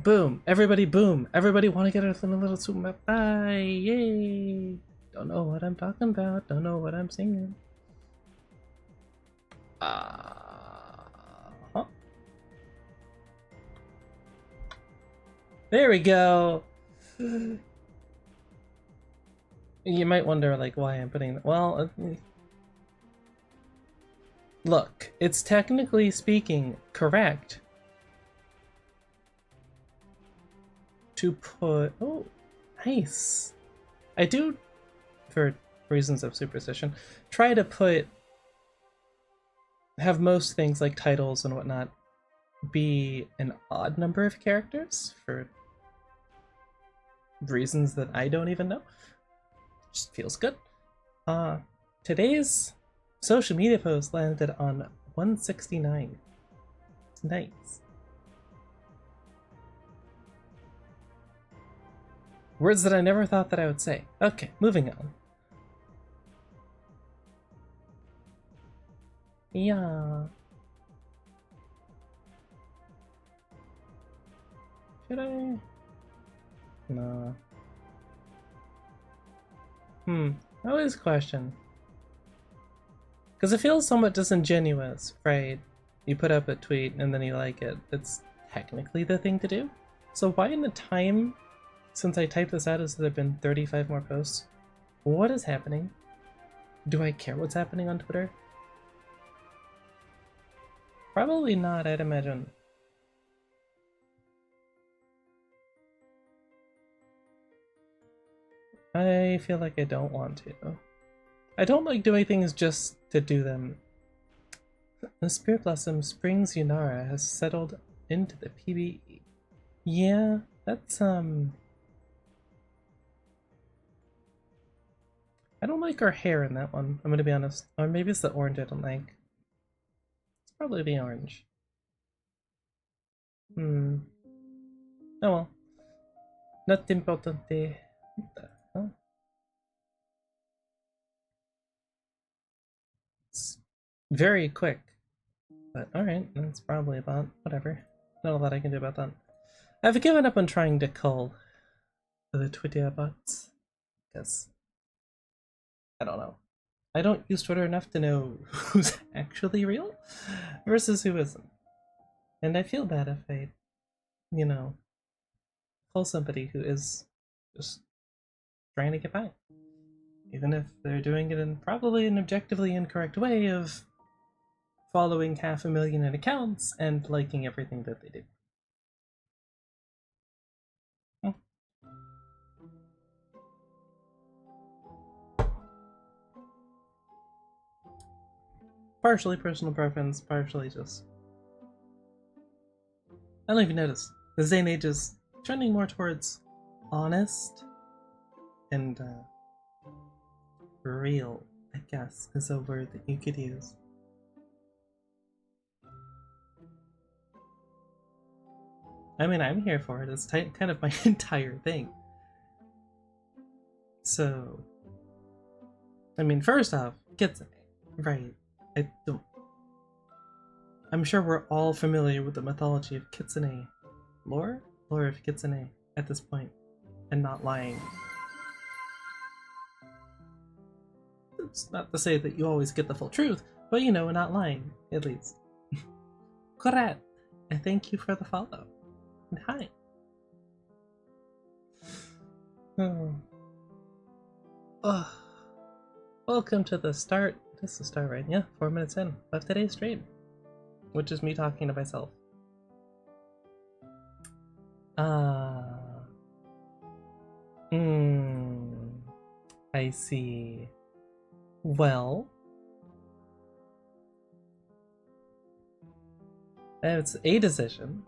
Boom. Everybody boom. Everybody want to get a little super map. Bye. Yay. Don't know what I'm talking about. Don't know what I'm singing. Huh? There we go. You might wonder, like, why I'm putting that. Well, look, it's technically speaking correct to put. Oh, nice. I do, for reasons of superstition, try to have most things like titles and whatnot be an odd number of characters for reasons that I don't even know. Just feels good. Today's social media post landed on 169. Nice. Words that I never thought that I would say. Okay, moving on. Yeah. Should I? No. I always question. Because it feels somewhat disingenuous, right? You put up a tweet and then you like it. It's technically the thing to do. So why in the time since I typed this out has there been 35 more posts? What is happening? Do I care what's happening on Twitter? Probably not, I'd imagine. I feel like I don't want to. I don't like doing things just to do them. The Spirit Blossom Springs Yunara has settled into the PBE. Yeah, that's I don't like her hair in that one, I'm gonna be honest. Or maybe it's the orange I don't like. It's probably the orange. Oh well. Not importante. What the hell? It's very quick. But alright, that's probably about whatever. Not a lot I can do about that. I've given up on trying to cull the Twitter bots. Because I don't know. I don't use Twitter enough to know who's actually real versus who isn't. And I feel bad if I, you know, call somebody who is just trying to get by. Even if they're doing it in probably an objectively incorrect way of following 500,000 accounts and liking everything that they do. Partially personal preference, partially just... I don't even notice. The Zane age is trending more towards honest and real, I guess, is a word that you could use. I mean, I'm here for it. It's kind of my entire thing. So, I mean, first off, Kitsune, right? I'm sure we're all familiar with the mythology of Kitsune lore of Kitsune at this point, and not lying. It's not to say that you always get the full truth, but you know, not lying, at least. Correct. I thank you for the follow. And hi. Oh. Welcome to the start. This is the start, right? Yeah, 4 minutes in of today's stream, which is me talking to myself. I see. Well, it's a decision.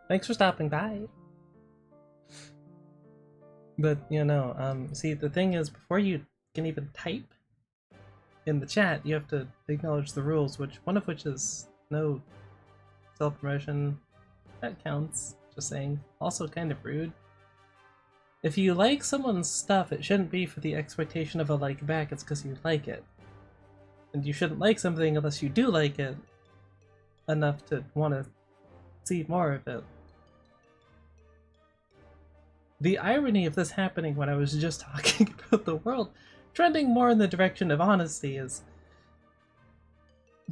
Thanks for stopping by. But, you know, see, the thing is, before you can even type in the chat, you have to acknowledge the rules, one of which is no self-promotion. That counts, just saying. Also kind of rude. If you like someone's stuff, it shouldn't be for the expectation of a like back, it's because you like it. And you shouldn't like something unless you do like it enough to want to see more of it. The irony of this happening when I was just talking about the world trending more in the direction of honesty is...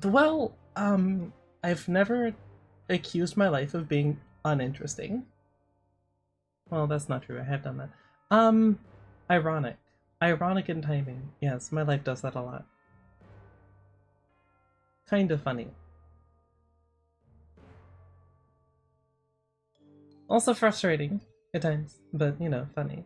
Well, I've never accused my life of being uninteresting. Well, that's not true, I have done that. Ironic. Ironic in timing. Yes, my life does that a lot. Kind of funny. Also frustrating at times, but you know, funny.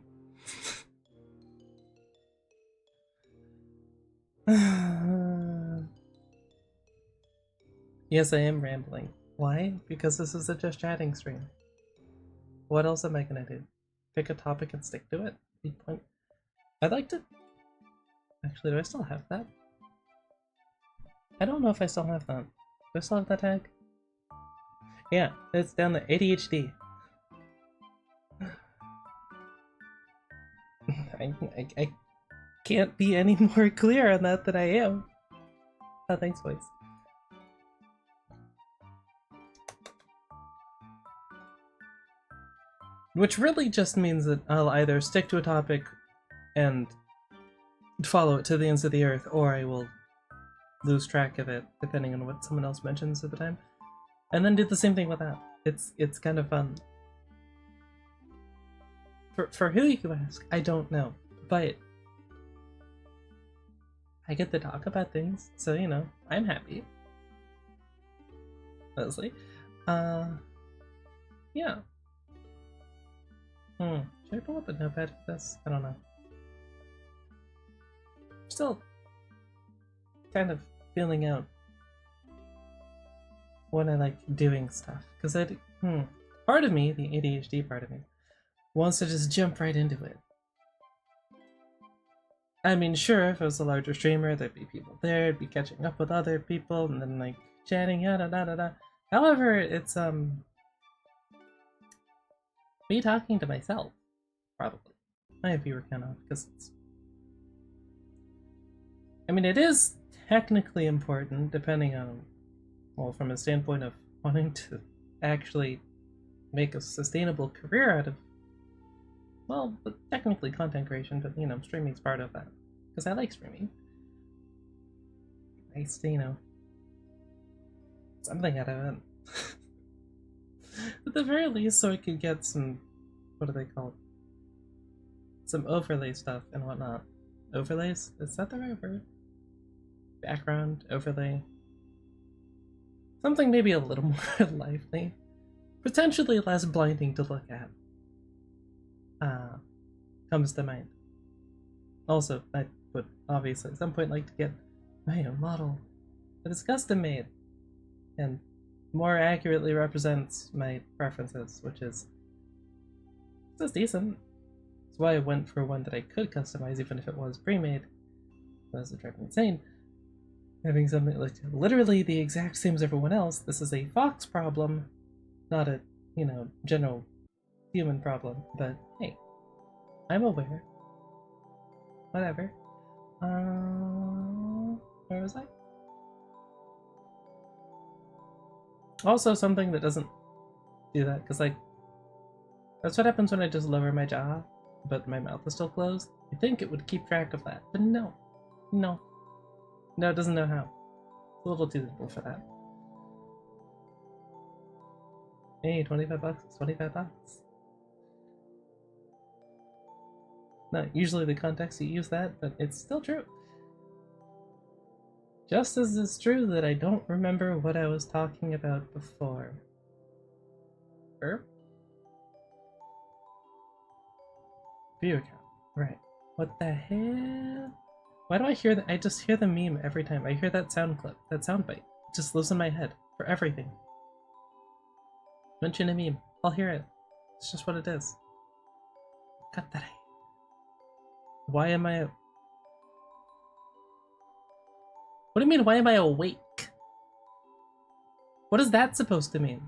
Yes, I am rambling. Why? Because this is a just chatting stream. What else am I gonna do? Pick a topic and stick to it? I'd like to... Actually, do I still have that? I don't know if I still have that. Do I still have that tag? Yeah, it's down there. ADHD. I can't be any more clear on that than I am. Oh, thanks, boys. Which really just means that I'll either stick to a topic and follow it to the ends of the earth, or I will lose track of it, depending on what someone else mentions at the time. And then do the same thing with that. It's kind of fun. For who you ask, I don't know. But I get to talk about things, so you know, I'm happy. Leslie. Yeah. Should I pull up a notepad for this? I don't know. Still kind of feeling out when I like doing stuff. Because part of me, the ADHD part of me, wants to just jump right into it. I mean, sure, if I was a larger streamer, there'd be people there, I'd be catching up with other people, and then like chatting, yada da da da. However, it's me talking to myself, probably. My viewer count off, because it's... I mean, it is technically important, depending on, well, from a standpoint of wanting to actually make a sustainable career out of, well, technically content creation, but, you know, streaming's part of that. Because I like streaming. Nice to, you know, something out of it. At the very least, so I could get some, what do they call it? Some overlay stuff and whatnot. Overlays? Is that the right word? Background, overlay. Something maybe a little more lively. Potentially less blinding to look at. Comes to mind. Also, I would obviously at some point like to get my own model that is custom made and more accurately represents my preferences, which is just decent. That's why I went for one that I could customize even if it was pre-made. That would drive me insane. Having something like literally the exact same as everyone else, this is a Fox problem, not a, you know, general human problem, but hey, I'm aware. Whatever. Where was I? Also something that doesn't do that, because like, that's what happens when I just lower my jaw, but my mouth is still closed. I think it would keep track of that, but no. No. No, it doesn't know how. It's a little too simple for that. Hey, 25 bucks, it's 25 bucks. Not usually the context you use that, but it's still true. Just as it's true that I don't remember what I was talking about before. View account. Right. What the hell? Why do I hear that? I just hear the meme every time. I hear that sound clip, that sound bite. It just lives in my head for everything. Mention a meme. I'll hear it. It's just what it is. God, that I... Why am I... What do you mean, why am I awake? What is that supposed to mean?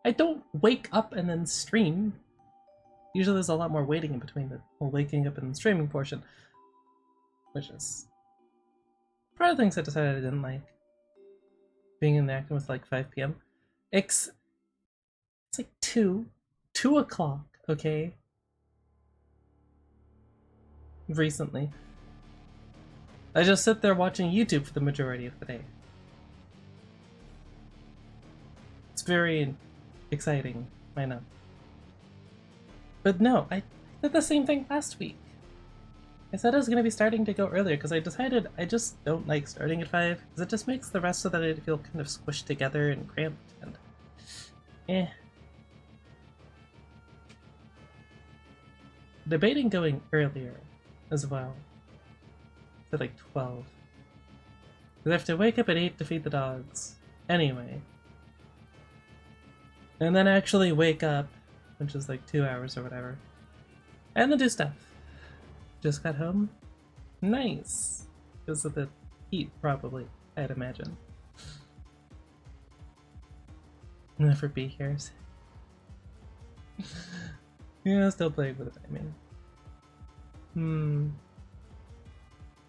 I don't wake up and then stream. Usually there's a lot more waiting in between the whole waking up and streaming portion. Which is part of the things I decided I didn't like. Being in the acting with like 5 p.m. It's like 2 o'clock, okay? Recently. I just sit there watching YouTube for the majority of the day. It's very exciting, I know. But no, I did the same thing last week. I said I was going to be starting to go earlier because I decided I just don't like starting at 5 because it just makes the rest of the day feel kind of squished together and cramped and eh. Debating going earlier as well to like 12 because I have to wake up at 8 to feed the dogs anyway, and then actually wake up, which is like 2 hours or whatever, and then do stuff. Just got home. Nice. Because of the heat, probably, I'd imagine. For bee hairs. Yeah, still playing with it, I mean.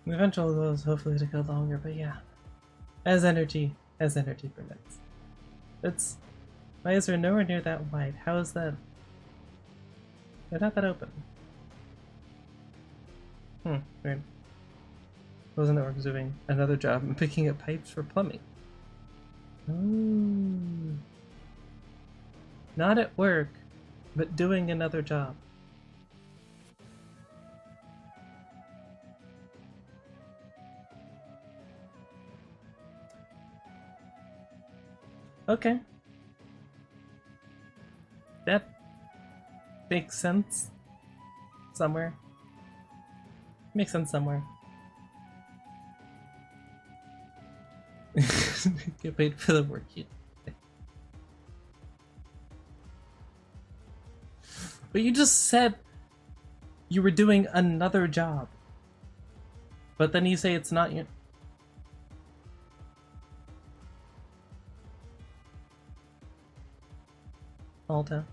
The eventual goal is hopefully to go longer, but yeah. As energy permits. Why is there nowhere near that wide? How is that? They're not that open. Weird. Wasn't Orcs doing another job and picking up pipes for plumbing? Ooh. Not at work, but doing another job. Okay. That makes sense. Somewhere. Makes sense somewhere. Get paid for the work you do. But you just said you were doing another job. But then you say it's not you. Alta.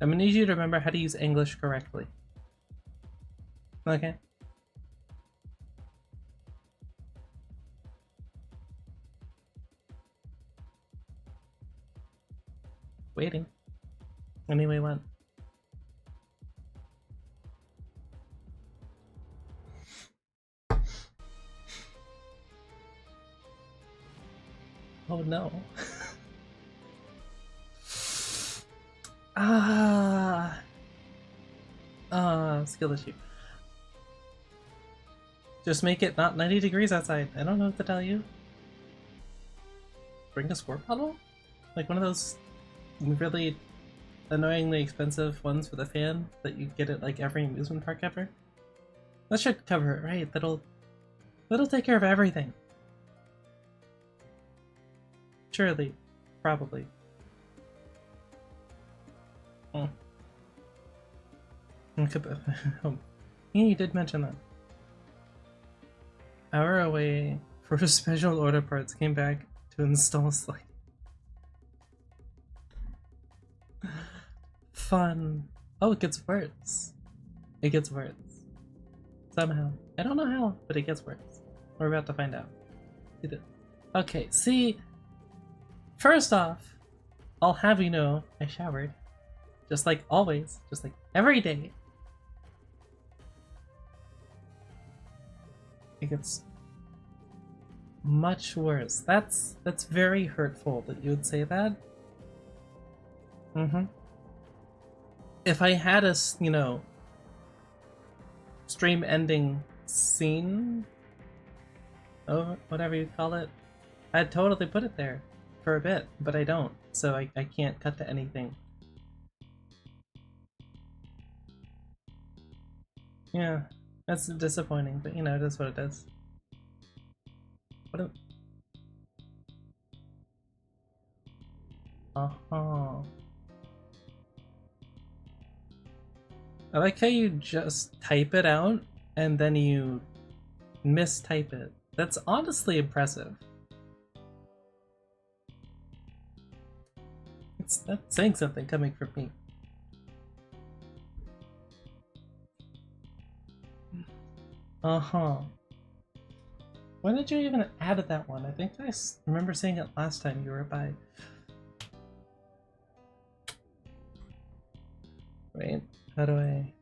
I'm gonna need you to remember how to use English correctly. Okay. Waiting. Anyway, what? Oh no. Skill issue. Just make it not 90 degrees outside. I don't know what to tell you. Bring a squirt bottle? Like one of those really annoyingly expensive ones with a fan that you get at like every amusement park ever? That should cover it, right? That'll take care of everything. Surely. Probably. Oh, yeah, you did mention that. Hour away for special order parts, came back to install slide. Fun. Oh, it gets worse. It gets worse. Somehow. I don't know how, but it gets worse. We're about to find out. Okay, see. First off, I'll have you know I showered. Just like always. Just like every day. It gets much worse. That's very hurtful that you would say that. If I had a, you know, stream ending scene, oh, whatever you call it, I'd totally put it there for a bit, but I don't, so I can't cut to anything. Yeah, that's disappointing, but you know, it is what it is. What a... Uh-huh. I like how you just type it out and then you mistype it. That's honestly impressive. That's saying something coming from me. Uh-huh. Why did you even add that one? I think I remember saying it last time you were by. Wait, how do I...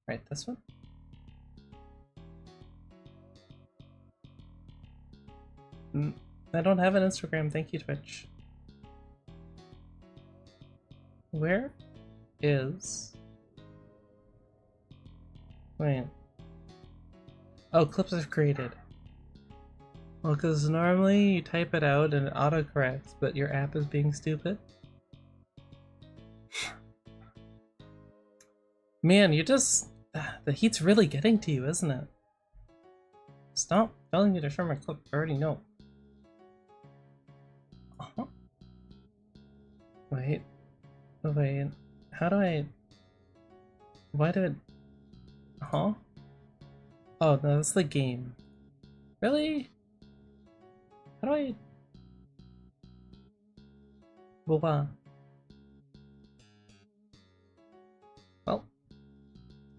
Right, this one? I don't have an Instagram, thank you, Twitch. Where is... Wait. Oh, clips are created. Well, because normally you type it out and it autocorrects, but your app is being stupid. Man, you just... The heat's really getting to you, isn't it? Stop telling me to share my clip, I already know. Wait. Wait. How do I... Why did... Huh? Oh, no, that's the game. Really? How do I... Well,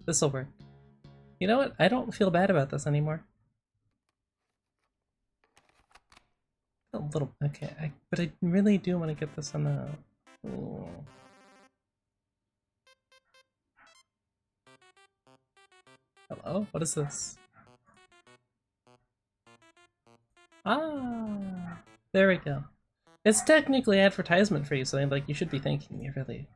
this'll work. You know what? I don't feel bad about this anymore. A little... Okay, but I really do want to get this on the... Ooh. Hello? What is this? Ah! There we go. It's technically advertisement for you, so like you should be thanking me, really.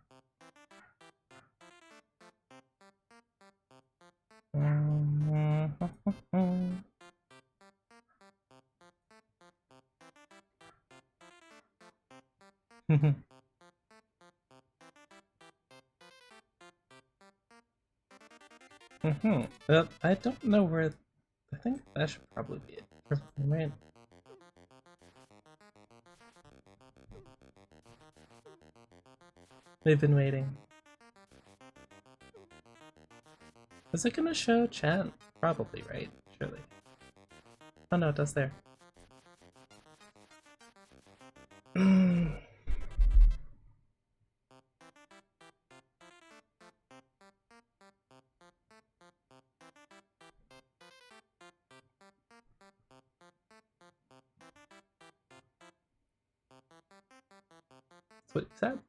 I don't know where... I think that should probably be it. Right. We've been waiting. Is it gonna show chat? Probably, right? Surely. Oh no, it does there. That's what you said.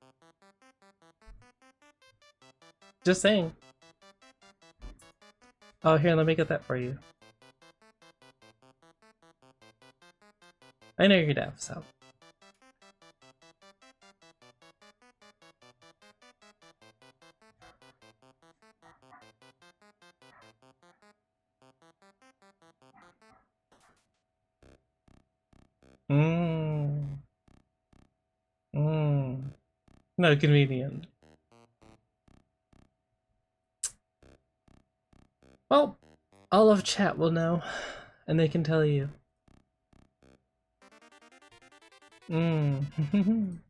Just saying. Oh, here, let me get that for you. I know you're deaf, so. No, convenient. Well, all of chat will know, and they can tell you. 10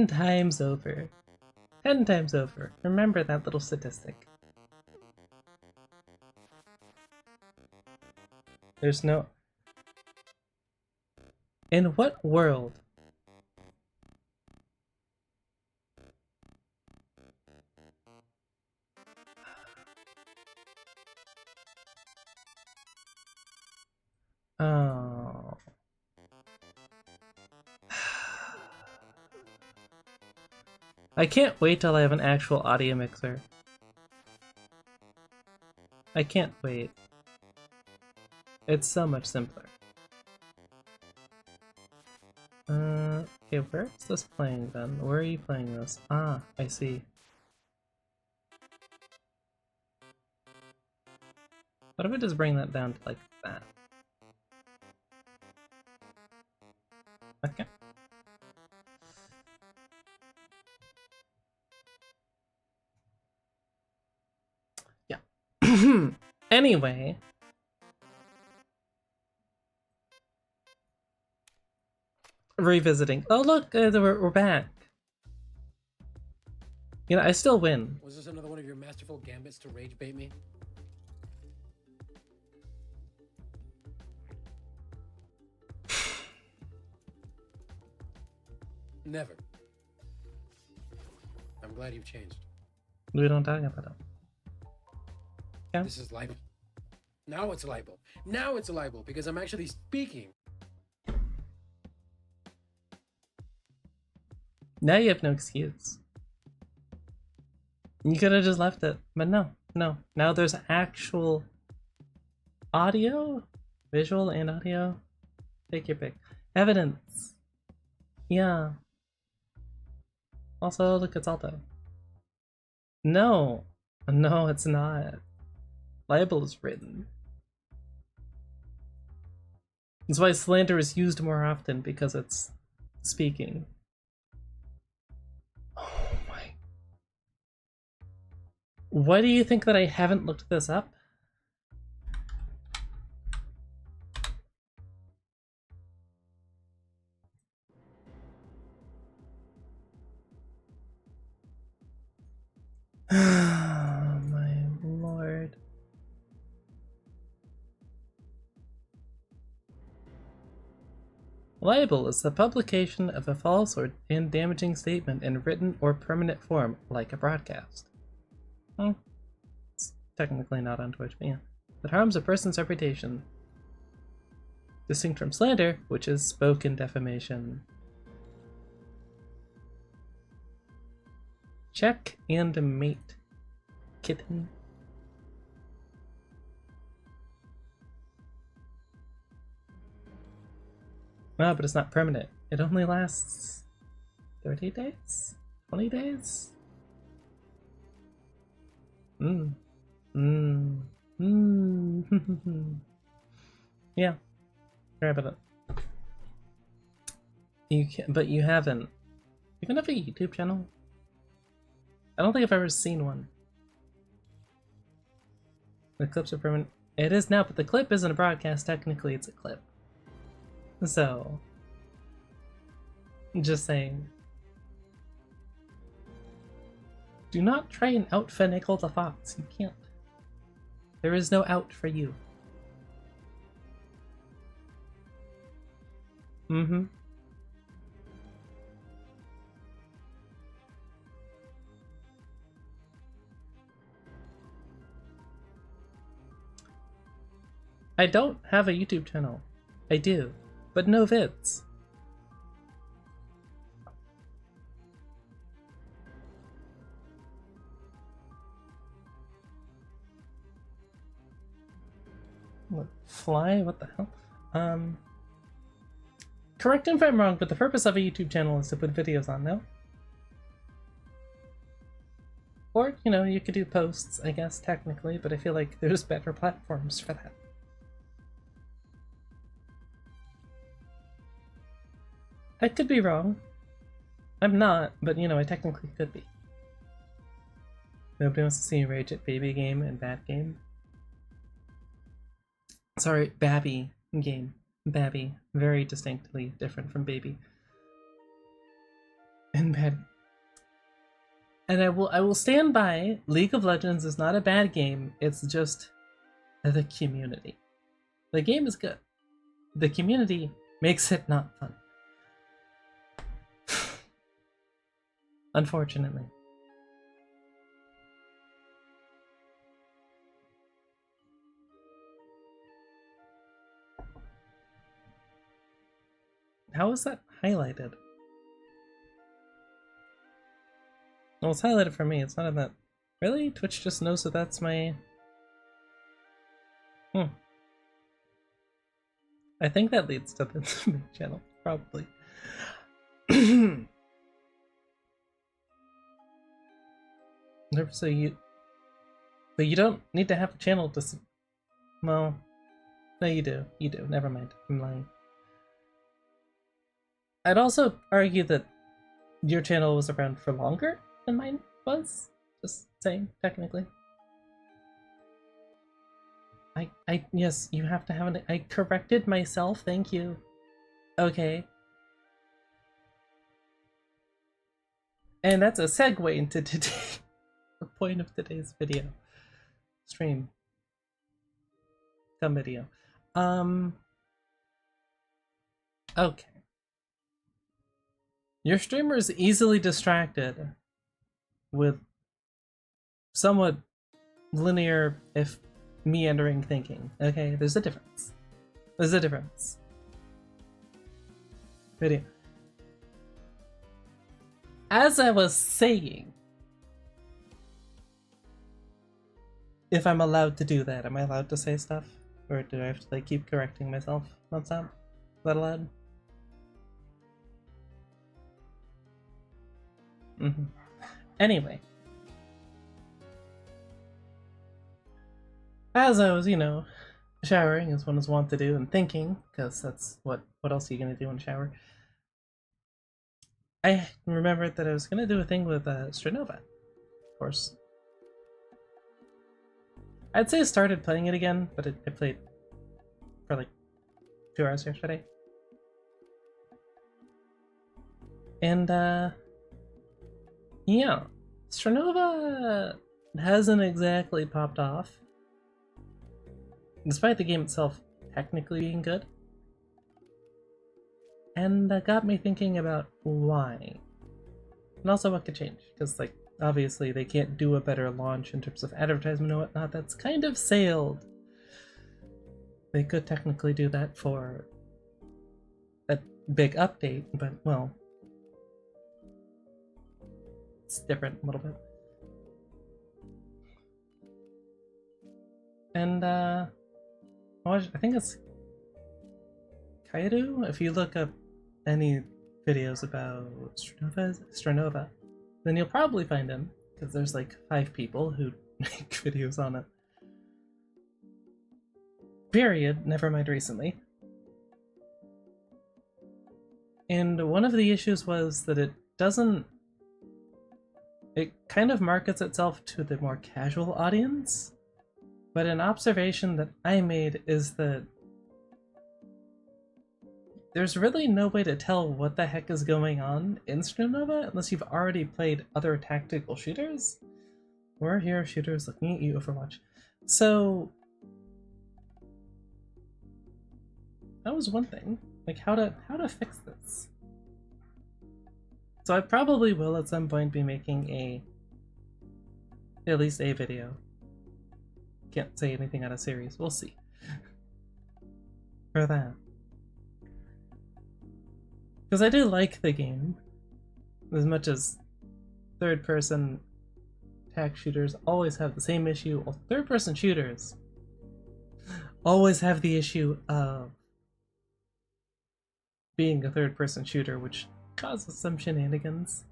times over. 10 times over. Remember that little statistic. There's no... In what world? Oh. I can't wait till I have an actual audio mixer. I can't wait. It's so much simpler. Okay, where's this playing then? Where are you playing this? Ah, I see. What if I just bring that down to like that? Okay. Yeah. Anyway. Revisiting. Oh look, we're back. You know, I still win. Was this another one of your masterful gambits to rage bait me? Never. I'm glad you've changed. We don't talk about it. Yeah. This is libel. Now it's libel. Now it's a libel because I'm actually speaking. Now you have no excuse. You could have just left it, but no. Now there's actual audio, visual and audio. Take your pick. Evidence. Yeah. Also, look, it's Alto. No, it's not. Libel is written. That's why slander is used more often, because it's speaking. Oh my. Why do you think that I haven't looked this up? Oh my lord. Libel is the publication of a false or and damaging statement in written or permanent form, like a broadcast. It's technically not on Twitch, but yeah. That harms a person's reputation. Distinct from slander, which is spoken defamation. Check and mate. Kitten. No, but it's not permanent. It only lasts 30 days? 20 days? Yeah. Sorry about it. You can, but you haven't. You even have a YouTube channel? I don't think I've ever seen one. The clips are permanent. It is now, but the clip isn't a broadcast. Technically, it's a clip. So, just saying. Do not try and out-finagle the fox. You can't. There is no out for you. I don't have a YouTube channel. I do, but no vids. What, fly? What the hell? Correct me if I'm wrong, but the purpose of a YouTube channel is to put videos on, no? Or, you know, you could do posts, I guess, technically, but I feel like there's better platforms for that. I could be wrong. I'm not, but you know, I technically could be. Nobody wants to see Rage at Baby Game and Bad Game. Sorry, Babby Game. Babby. Very distinctly different from Baby. And Bad. And I will stand by, League of Legends is not a bad game, it's just the community. The game is good. The community makes it not fun. Unfortunately. How is that highlighted? Well, it's highlighted for me, it's not in that. Really? Twitch just knows that that's my... I think that leads to the main channel, probably. So but you don't need to have a channel to... Well, no, you do. You do. Never mind. I'm lying. I'd also argue that your channel was around for longer than mine was. Just saying, technically. Yes, you have to have an... I corrected myself, thank you. Okay. And that's a segue into today. The point of today's video. Stream. Some video. Okay. Your streamer is easily distracted with somewhat linear, if meandering thinking. Okay, there's a difference. There's a difference. Video. As I was saying, if I'm allowed to do that, am I allowed to say stuff? Or do I have to like keep correcting myself nonstop? Is that allowed? Anyway. As I was, showering, as one is wont to do, and thinking, because that's what else are you gonna do in the shower? I remembered that I was gonna do a thing with Strinova, of course. I'd say I started playing it again, but I played for like 2 hours yesterday. And yeah, Strinova hasn't exactly popped off, despite the game itself technically being good. And that got me thinking about why. And also what could change, because like obviously they can't do a better launch in terms of advertisement and whatnot. That's kind of sailed. They could technically do that for a big update, but well, it's different a little bit. And I think it's Kaido. If you look up any videos about Strinova, then you'll probably find him, because there's like 5 people who make videos on it. Period, never mind recently. And one of the issues was that it kind of markets itself to the more casual audience, but an observation that I made is that there's really no way to tell what the heck is going on in Strinova unless you've already played other tactical shooters or hero shooters looking at you, Overwatch. So that was one thing, like how to fix this. So I probably will at some point be making at least a video. Can't say anything out of series, we'll see. For that. Because I do like the game, as much as third-person attack shooters always have the same issue. Well, third-person shooters always have the issue of being a third-person shooter, which causes some shenanigans.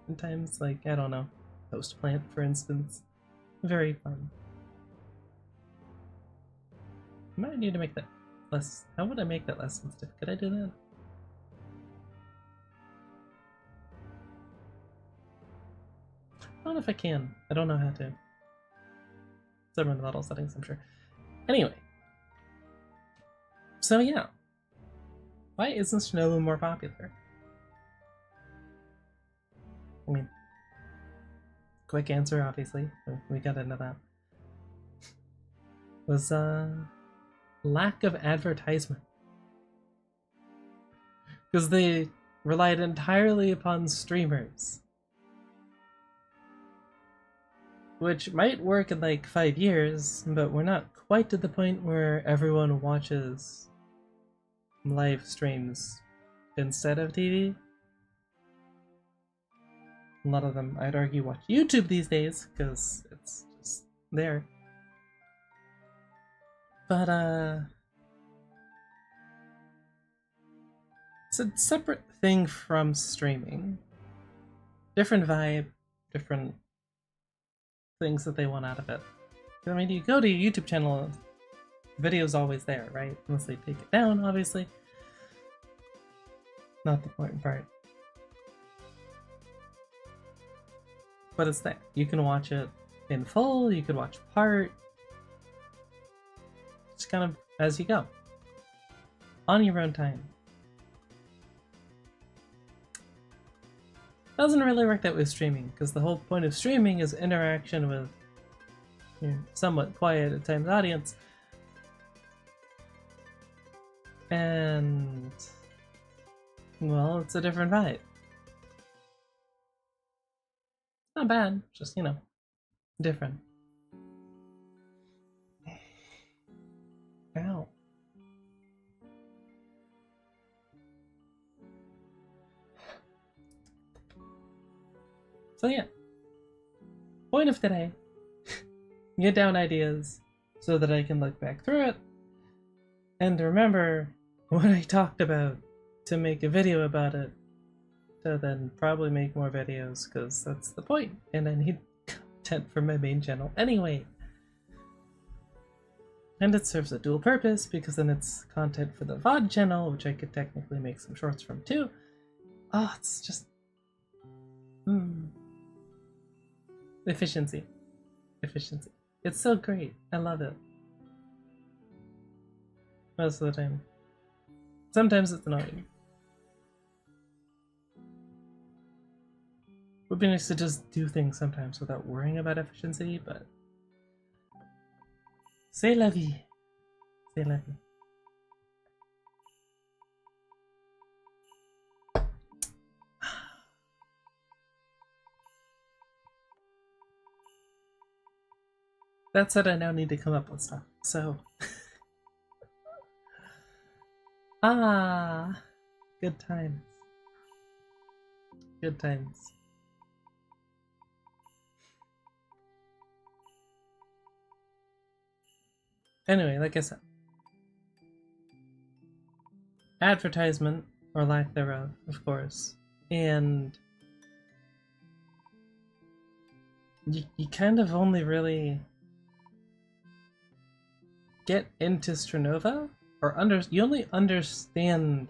Sometimes, like, I don't know, Host Plant, for instance. Very fun. I might need to make that less... How would I make that less sensitive? Could I do that? I don't know if I can. I don't know how to. Some in the model settings, I'm sure. Anyway. So yeah. Why isn't Strinova more popular? I mean, quick answer, obviously. We got into that. Was lack of advertisement. Because they relied entirely upon streamers. Which might work in like 5 years, but we're not quite to the point where everyone watches live streams instead of TV. A lot of them, I'd argue, watch YouTube these days, because it's just there. But, it's a separate thing from streaming. Different vibe, different things that they want out of it. I mean, you go to your YouTube channel, the video's always there, right? Unless they take it down, obviously. Not the important part. But it's there. You can watch it in full, you could watch part. Just kind of as you go. On your own time. Doesn't really work that with streaming, because the whole point of streaming is interaction with your somewhat quiet at times audience. And well, it's a different vibe. Not bad, just, different. Ow. So yeah, point of today, get down ideas so that I can look back through it and remember what I talked about to make a video about it, to then probably make more videos, because that's the point, and I need content for my main channel anyway. And it serves a dual purpose, because then it's content for the VOD channel, which I could technically make some shorts from too. Oh, it's just... Efficiency. Efficiency. It's so great. I love it. Most of the time. Sometimes it's annoying. It would be nice to just do things sometimes without worrying about efficiency, but... C'est la vie. C'est la vie. That said, I now need to come up with stuff, so... Good times. Good times. Anyway, like I said, advertisement, or lack thereof, of course, and you kind of only really get into Strinova, or you only understand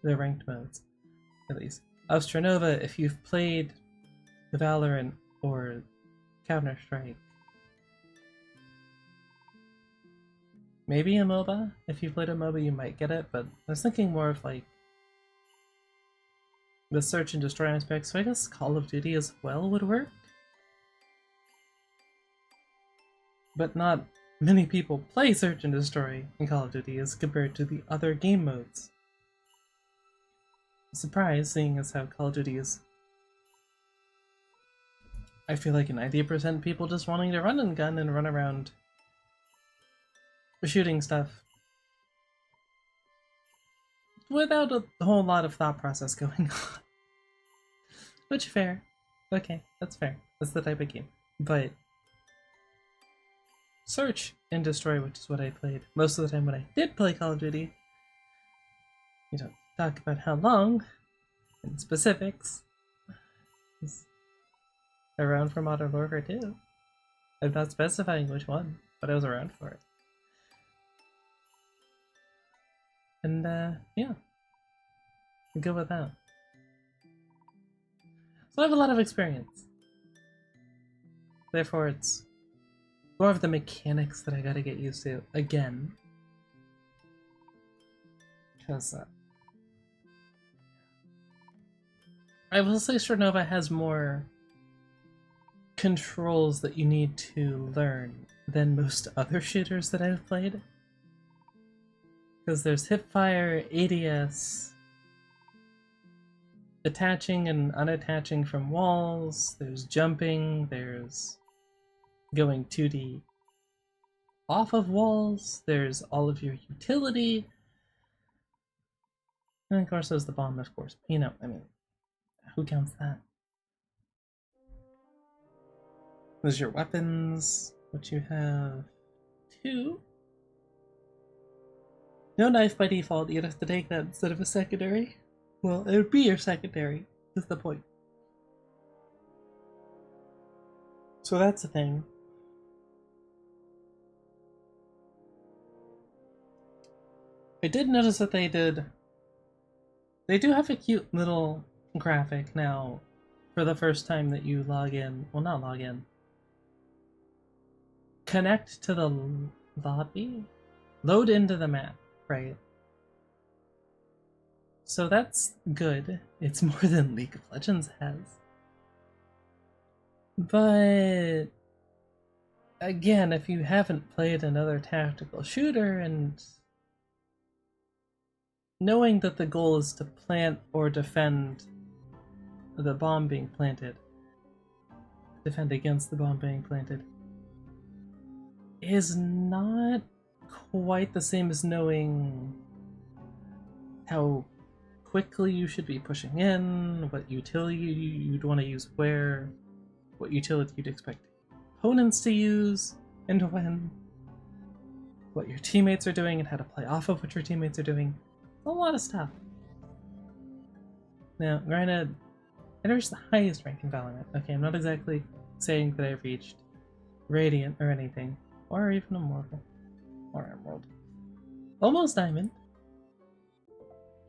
the ranked modes, at least, of Strinova if you've played Valorant or Counter-Strike. Maybe a MOBA. If you played a MOBA, you might get it, but I was thinking more of like the search and destroy aspect, so I guess Call of Duty as well would work. But not many people play search and destroy in Call of Duty as compared to the other game modes. Surprise, seeing as how Call of Duty is, I feel like 90% people just wanting to run and gun and run around shooting stuff without a whole lot of thought process going on. Which, fair. Okay, that's fair. That's the type of game. But search and destroy, which is what I played most of the time when I did play Call of Duty. You don't talk about how long and specifics. Is around for Modern Warfare 2. I'm not specifying which one, but I was around for it. And yeah, go with that. So I have a lot of experience. Therefore, it's more of the mechanics that I gotta get used to again. Because I will say Strinova has more controls that you need to learn than most other shooters that I've played. Because there's hipfire, ADS, attaching and unattaching from walls, there's jumping, there's going 2D off of walls, there's all of your utility, and of course there's the bomb, of course. I mean, who counts that? There's your weapons, which you have 2. No knife by default, you'd have to take that instead of a secondary. Well, it would be your secondary, is the point. So that's the thing. I did notice that they do have a cute little graphic now for the first time that you log in. Well, not log in. Connect to the lobby? Load into the map, right? So that's good. It's more than League of Legends has. But again, if you haven't played another tactical shooter and knowing that the goal is to plant or defend the bomb being planted, defend against the bomb being planted is not quite the same as knowing how quickly you should be pushing in, what utility you'd want to use where, what utility you'd expect opponents to use, and when, what your teammates are doing and how to play off of what your teammates are doing. A lot of stuff. Now, granted, I reached the highest rank in Valorant. Okay, I'm not exactly saying that I've reached Radiant or anything, or even Immortal, or Emerald. Almost Diamond,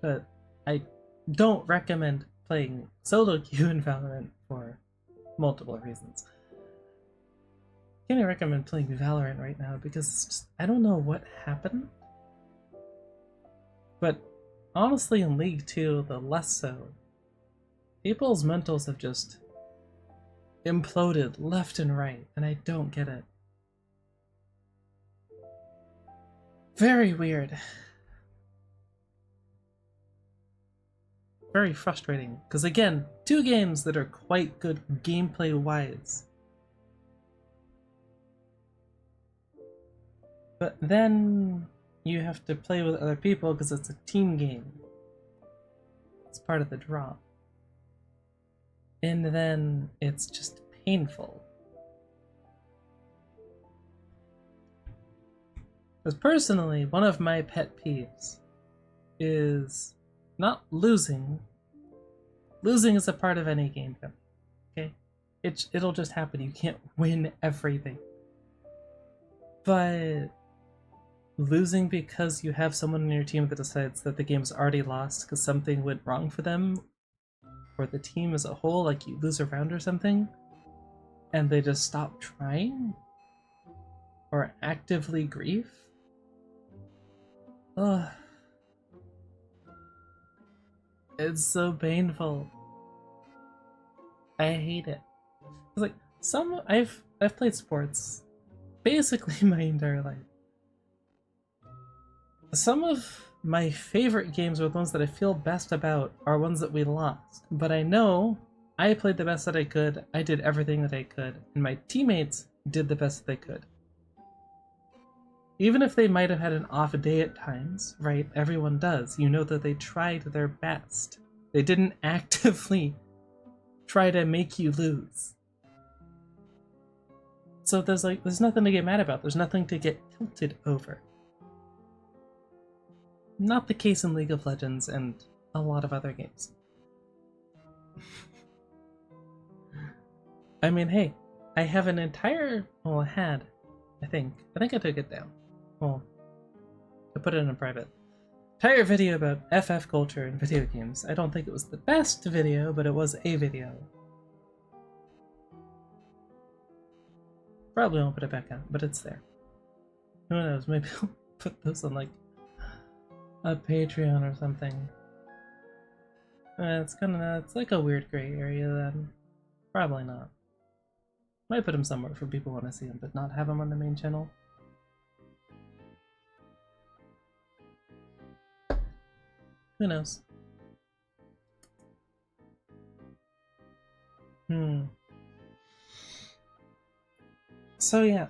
but I don't recommend playing solo queue in Valorant for multiple reasons. I can't recommend playing Valorant right now because it's just, I don't know what happened. But honestly, in League 2, the less so. People's mentals have just imploded left and right, and I don't get it. Very weird. Very frustrating, because again, two games that are quite good gameplay-wise. But then you have to play with other people because it's a team game. It's part of the draw. And then it's just painful. Because personally, one of my pet peeves is not losing. Losing is a part of any game, okay? It'll just happen. You can't win everything. But losing because you have someone on your team that decides that the game's already lost because something went wrong for them, or the team as a whole, like you lose a round or something, and they just stop trying, or actively grieve. Ugh. It's so painful. I hate it. It's like I've played sports basically my entire life. Some of my favorite games, or the ones that I feel best about, are ones that we lost. But I know I played the best that I could, I did everything that I could, and my teammates did the best that they could. Even if they might have had an off day at times, right? Everyone does. You know that they tried their best. They didn't actively try to make you lose. So there's nothing to get mad about. There's nothing to get tilted over. Not the case in League of Legends and a lot of other games. I mean, hey, I have an entire, well, I had, I think I took it down. Well, I put it in a private. Entire video about FF culture in video games. I don't think it was the best video, but it was a video. Probably won't put it back out, but it's there. Who knows, maybe I'll put those on like a Patreon or something. It's like a weird gray area then. Probably not. Might put them somewhere for people who want to see them, but not have them on the main channel. Who knows? So yeah.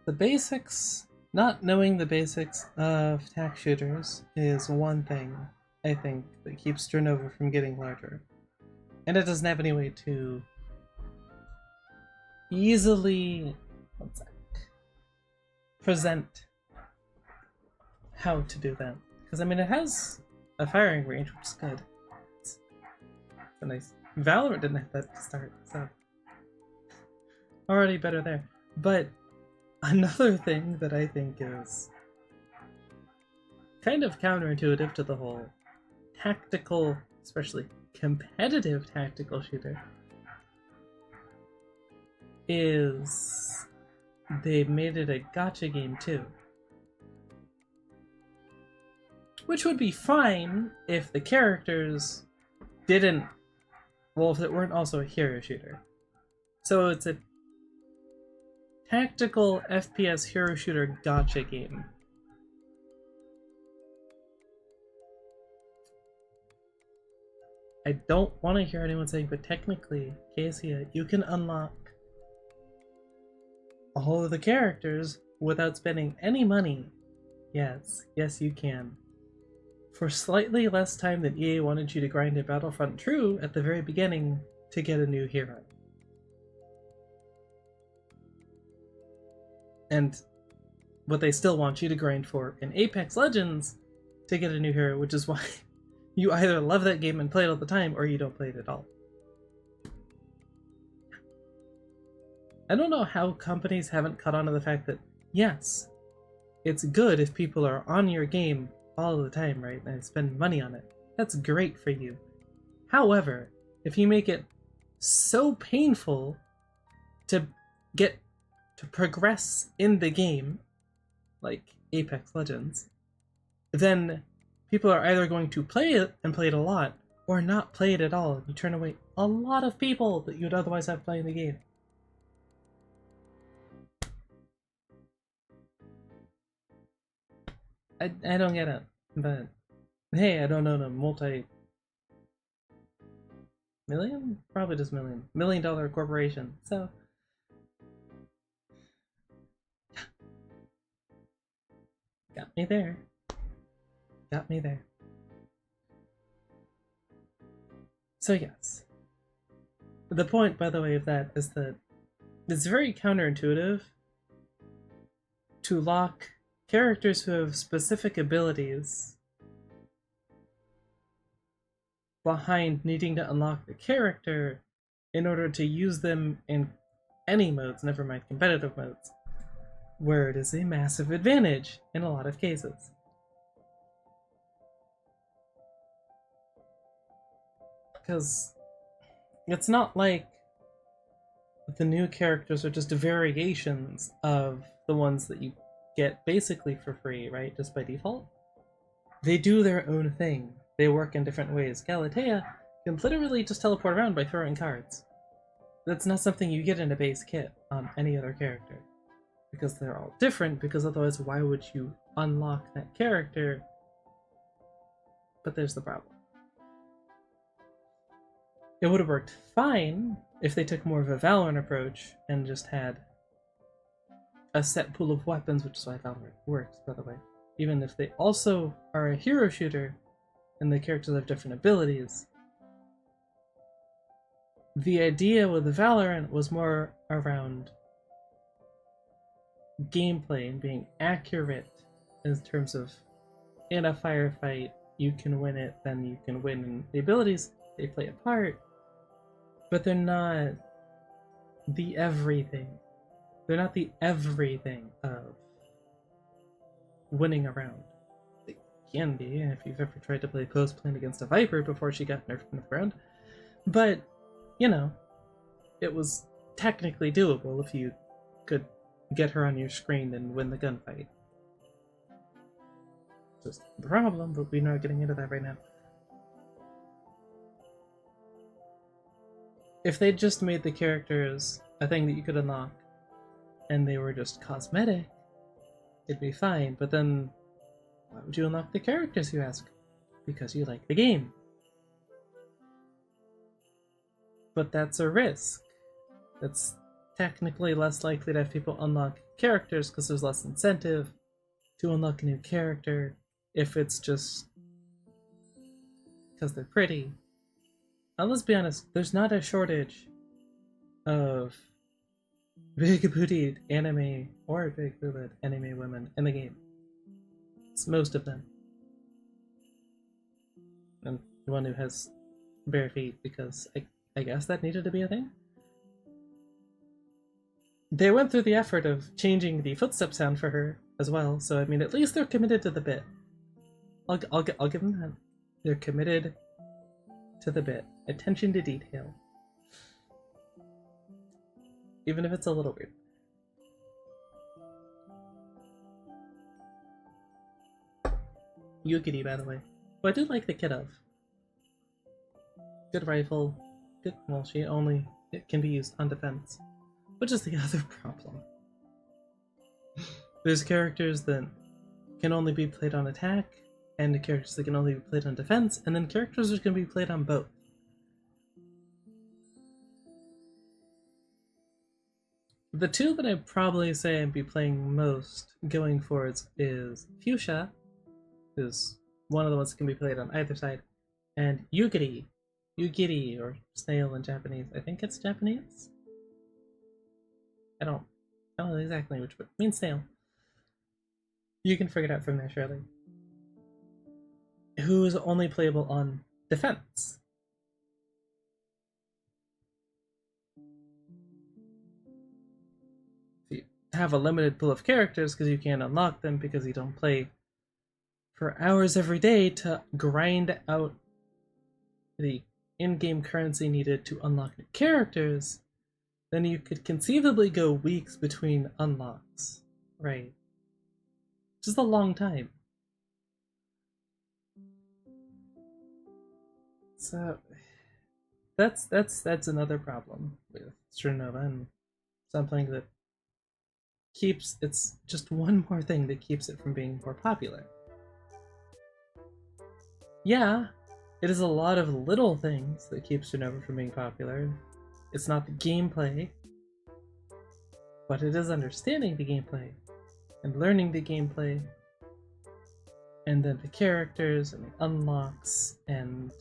The basics, not knowing the basics of tac shooters is one thing, I think, that keeps Strinova from getting larger. And it doesn't have any way to easily present how to do that. Because, I mean, it has a firing range, which is good. It's a nice... Valorant didn't have that to start, so... already better there. But another thing that I think is kind of counterintuitive to the whole tactical, especially competitive tactical shooter, is they made it a gacha game too. Which would be fine if the characters didn't, well, if it weren't also a hero shooter. So it's a tactical FPS hero shooter gacha game. I don't want to hear anyone saying, but technically, Cassia, you can unlock all of the characters without spending any money. Yes, yes you can. For slightly less time than EA wanted you to grind in Battlefront True at the very beginning to get a new hero. And what they still want you to grind for in Apex Legends to get a new hero, which is why you either love that game and play it all the time, or you don't play it at all. I don't know how companies haven't caught on to the fact that, yes, it's good if people are on your game all the time, right? And spend money on it. That's great for you. However, if you make it so painful to get to progress in the game, like Apex Legends, then people are either going to play it and play it a lot, or not play it at all. You turn away a lot of people that you'd otherwise have playing the game. I don't get it, but hey, I don't know the multi-million? Probably just million-dollar corporation, so got me there. Got me there. So yes. The point, by the way, of that is that it's very counterintuitive to lock characters who have specific abilities behind needing to unlock the character in order to use them in any modes, never mind competitive modes, where it is a massive advantage in a lot of cases. Because it's not like the new characters are just variations of the ones that you get basically for free, right? Just by default. They do their own thing. They work in different ways. Galatea can literally just teleport around by throwing cards. That's not something you get in a base kit on any other character. Because they're all different, because otherwise why would you unlock that character? But there's the problem. It would have worked fine if they took more of a Valorant approach and just had a set pool of weapons, which is why Valorant works, by the way. Even if they also are a hero shooter and the characters have different abilities. The idea with Valorant was more around gameplay and being accurate in terms of in a firefight, you can win it, then you can win. And the abilities, they play a part, but they're not the everything. They're not the everything of winning a round. They can be, if you've ever tried to play post plane against a Viper before she got nerfed in the round. But, you know, it was technically doable if you could get her on your screen and win the gunfight. Just the problem, but we're not getting into that right now. If they'd just made the characters a thing that you could unlock, and they were just cosmetic, it'd be fine. But then, why would you unlock the characters, you ask? Because you like the game. But that's a risk. That's technically less likely to have people unlock characters because there's less incentive to unlock a new character if it's just because they're pretty. And let's be honest, there's not a shortage of big bootied anime or big boobed anime women in the game. It's most of them. And the one who has bare feet, because I guess that needed to be a thing. They went through the effort of changing the footstep sound for her as well, so I mean, at least they're committed to the bit. I'll give them that. They're committed to the bit. Attention to detail. Even if it's a little weird. Yukiri, by the way. Who I do like the kid of. Good rifle. Good, well, it can be used on defense. Which is the other problem. There's characters that can only be played on attack, and the characters that can only be played on defense, and then characters that can be played on both. The two that I'd probably say I'd be playing most going forwards is Fuchsia, who's one of the ones that can be played on either side, and Yugiri. Yugiri, or snail in Japanese. I think it's Japanese? I don't know exactly which, but it means snail. You can figure it out from there, surely. Who is only playable on defense. You have a limited pool of characters because you can't unlock them because you don't play for hours every day to grind out the in-game currency needed to unlock new characters, then you could conceivably go weeks between unlocks, right? Just a long time. So that's another problem with Strinova, and something that keeps it's just one more thing that keeps it from being more popular. Yeah, it is a lot of little things that keep Strinova from being popular. It's not the gameplay, but it is understanding the gameplay and learning the gameplay, and then the characters and the unlocks, and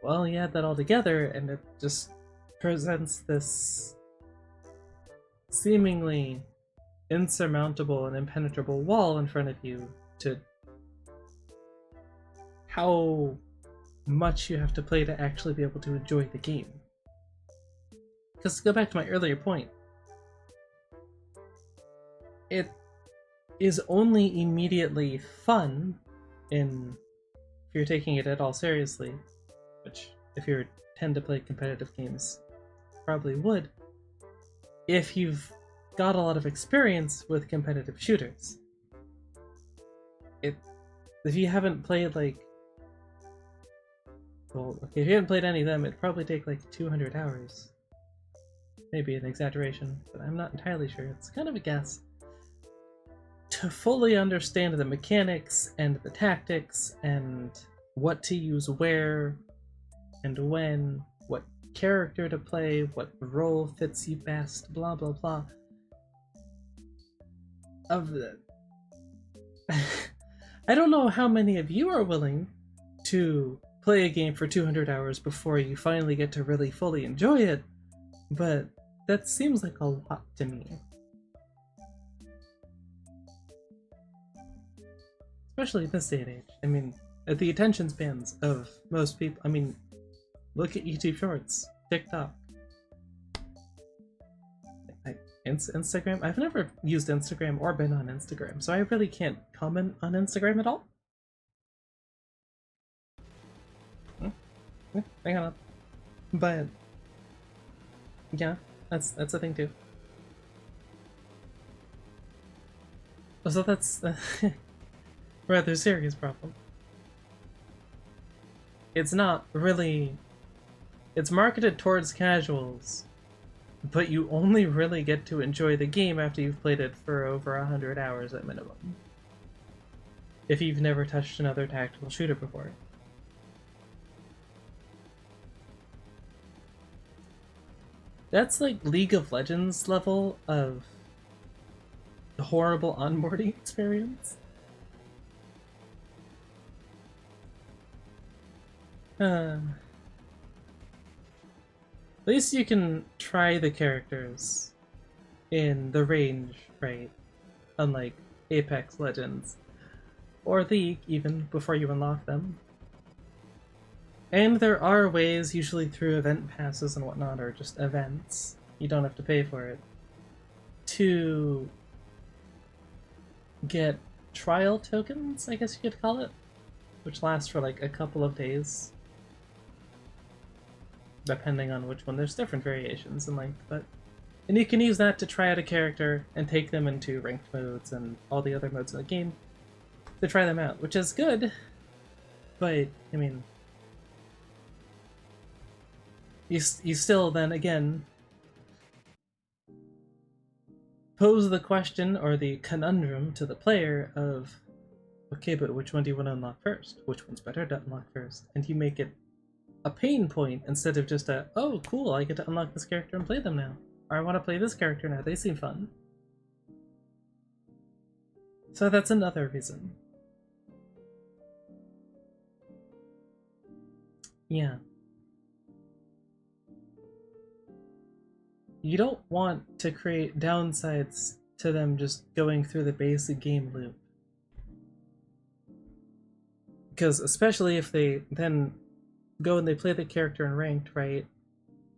well, you add that all together and it just presents this seemingly insurmountable and impenetrable wall in front of you to how much you have to play to actually be able to enjoy the game. Because to go back to my earlier point, it is only immediately fun if you're taking it at all seriously, which if you tend to play competitive games probably would, if you've got a lot of experience with competitive shooters. If you haven't played if you haven't played any of them, it'd probably take like 200 hours. Maybe an exaggeration, but I'm not entirely sure. It's kind of a guess. To fully understand the mechanics and the tactics and what to use where and when, what character to play, what role fits you best, blah blah blah. I don't know how many of you are willing to play a game for 200 hours before you finally get to really fully enjoy it, but that seems like a lot to me. Especially in this day and age. I mean, at the attention spans of most people, I mean, look at YouTube Shorts, TikTok, Instagram. I've never used Instagram or been on Instagram, so I really can't comment on Instagram at all. Hang on. But yeah, that's a thing too. So that's a rather serious problem. It's not really. It's marketed towards casuals, but you only really get to enjoy the game after you've played it for over 100 hours at minimum. If you've never touched another tactical shooter before. That's like League of Legends level of horrible onboarding experience. At least you can try the characters in the range, right? Unlike Apex Legends or League, even before you unlock them. And there are ways, usually through event passes and whatnot, or just events, you don't have to pay for it, to get trial tokens, I guess you could call it, which last for like a couple of days. Depending on which one, there's different variations in length, and you can use that to try out a character and take them into ranked modes and all the other modes in the game to try them out, which is good, but, I mean, you still then, again, pose the question or the conundrum to the player of, okay, but which one do you want to unlock first? Which one's better to unlock first? And you make it a pain point instead of just a, oh cool, I get to unlock this character and play them now. Or I want to play this character now, they seem fun. So that's another reason. Yeah. You don't want to create downsides to them just going through the basic game loop. Because especially if they then go and they play the character in ranked, right?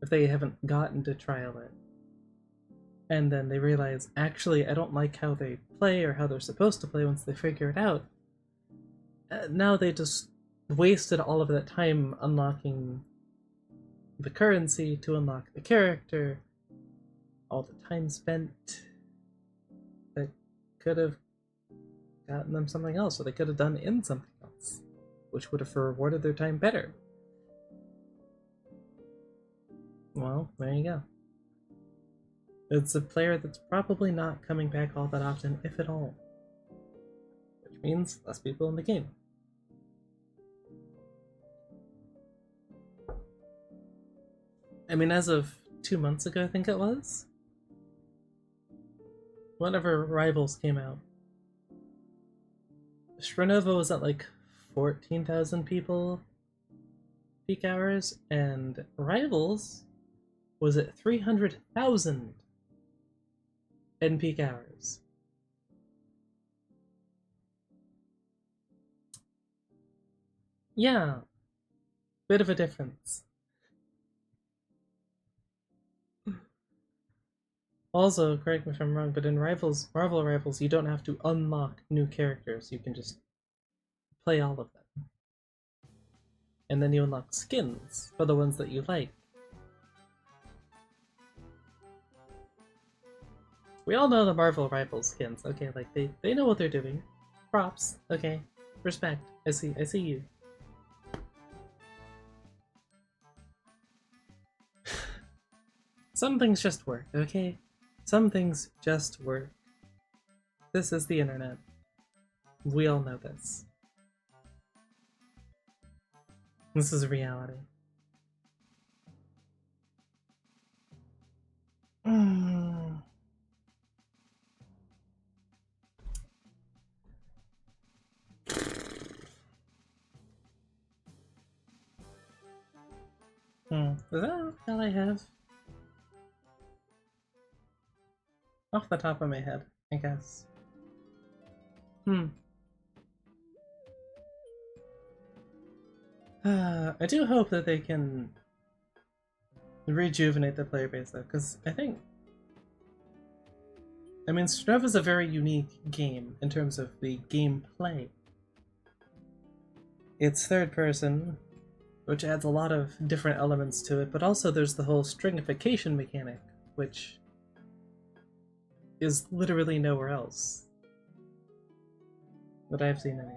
If they haven't gotten to trial it. And then they realize, actually, I don't like how they play or how they're supposed to play once they figure it out. Now they just wasted all of that time unlocking the currency to unlock the character, all the time spent that could have gotten them something else, or they could have done in something else, which would have rewarded their time better. Well, there you go. It's a player that's probably not coming back all that often, if at all. Which means less people in the game. I mean, as of 2 months ago, I think it was, whenever Rivals came out, Strinova was at like 14,000 people peak hours, and Rivals was at 300,000 in peak hours. Yeah, bit of a difference. Also, correct me if I'm wrong, but in Marvel Rivals, you don't have to unlock new characters. You can just play all of them. And then you unlock skins for the ones that you like. We all know the Marvel Rivals skins, okay? Like, they know what they're doing. Props, okay? Respect. I see you. Some things just work, okay? Some things just work. This is the internet. We all know this. This is reality. Is that all I have? Off the top of my head, I guess. I do hope that they can rejuvenate the player base though, because I mean, Strinova is a very unique game in terms of the gameplay. It's third person, which adds a lot of different elements to it, but also there's the whole stringification mechanic, which is literally nowhere else that I've seen anyway.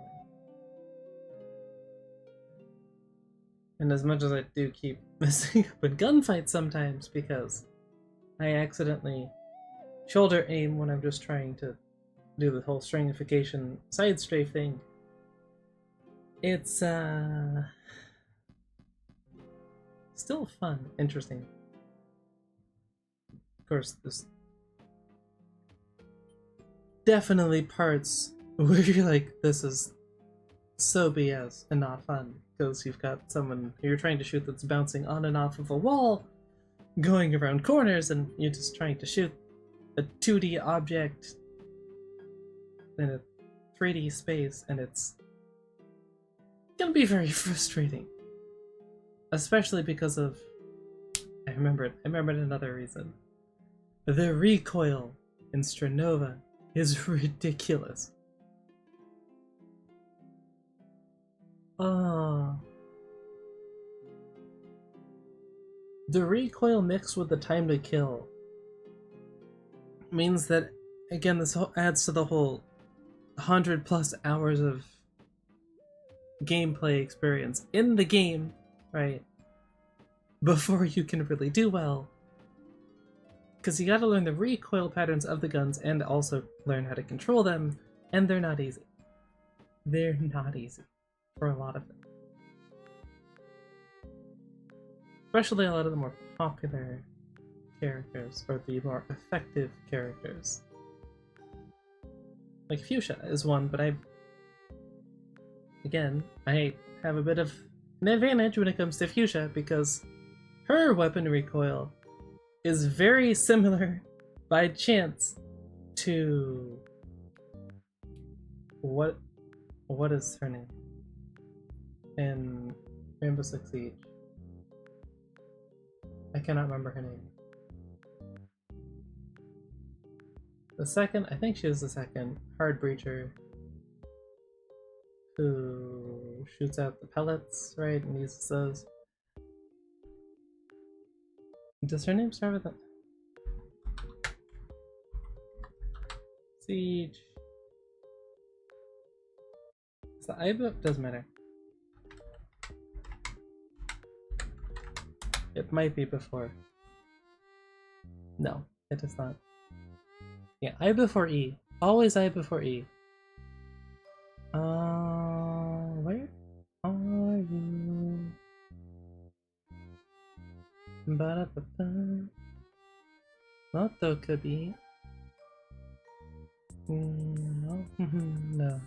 And as much as I do keep messing up in gunfights sometimes because I accidentally shoulder aim when I'm just trying to do the whole stringification side strafe thing, it's still fun, interesting. Of course, there's definitely parts where you're like, this is so BS and not fun, because you've got someone who you're trying to shoot that's bouncing on and off of a wall, going around corners, and you're just trying to shoot a 2D object in a 3D space, and it's gonna be very frustrating. Especially because of... I remembered another reason. The recoil in Strinova is ridiculous. The recoil mixed with the time to kill means that, again, this adds to the whole 100+ hours of gameplay experience in the game, right? Before you can really do well. Because you gotta learn the recoil patterns of the guns and also learn how to control them, and they're not easy. They're not easy for a lot of them. especially a lot of the more popular characters, or the more effective characters. Like Fuchsia is one, but I have a bit of an advantage when it comes to Fuchsia because her weapon recoil is very similar by chance to what is her name in Rainbow Six Siege? I cannot remember her name. The second, I think she was the second, Hard Breacher, who shoots out the pellets, right, and uses those. Does her name start with a Siege? Is the iBook? Doesn't matter. It might be before. No, it does not. Yeah, I before E. Always I before E. Where are you? Ba-da-ba-ba. Not Dokubi. No. No.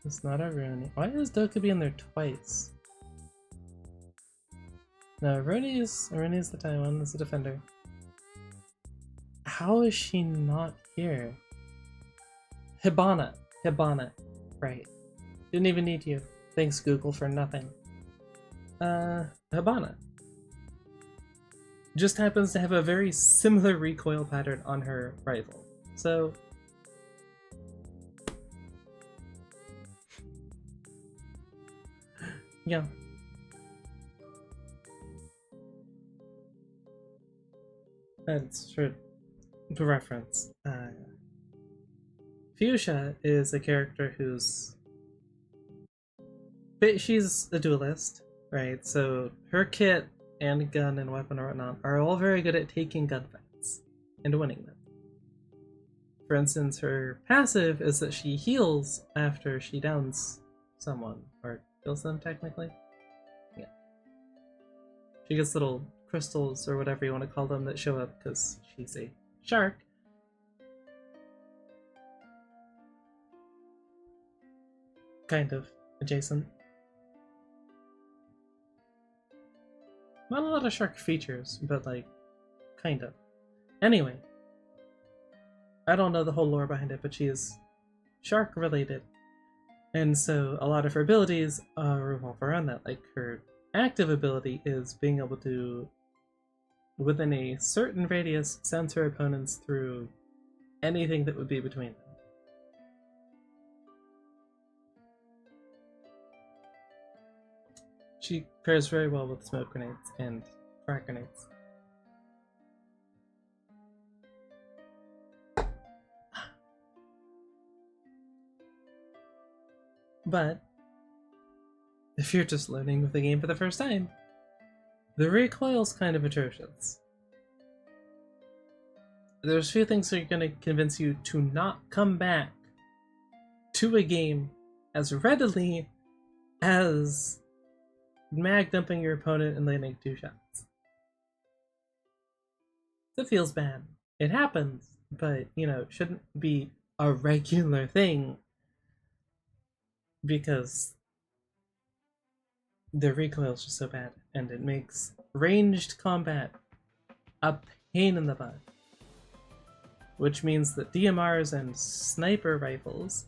It's not a Rooney. Why is Dokubi in there twice? No, Rooney's the Taiwan, is the defender. How is she not here? Hibana. Right. Didn't even need you. Thanks, Google, for nothing. Hibana. Just happens to have a very similar recoil pattern on her rifle. So... yeah. That's for reference. Fuchsia is a character who's... she's a duelist, right? So her kit and gun and weapon or whatnot are all very good at taking gunfights and winning them. For instance, her passive is that she heals after she downs someone, or kills them technically. Yeah. She gets little crystals or whatever you want to call them that show up because she's a shark. Kind of adjacent. Not a lot of shark features, but like, kind of. Anyway, I don't know the whole lore behind it, but she is shark related. And so a lot of her abilities revolve around that. Like her active ability is being able to, within a certain radius, sense her opponents through anything that would be between them. She pairs very well with smoke grenades and frag grenades. But if you're just learning with the game for the first time, the recoil's kind of atrocious. There's a few things that are going to convince you to not come back to a game as readily as mag dumping your opponent and landing 2 shots. It feels bad. It happens, but, it shouldn't be a regular thing because the recoil is just so bad, and it makes ranged combat a pain in the butt. Which means that DMRs and sniper rifles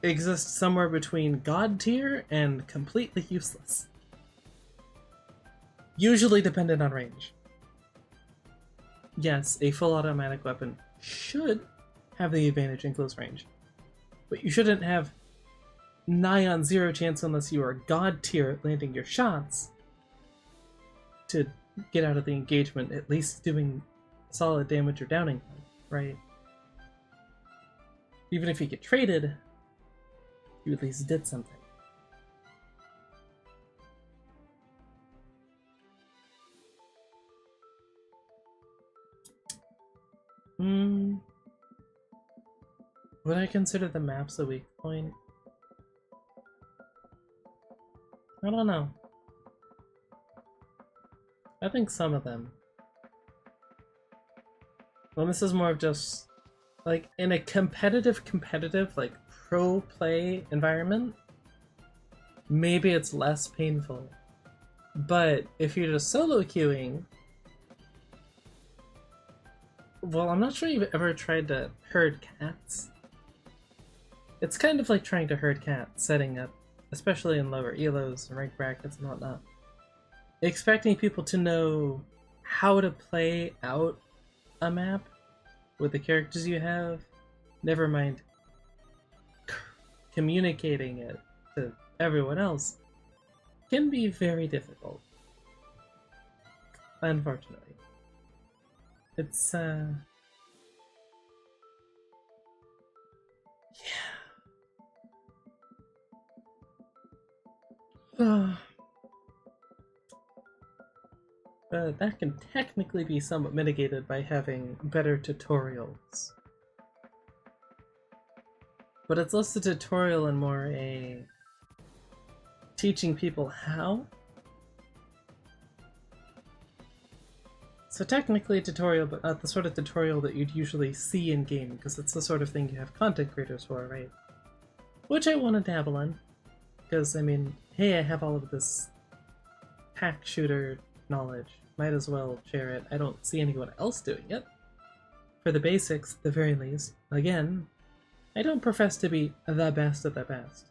exist somewhere between god tier and completely useless. Usually dependent on range. Yes, a full automatic weapon should have the advantage in close range, but you shouldn't have nigh on 0 chance unless you are god tier at landing your shots to get out of the engagement, at least doing solid damage or downing them, right? Even if you get traded, you at least did something. Would I consider the maps a weak point? I don't know. I think some of them. Well, this is more of just like in a competitive, like pro play environment, maybe it's less painful. But if you're just solo queuing, well, I'm not sure you've ever tried to herd cats. It's kind of like trying to herd cats, setting up, especially in lower elos and rank brackets and whatnot, expecting people to know how to play out a map with the characters you have, never mind communicating it to everyone else, can be very difficult. Unfortunately. It's, yeah. That can technically be somewhat mitigated by having better tutorials. But it's less a tutorial and more a teaching people how. So technically a tutorial, but not the sort of tutorial that you'd usually see in game, because it's the sort of thing you have content creators for, right? Which I want to dabble in, because I mean, hey, I have all of this hack shooter knowledge, might as well share it. I don't see anyone else doing it. For the basics, at the very least. Again, I don't profess to be the best at the best.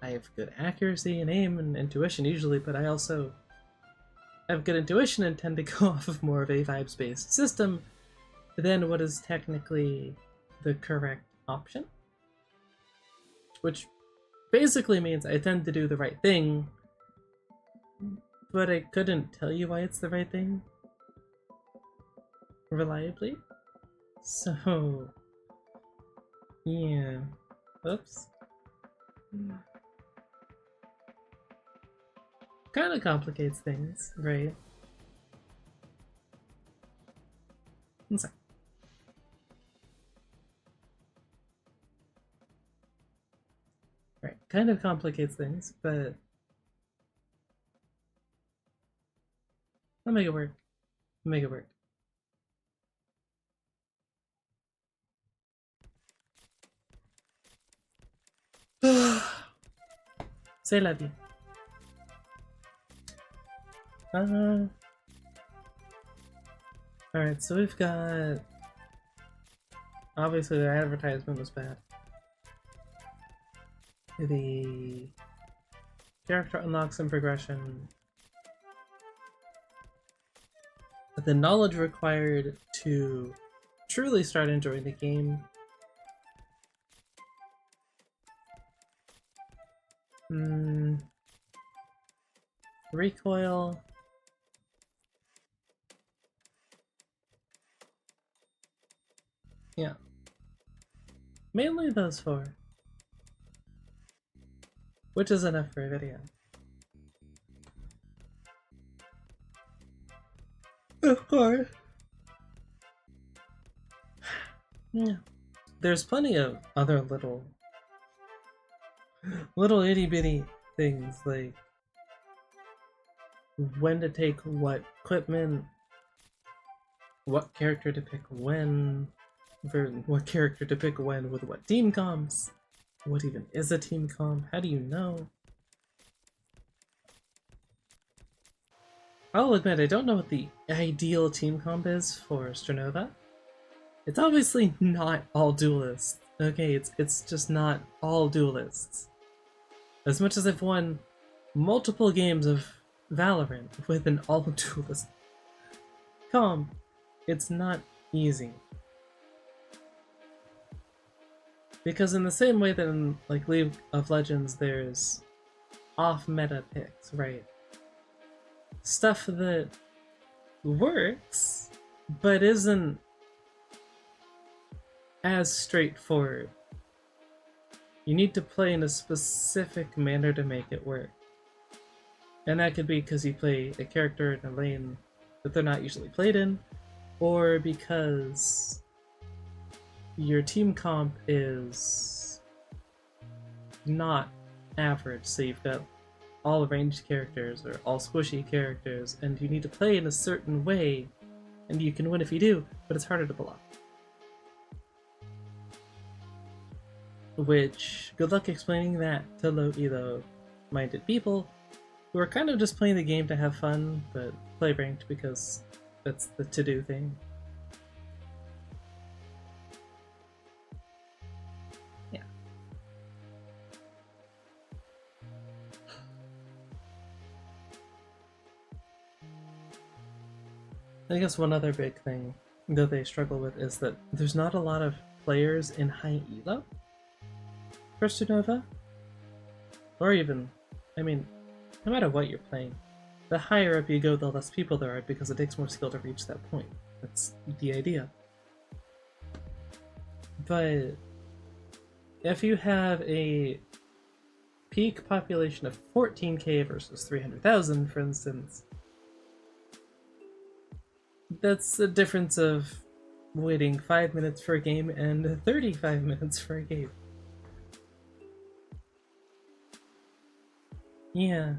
I have good accuracy and aim and intuition usually, but I also have good intuition and tend to go off of more of a vibes-based system than what is technically the correct option. Which basically means I tend to do the right thing, but I couldn't tell you why it's the right thing reliably. So, yeah. Oops. Kind of complicates things, right? One sec. Right, kind of complicates things, but I'll make it work. I'll make it work. C'est la vie. Alright, so we've got... Obviously their advertisement was bad. The character unlocks in progression. The knowledge required to truly start enjoying the game. Recoil. Yeah. Mainly those four. Which is enough for a video. Of course. Yeah. There's plenty of other little itty bitty things like when to take what equipment, what character to pick when, what character to pick when with what team comps, what even is a team comp, how do you know? I'll admit I don't know what the ideal team comp is for Strinova. It's obviously not all duelists. Okay, it's just not all duelists. As much as I've won multiple games of Valorant with an all duelist comp, it's not easy. Because in the same way that in like League of Legends there's off-meta picks, right? Stuff that works, but isn't as straightforward. You need to play in a specific manner to make it work. And that could be because you play a character in a lane that they're not usually played in, or because your team comp is not average, so you've got all ranged characters or all squishy characters, and you need to play in a certain way, and you can win if you do, but it's harder to pull off. Which, good luck explaining that to low elo minded people who are kind of just playing the game to have fun, but play ranked because that's the to-do thing. Yeah. I guess one other big thing that they struggle with is that there's not a lot of players in high elo for Strinova. Or even, I mean, no matter what you're playing, the higher up you go, the less people there are because it takes more skill to reach that point. That's the idea. But if you have a peak population of 14k versus 300,000, for instance, that's a difference of waiting 5 minutes for a game and 35 minutes for a game. Yeah.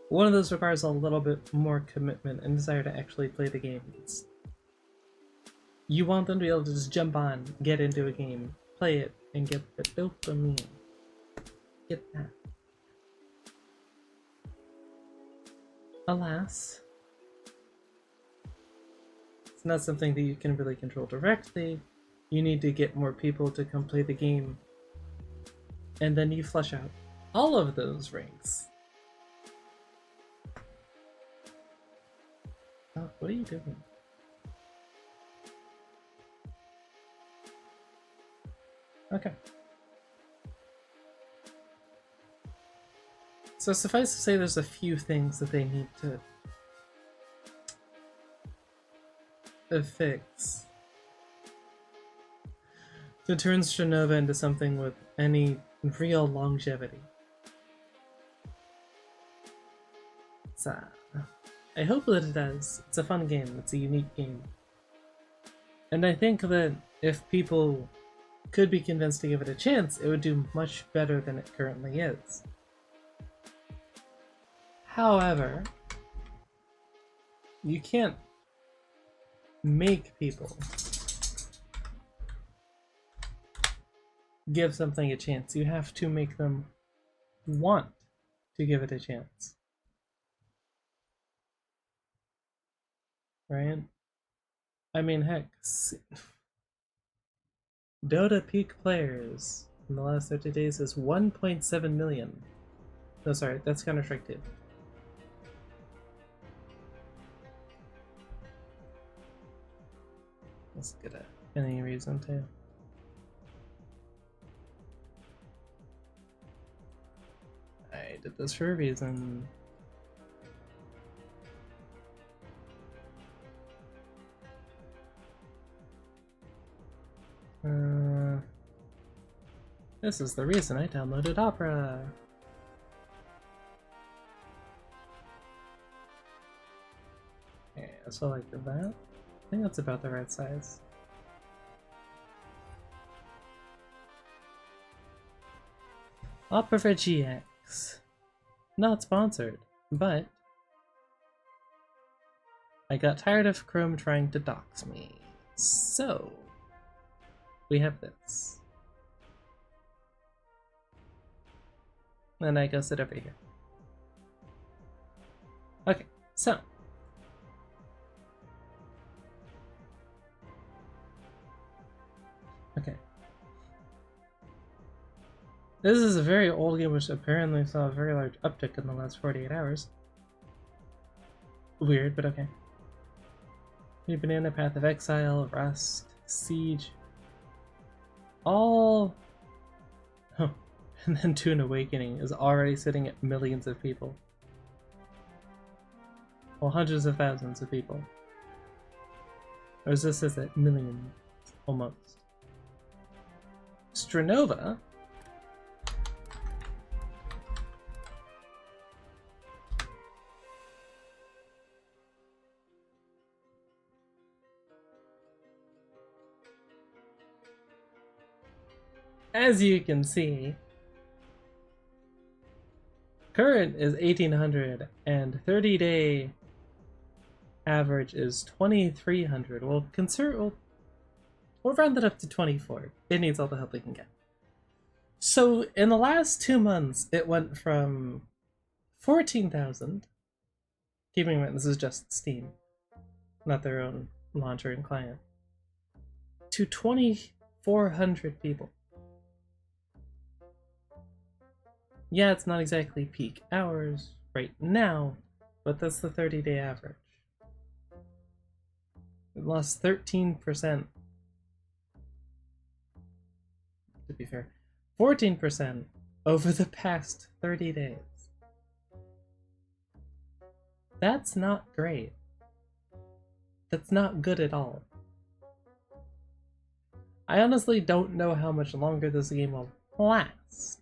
One of those requires a little bit more commitment and desire to actually play the game. You want them to be able to just jump on, get into a game, play it, and get the dopamine. Get that. Alas, it's not something that you can really control directly. You need to get more people to come play the game, and then you flush out all of those ranks. Oh, what are you doing? Okay. So suffice to say, there's a few things that they need to fix to turn Strinova into something with any real longevity. So, I hope that it does. It's a fun game. It's a unique game. And I think that if people could be convinced to give it a chance, it would do much better than it currently is. However, you can't make people give something a chance. You have to make them want to give it a chance. Right? I mean, heck, Dota peak players in the last 30 days is 1.7 million. No, sorry, that's Counter-Strike 2. Let's get any reason to. I did this for a reason. This is the reason I downloaded Opera. Okay, so like that. I think that's about the right size. Opera for GX. Not sponsored, but I got tired of Chrome trying to dox me. So, we have this. And I go sit over here. Okay, so. Okay. This is a very old game which apparently saw a very large uptick in the last 48 hours. Weird, but okay. New Banana, Path of Exile, Rust, Siege. All... Oh, and then Toon Awakening is already sitting at millions of people. Well, hundreds of thousands of people. Or is this at millions? Almost. Strinova? As you can see, Current is 1800 and 30-day average is 2300. We'll round it up to 24. It needs all the help we can get. So in the last 2 months, it went from 14,000. Keeping in mind this is just Steam, not their own launcher and client, to 2,400 people. Yeah, it's not exactly peak hours right now, but that's the 30-day average. It lost 13%. To be fair, 14% over the past 30 days. That's not great. That's not good at all. I honestly don't know how much longer this game will last.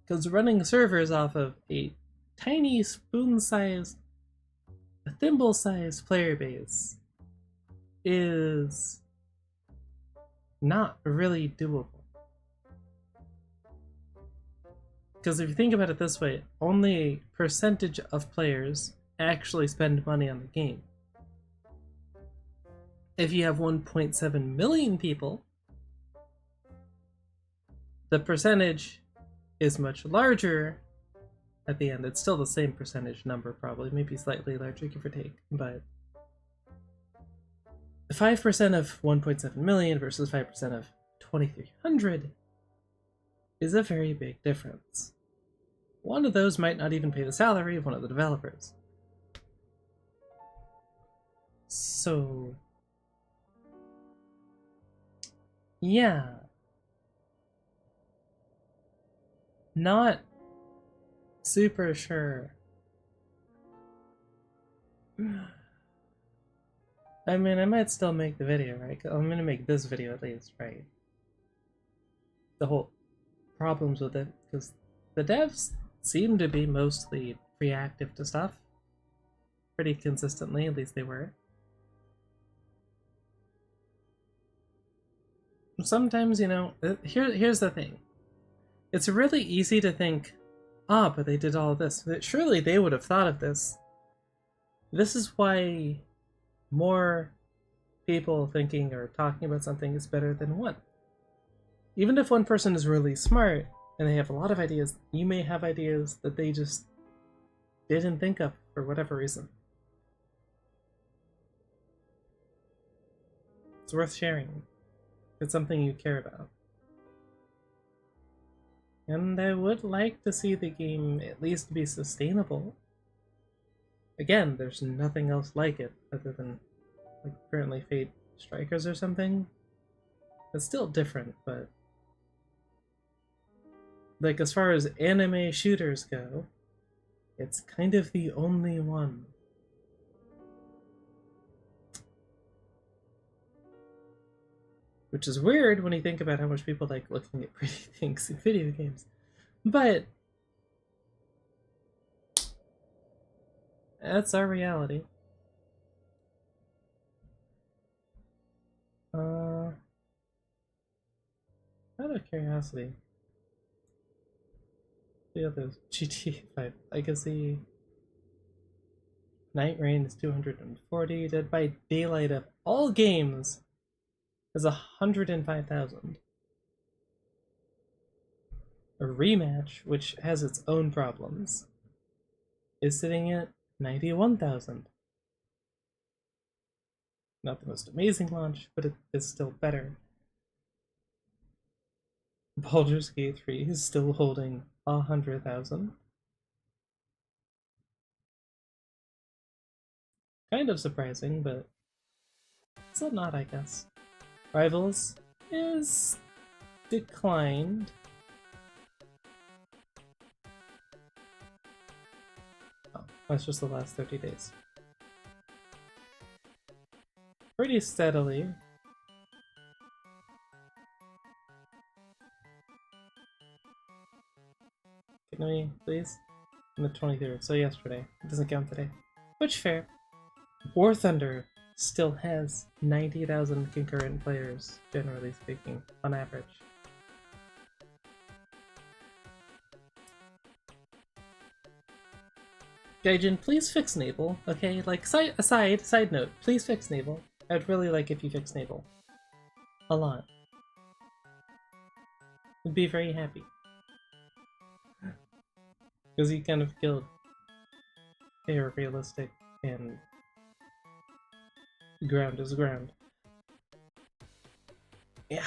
Because running servers off of a tiny spoon-sized, a thimble-sized player base is not really doable. Because if you think about it this way, only a percentage of players actually spend money on the game. If you have 1.7 million people, the percentage is much larger at the end. It's still the same percentage number, probably, maybe slightly larger, give or take, but 5% of 1.7 million versus 5% of 2,300 is a very big difference. One of those might not even pay the salary of one of the developers. So, yeah. Not super sure. I mean, I might still make the video, right? I'm gonna make this video at least, right? The whole problems with it, because the devs seem to be mostly reactive to stuff. Pretty consistently, at least they were. Sometimes, you know, here's the thing. It's really easy to think, but they did all this. Surely they would have thought of this. This is why more people thinking or talking about something is better than one. Even if one person is really smart and they have a lot of ideas, you may have ideas that they just didn't think of for whatever reason. It's worth sharing. It's something you care about. And I would like to see the game at least be sustainable. Again, there's nothing else like it other than like currently Fate Strikers or something. It's still different, but like as far as anime shooters go, it's kind of the only one. Which is weird when you think about how much people like looking at pretty things in video games. But that's our reality. Out of curiosity, the others, GTA 5 Legacy, Night Rain is 240, Dead by Daylight of all games is 105,000. A Rematch, which has its own problems, is sitting at 91,000. Not the most amazing launch, but it is still better. Baldur's Gate 3 is still holding 100,000. Kind of surprising, but still not, I guess. Rivals is declined. Oh, that's just the last 30 days. Pretty steadily. Can we, please? On the 23rd, so yesterday. It doesn't count today. Which, fair. War Thunder still has 90,000 concurrent players, generally speaking, on average. Gaijin, please fix Naval, okay? Like, side note, please fix Naval. I'd really like if you fix Naval. A lot. I'd be very happy. Because you kind of killed air realistic and ground is ground. Yeah.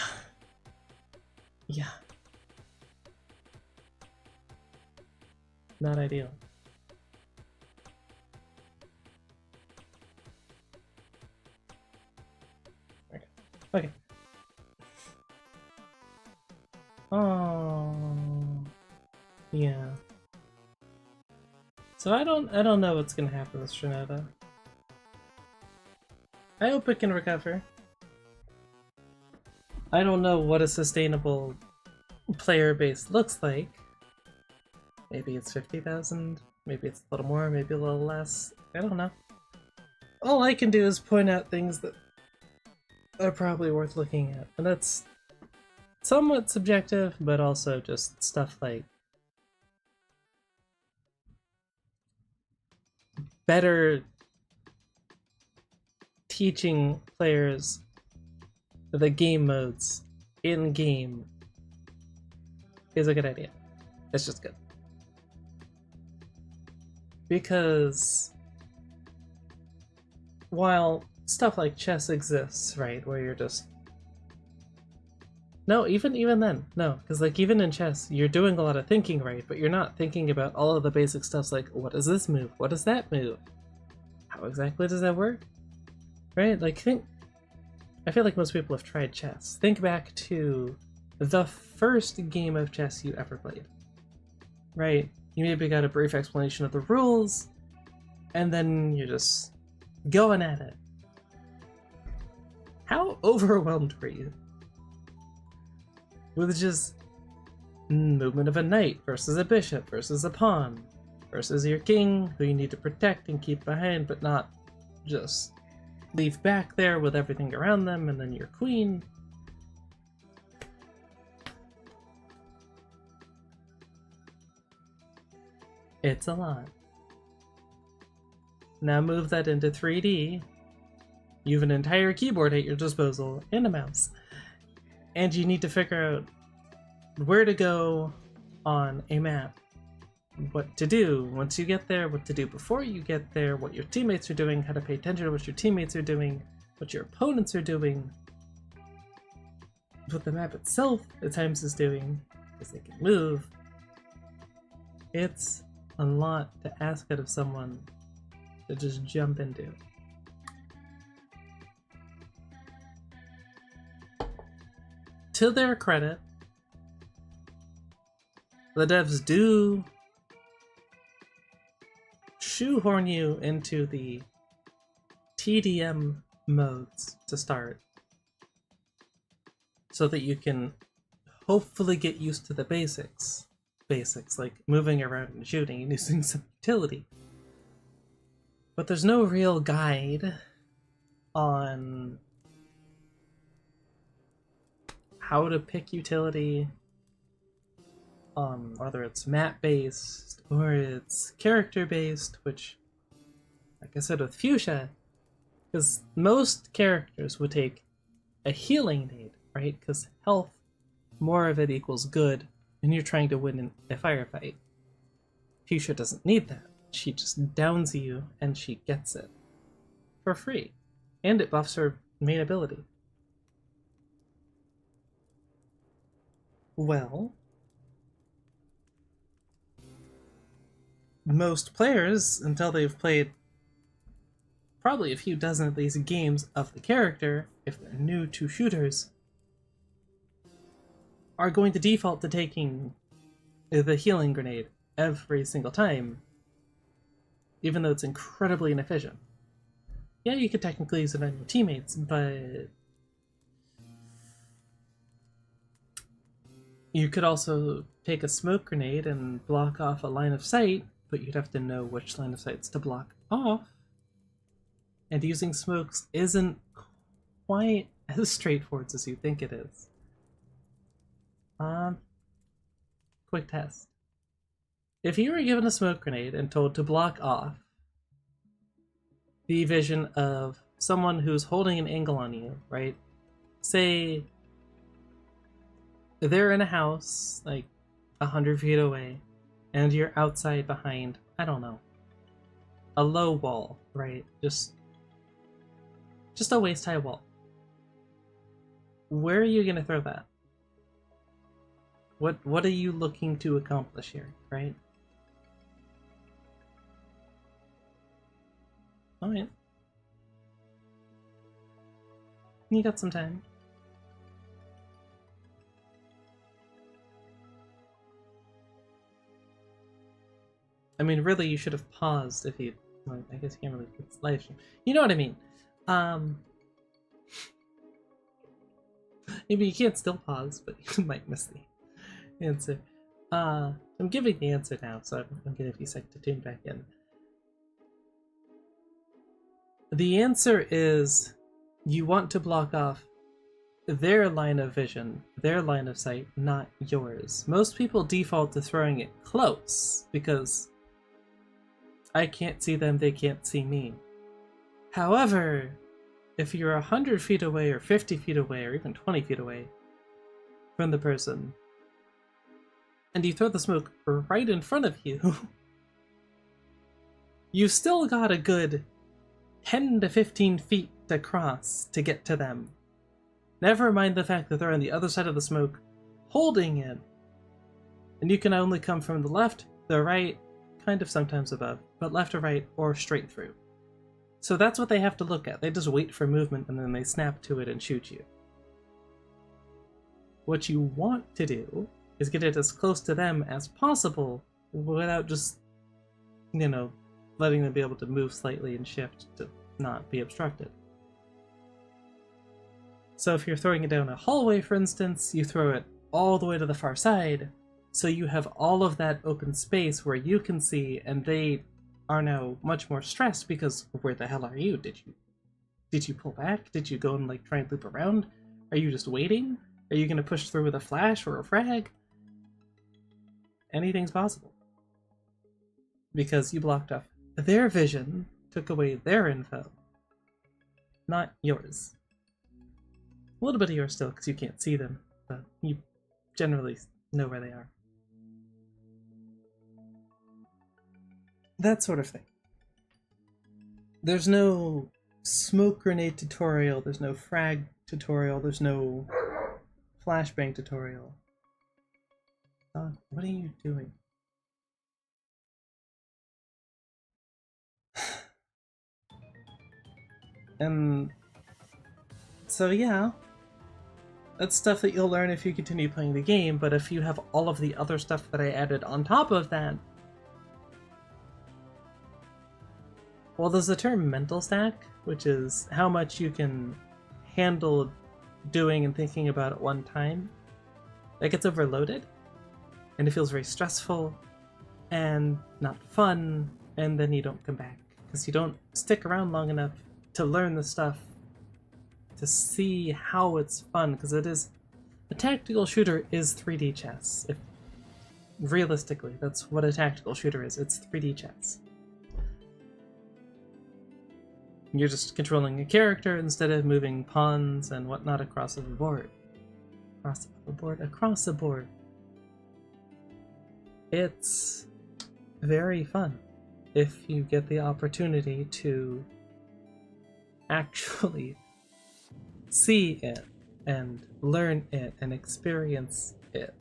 Yeah. Not ideal. Okay. Okay. Oh. Yeah. So I don't know what's gonna happen with Strinova. I hope it can recover. I don't know what a sustainable player base looks like. Maybe it's 50,000, maybe it's a little more, maybe a little less. I don't know. All I can do is point out things that are probably worth looking at, and that's somewhat subjective, but also just stuff like better teaching players the game modes in game is a good idea. It's just good. Because while stuff like chess exists, right, where you're just no, even then, no, because like even in chess, you're doing a lot of thinking, right, but you're not thinking about all of the basic stuff like what does this move, what does that move, how exactly does that work, right? Like I feel like most people have tried chess. Think back to the first game of chess you ever played, right? You maybe got a brief explanation of the rules, and then you're just going at it. How overwhelmed were you? With just movement of a knight versus a bishop versus a pawn versus your king, who you need to protect and keep behind, but not just leave back there with everything around them, and then your queen. It's a lot. Now move that into 3D. You have an entire keyboard at your disposal and a mouse. And you need to figure out where to go on a map. What to do once you get there, what to do before you get there, what your teammates are doing, how to pay attention to what your teammates are doing, what your opponents are doing, what the map itself at times is doing, because they can move. It's a lot to ask out of someone to just jump into. To their credit, the devs do shoehorn you into the TDM modes to start, so that you can hopefully get used to the basics. Basics like moving around and shooting and using some utility. But there's no real guide on how to pick utility, whether it's map based or it's character based, which, like I said with Fuchsia, because most characters would take a healing nade, right? Because health, more of it equals good, and you're trying to win in a firefight. Fuchsia doesn't need that. She just downs you and she gets it for free. And it buffs her main ability. Well, most players, until they've played probably a few dozen of these games of the character, if they're new to shooters, are going to default to taking the healing grenade every single time, even though it's incredibly inefficient. Yeah, you could technically use it on your teammates, but you could also take a smoke grenade and block off a line of sight, but you'd have to know which line of sights to block off. And using smokes isn't quite as straightforward as you think it is. Quick test. If you were given a smoke grenade and told to block off the vision of someone who's holding an angle on you, right? Say they're in a house like 100 feet away, and you're outside behind, I don't know, a low wall, right? Just a waist-high wall. Where are you gonna throw that? What are you looking to accomplish here, right? Alright. You got some time. I mean, really, you should have paused if you... Well, I guess you can't really... It's live stream. You know what I mean. Maybe you can't still pause, but you might miss the answer. I'm giving the answer now, so I'm gonna give you a sec to tune back in. The answer is you want to block off their line of vision, their line of sight, not yours. Most people default to throwing it close because I can't see them, they can't see me. However, if you're 100 feet away or 50 feet away or even 20 feet away from the person and you throw the smoke right in front of you, you've still got a good 10 to 15 feet to cross to get to them. Never mind the fact that they're on the other side of the smoke, holding it. And you can only come from the left, the right, kind of sometimes above, but left or right, or straight through. So that's what they have to look at. They just wait for movement and then they snap to it and shoot you. What you want to do is get it as close to them as possible without just, you know, letting them be able to move slightly and shift to not be obstructed. So if you're throwing it down a hallway, for instance, you throw it all the way to the far side, so you have all of that open space where you can see, and they are now much more stressed because where the hell are you? Did you pull back? Did you go and like try and loop around? Are you just waiting? Are you gonna push through with a flash or a frag? Anything's possible. Because you blocked off their vision, took away their info, not yours. A little bit of yours still, because you can't see them, but you generally know where they are. That sort of thing. There's no smoke grenade tutorial, there's no frag tutorial, there's no flashbang tutorial. What are you doing? And so yeah, that's stuff that you'll learn if you continue playing the game, but if you have all of the other stuff that I added on top of that, well, there's the term mental stack, which is how much you can handle doing and thinking about at one time. That gets overloaded, and it feels very stressful and not fun, and then you don't come back because you don't stick around long enough to learn the stuff, to see how it's fun, because it is a tactical shooter is 3D chess. If realistically, that's what a tactical shooter is. It's 3D chess. You're just controlling a character instead of moving pawns and whatnot across the board. Across the board. It's very fun if you get the opportunity to actually see it and learn it and experience it.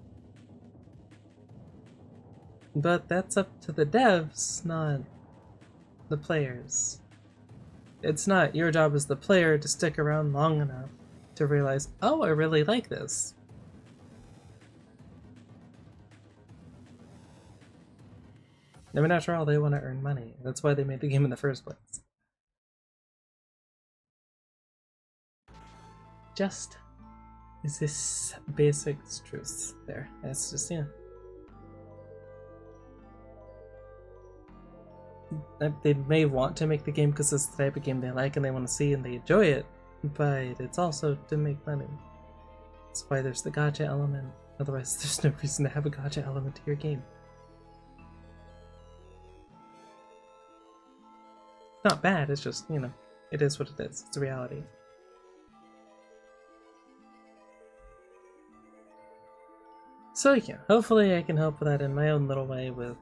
But that's up to the devs, not the players. It's not your job as the player to stick around long enough to realize, oh, I really like this. I mean, after all, they want to earn money. That's why they made the game in the first place. Just is this basic truth there. It's just, yeah. They may want to make the game because it's the type of game they like and they want to see and they enjoy it, but it's also to make money. That's why there's the gacha element. Otherwise, there's no reason to have a gacha element to your game. not bad, it's just, you know, it is what it is. It's a reality. So yeah, hopefully I can help with that in my own little way with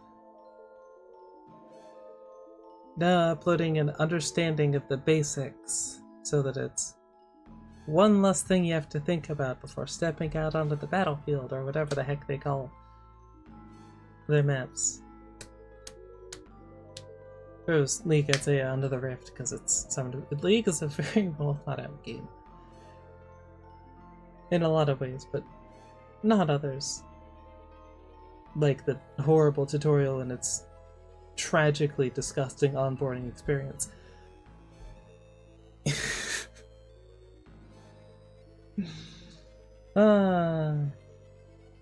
uploading an understanding of the basics so that it's one less thing you have to think about before stepping out onto the battlefield or whatever the heck they call their maps. There's League, I'd say Under the Rift because it's League is a very well thought out game in a lot of ways, but not others. Like the horrible tutorial and its tragically disgusting onboarding experience.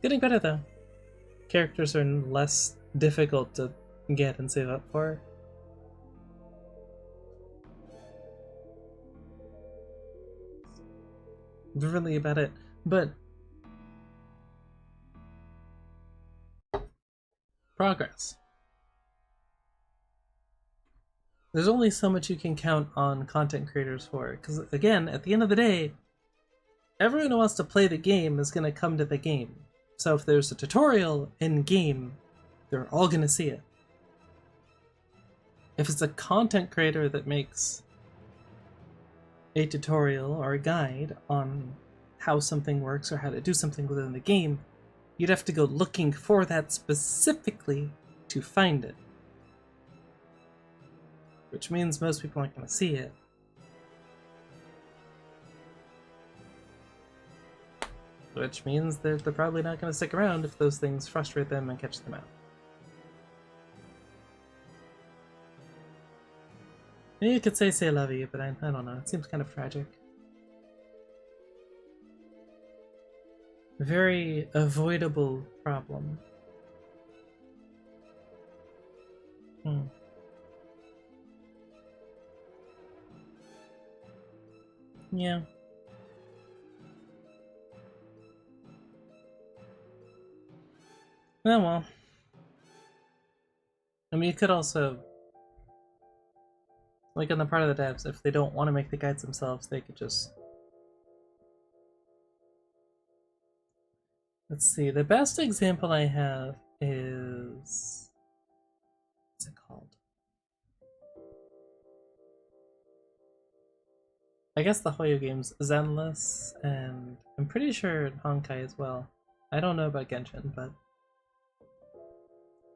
Getting better though. Characters are less difficult to get and save up for. Really about it, but progress. There's only so much you can count on content creators for, because again, at the end of the day, everyone who wants to play the game is going to come to the game. So if there's a tutorial in game, they're all going to see it. If it's a content creator that makes a tutorial or a guide on how something works or how to do something within the game, you'd have to go looking for that specifically to find it. Which means most people aren't going to see it. Which means they're probably not going to stick around if those things frustrate them and catch them out. Maybe you could say "c'est la vie," but I don't know. It seems kind of tragic. Very avoidable problem. Yeah. Oh well. I mean, you could also, like on the part of the devs, if they don't want to make the guides themselves, they could just... Let's see, the best example I have is... What's it called? I guess the Hoyo games, Zenless, and I'm pretty sure Honkai as well. I don't know about Genshin, but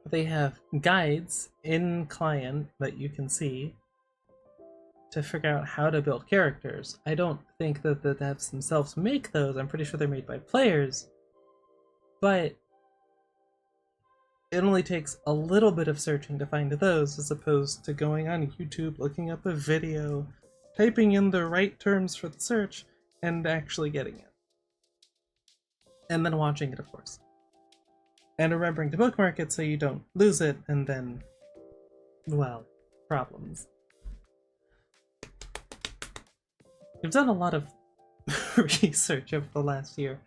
they have guides in client that you can see to figure out how to build characters. I don't think that the devs themselves make those. I'm pretty sure they're made by players, but it only takes a little bit of searching to find those as opposed to going on YouTube, looking up a video, typing in the right terms for the search, and actually getting it. And then watching it, of course. And remembering to bookmark it so you don't lose it, and then, well, problems. I've done a lot of research over the last year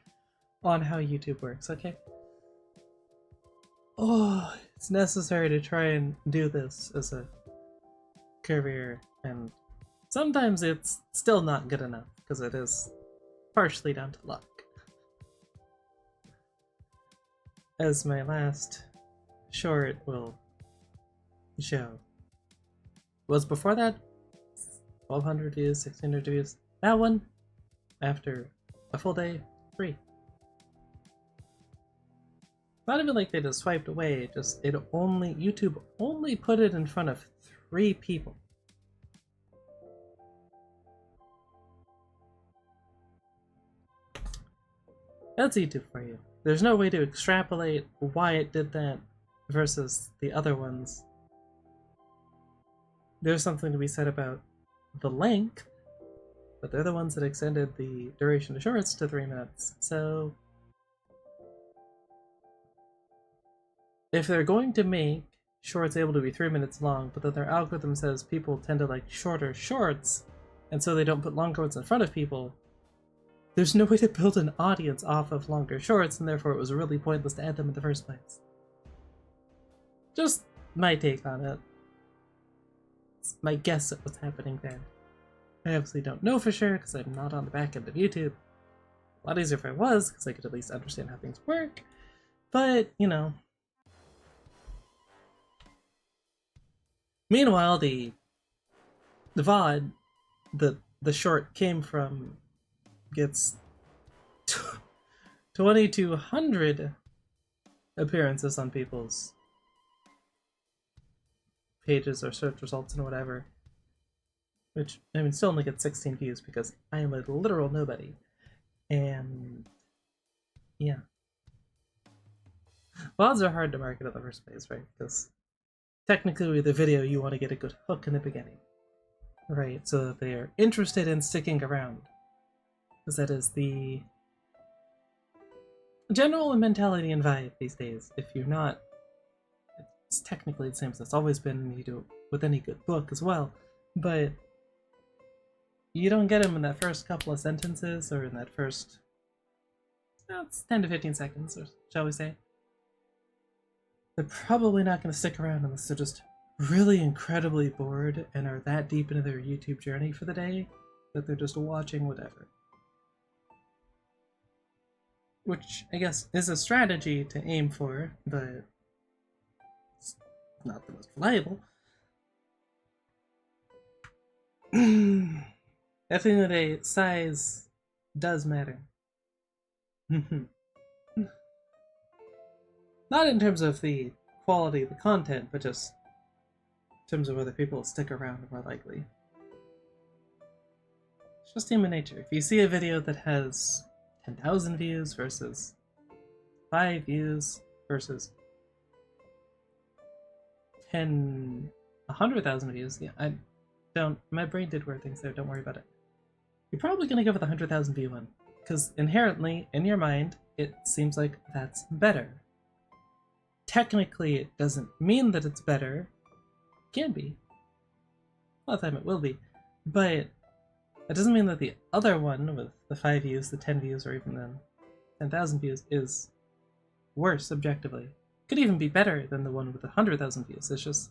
on how YouTube works, okay? Oh, it's necessary to try and do this as a career, and sometimes it's still not good enough, because it is partially down to luck. As my last short will show. Was before that 1,200 views, 1,600 views. That one, after a full day, 3. Not even like they just swiped away, YouTube only put it in front of 3 people. That's YouTube for you. There's no way to extrapolate why it did that versus the other ones. There's something to be said about the length, but they're the ones that extended the duration of shorts to 3 minutes. So if they're going to make shorts able to be 3 minutes long, but then their algorithm says people tend to like shorter shorts, and so they don't put longer ones in front of people, there's no way to build an audience off of longer shorts, and therefore it was really pointless to add them in the first place. Just my take on it. It's my guess at what's happening there. I obviously don't know for sure because I'm not on the back end of YouTube. A lot easier if I was, because I could at least understand how things work. But, you know. Meanwhile, the VOD that the short came from gets 2,200 appearances on people's pages or search results and whatever. Which, I mean, still only gets 16 views because I am a literal nobody. And yeah. VODs are hard to market in the first place, right? Because technically with a video you want to get a good hook in the beginning. Right, so that they are interested in sticking around. Because that is the general mentality and vibe these days. If you're not, it's technically the same as it's always been, and you do it with any good book as well, but you don't get them in that first couple of sentences, or in that first, it's 10 to 15 seconds, or shall we say. They're probably not going to stick around unless they're just really incredibly bored and are that deep into their YouTube journey for the day that they're just watching whatever. Which, I guess, is a strategy to aim for, but it's not the most reliable. At the end of the day, size does matter. Not in terms of the quality of the content, but just in terms of whether people stick around more likely. It's just human nature. If you see a video that has 10,000 views versus 5 views versus 100,000 views, yeah, I don't, my brain did weird things there, don't worry about it. You're probably gonna go with the 100,000 view one, because inherently, in your mind, it seems like that's better. Technically, it doesn't mean that it's better. It can be. A lot of the time it will be. But it doesn't mean that the other one with the 5 views, the 10 views, or even the 10,000 views is worse objectively. Could even be better than the one with the 100,000 views. It's just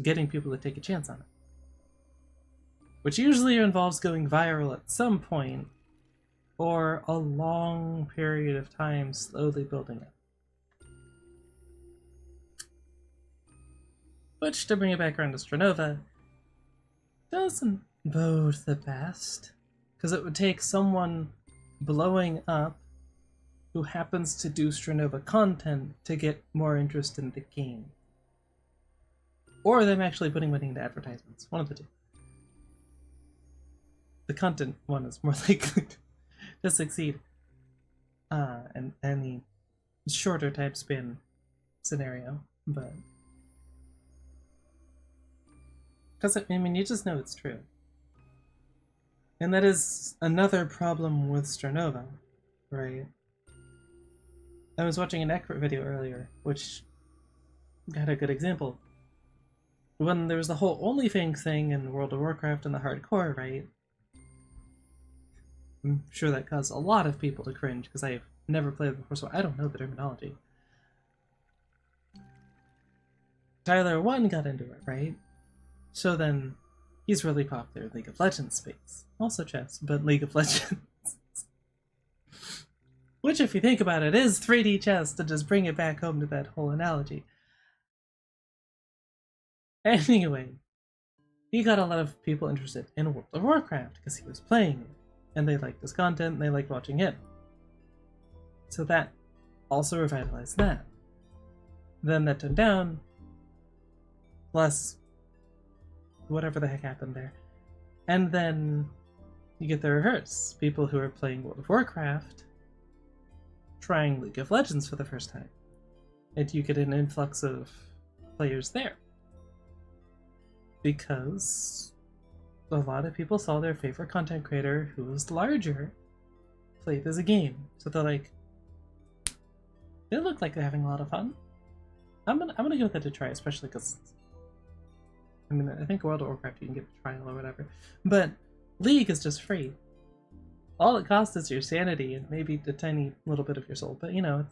getting people to take a chance on it. Which usually involves going viral at some point, or a long period of time slowly building it. Which, to bring it back around to Strinova, doesn't bode the best, because it would take someone blowing up who happens to do Strinova content to get more interest in the game. Or them actually putting money into advertisements. One of the two. The content one is more likely to succeed. And any shorter type spin scenario, but because I mean, you just know it's true. And that is another problem with Strinova, right? I was watching an expert video earlier, which had a good example. When there was the whole OnlyFans thing in World of Warcraft and the hardcore, right? I'm sure that caused a lot of people to cringe, because I've never played it before, so I don't know the terminology. Tyler 1 got into it, right? So then, he's really popular in League of Legends space. Also chess, but League of Legends. Which, if you think about it, is 3D chess, to just bring it back home to that whole analogy. Anyway, he got a lot of people interested in World of Warcraft, because he was playing it. And they liked his content, and they liked watching him. So that also revitalized that. Then that turned down, plus whatever the heck happened there. And then you get the reverse. People who are playing World of Warcraft trying League of Legends for the first time. And you get an influx of players there. Because a lot of people saw their favorite content creator, who was larger, played as a game. So they're like, they look like they're having a lot of fun. I'm gonna give that a try, especially because, I mean, I think World of Warcraft you can get a trial or whatever, but League is just free. All it costs is your sanity and maybe a tiny little bit of your soul, but you know,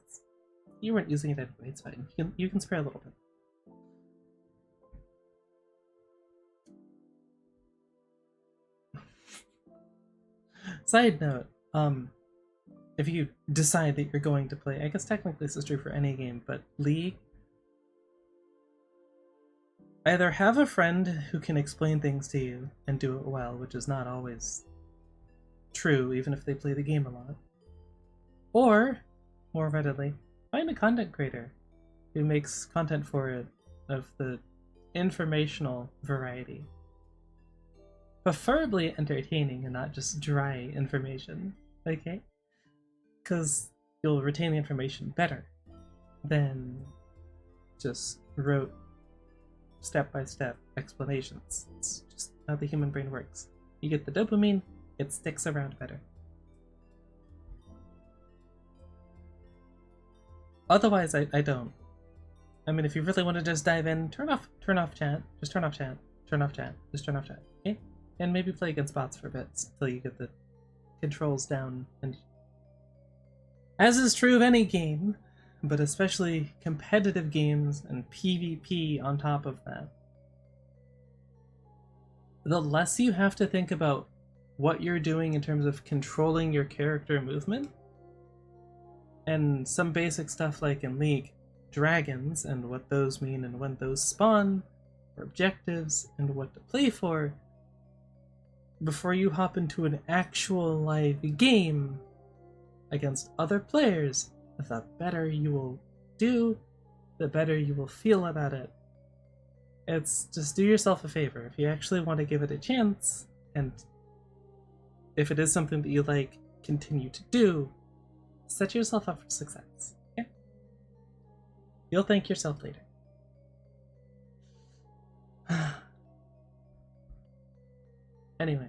you weren't using it anyway, it's fine. You can spare a little bit. Side note, if you decide that you're going to play, I guess technically this is true for any game, but League, either have a friend who can explain things to you and do it well, which is not always true even if they play the game a lot, or, more readily, find a content creator who makes content for it of the informational variety. Preferably entertaining and not just dry information, okay? Because you'll retain the information better than just rote step-by-step explanations. It's just how the human brain works. You get the dopamine, it sticks around better. Otherwise, I don't. I mean, if you really want to just dive in, turn off chat, just turn off chat, just turn off chat, okay? And maybe play against bots for a bit until you get the controls down. And as is true of any game, but especially competitive games and PvP on top of that, the less you have to think about what you're doing in terms of controlling your character movement, and some basic stuff like in League, dragons and what those mean and when those spawn, or objectives and what to play for, before you hop into an actual live game against other players, the better you will do, the better you will feel about it. It's just do yourself a favor. If you actually want to give it a chance, and if it is something that you like, continue to do, set yourself up for success. Okay? You'll thank yourself later. Anyway.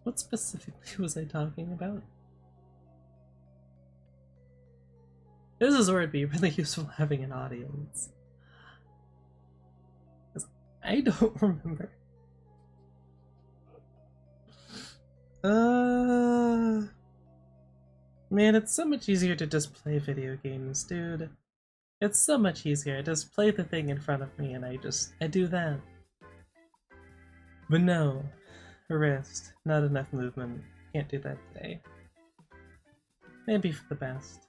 What specifically was I talking about? This is where it'd be really useful having an audience. I don't remember. Man, it's so much easier to just play video games, dude. It's so much easier. I just play the thing in front of me and I do that. But no, wrist, not enough movement. Can't do that today. Maybe for the best.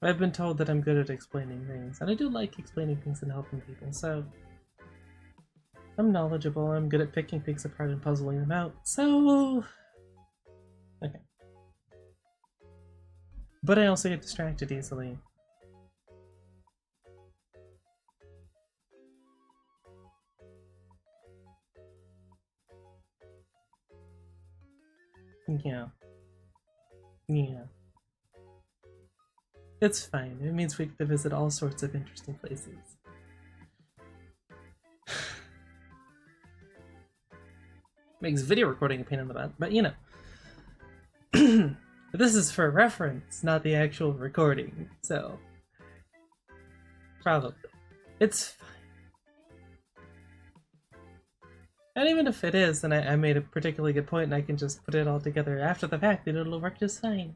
I've been told that I'm good at explaining things, and I do like explaining things and helping people, so I'm knowledgeable, I'm good at picking things apart and puzzling them out, so okay. But I also get distracted easily. Yeah. Yeah. It's fine. It means we get to visit all sorts of interesting places. Makes video recording a pain in the butt, but you know. This is for reference, not the actual recording, so probably. It's fine. And even if it is, then I made a particularly good point and I can just put it all together after the fact and it'll work just fine.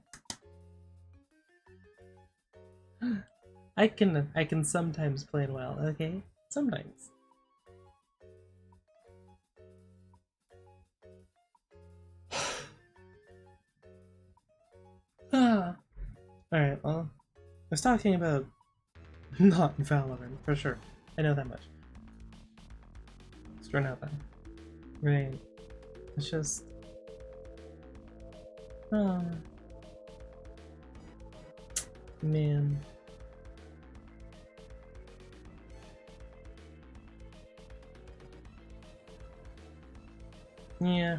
I can sometimes play well, okay? Sometimes. Alright, well, I was talking about not Valorant, for sure. I know that much. Strinova. Right. It's just... Oh. Man. Yeah.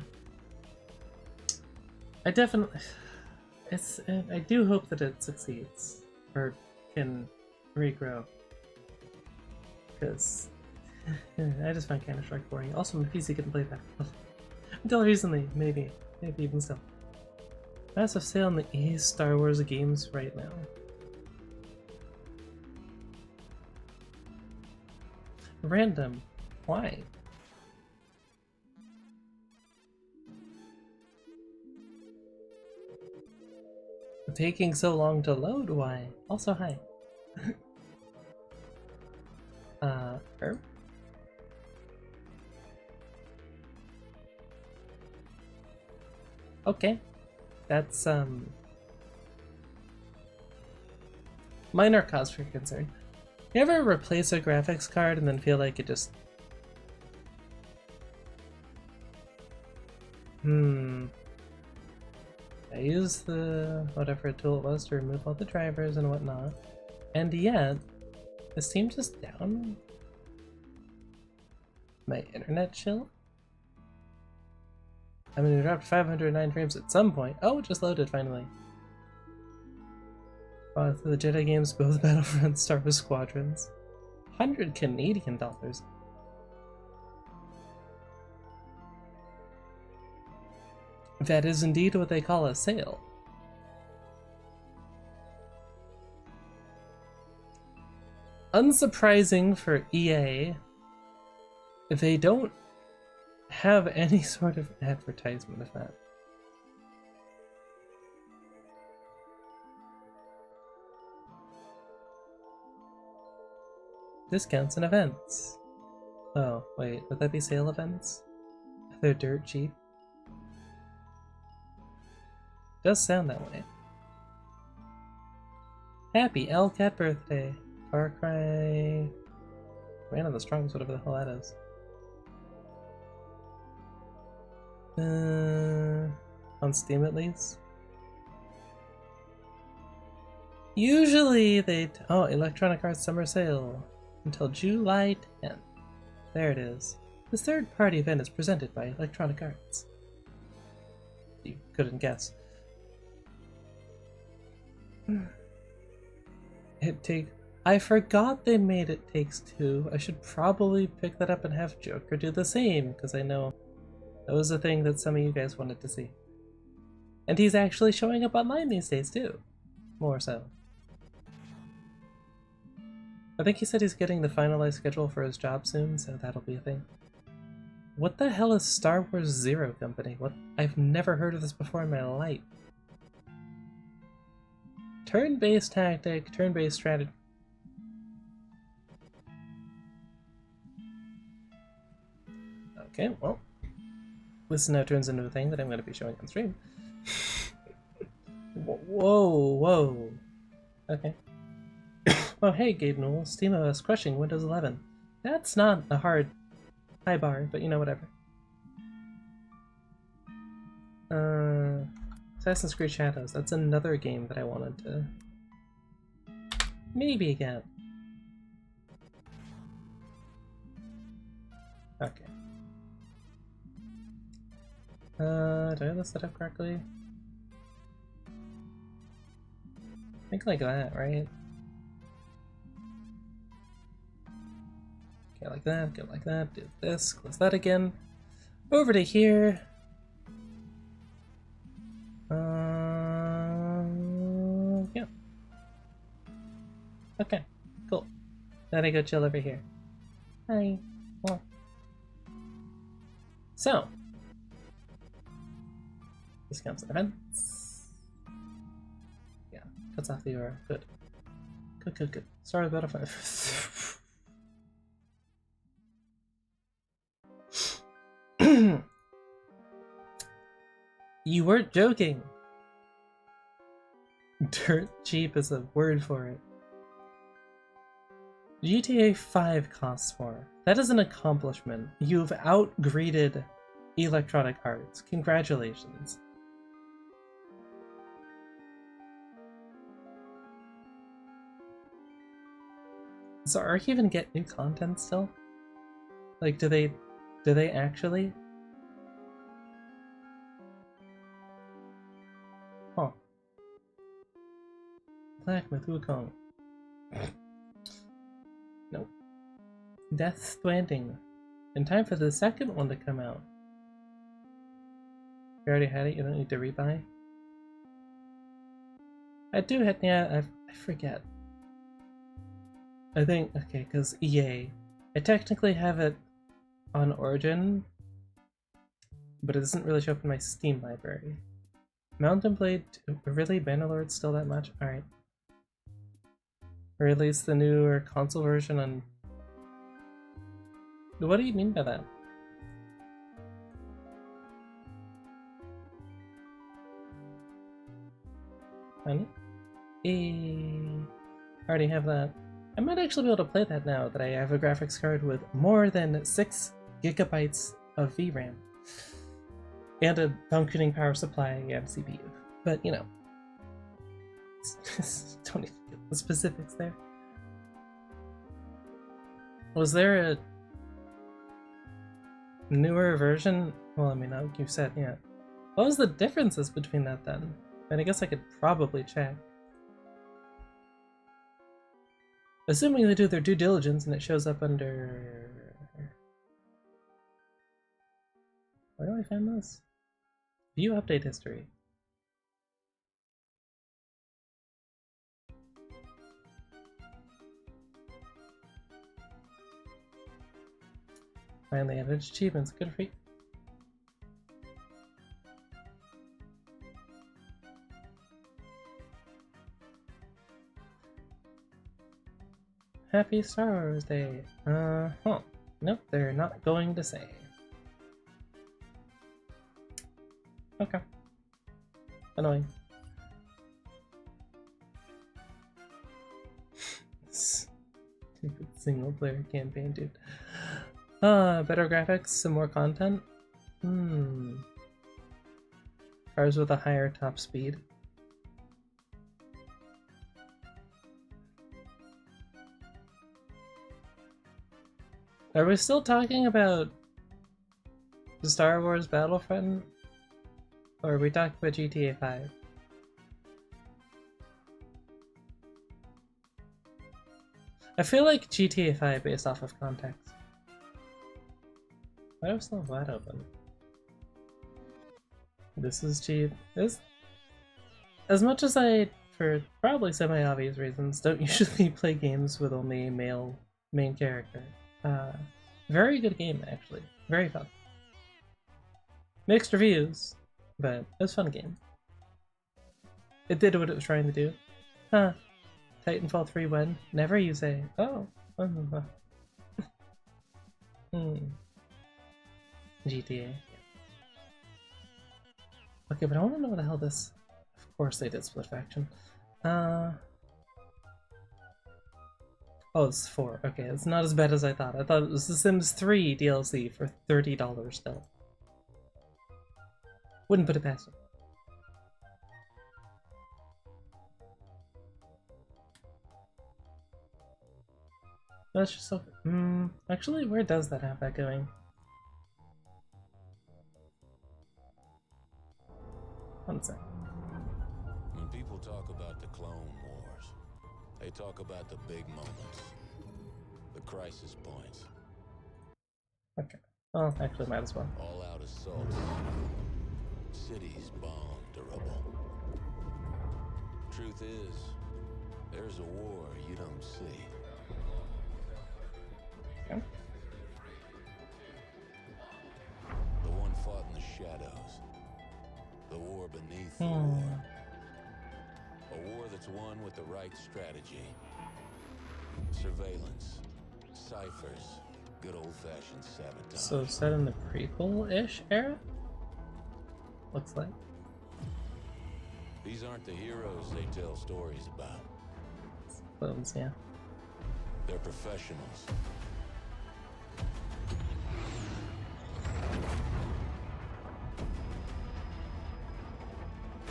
I definitely... I do hope that it succeeds. Or can regrow. Because... I just find Counter-Strike boring. Also, my PC couldn't play that. Until recently, maybe. Maybe even still. Massive sale on the EA Star Wars games right now. Random. Why? Taking so long to load? Why? Also, hi. Herb? Okay. That's, minor cause for concern. You ever replace a graphics card and then feel like it just... I used the whatever tool it was to remove all the drivers and whatnot, and yet it seemed just down. My internet chill? I mean, it dropped 509 frames at some point. Oh, it just loaded finally. The Jedi games, both Battlefront, Star Wars Squadrons. 100 Canadian dollars. That is indeed what they call a sale. Unsurprising for EA, they don't have any sort of advertisement of that. Discounts and events. Oh, wait, would that be sale events? They're dirt cheap. Does sound that way. Happy Cat birthday. Far Cry... Man of the Strongest, whatever the hell that is. On Steam at least. Usually they... Oh, Electronic Arts Summer Sale. Until July 10th. There it is. This third-party event is presented by Electronic Arts. You couldn't guess. I forgot they made It Takes Two. I should probably pick that up and have Joker do the same, because I know that was a thing that some of you guys wanted to see. And he's actually showing up online these days too. More so. I think he said he's getting the finalized schedule for his job soon, so that'll be a thing. What the hell is Star Wars Zero Company? What? I've never heard of this before in my life. Turn-based tactic, turn-based strategy. Okay, well, this now turns into a thing that I'm going to be showing on stream. Whoa. Okay. Oh, hey, Gabe Newell. SteamOS crushing Windows 11. That's not a hard high bar, but you know, whatever. Assassin's Creed Shadows. That's another game that I wanted to maybe get. Okay. Do I have this set up correctly? I think like that, right? Okay, like that, go like that, do this, close that again. Over to here. Yeah. Okay, cool. Then I go chill over here. Hi. Well. So. Discounts and events. Yeah, cuts off the URL. Good. Good. Sorry about if You weren't joking! Dirt cheap is a word for it. GTA 5 costs more. That is an accomplishment. You've out-greeted Electronic Arts. Congratulations. Does Ark even get new content still? Like, do they actually? Huh. Black Myth Wukong. Nope. Death Stranding. In time for the second one to come out. You already had it, you don't need to rebuy? I do have, yeah, I forget. I think, okay, because EA. I technically have it on Origin, but it doesn't really show up in my Steam library. Mountain Blade, really? Bannerlord's still that much? Alright. Or at least the newer console version on What do you mean by that? Honey? I already have that. I might actually be able to play that now that I have a graphics card with more than 6 gigabytes of VRAM. And a functioning power supply and CPU. But, you know. Don't even get the specifics there. Was there a newer version? Well, I mean, like you said, yeah. What was the differences between that then? And I guess I could probably check. Assuming they do their due diligence and it shows up under... Where do I find this? View update history. Finally added achievements. Good for you. Happy Star Wars Day. Huh. Nope, they're not going to say. Okay. Annoying. Stupid single player campaign, dude. Better graphics, some more content? Cars with a higher top speed. Are we still talking about the Star Wars Battlefront? Or are we talking about GTA 5? I feel like GTA 5 based off of context. Why do I still have that open? This is cheap. As much as I, for probably semi-obvious reasons, don't usually play games with only male main character. Very good game, actually. Very fun. Mixed reviews, but it was a fun game. It did what it was trying to do. Huh. Titanfall 3 when? Never, you say. Oh. GTA. Okay, but I want to know what the hell this... Of course they did split faction. Oh, it's 4. Okay, it's not as bad as I thought. I thought it was The Sims 3 DLC for $30 still. Wouldn't put it past it. That's just so... actually, where does that have that going? One sec. When people talk about the Clone Wars, they talk about the big moments, the crisis points. Okay. Well, actually, might as well. All-out assaults, cities bombed to rubble. Truth is, there's a war you don't see. Okay. The one fought in the shadows. The war beneath the war. A war that's won with the right strategy. Surveillance, ciphers, good old-fashioned sabotage. So set in the prequel-ish era? Looks like. These aren't the heroes they tell stories about. Clones, yeah. They're professionals.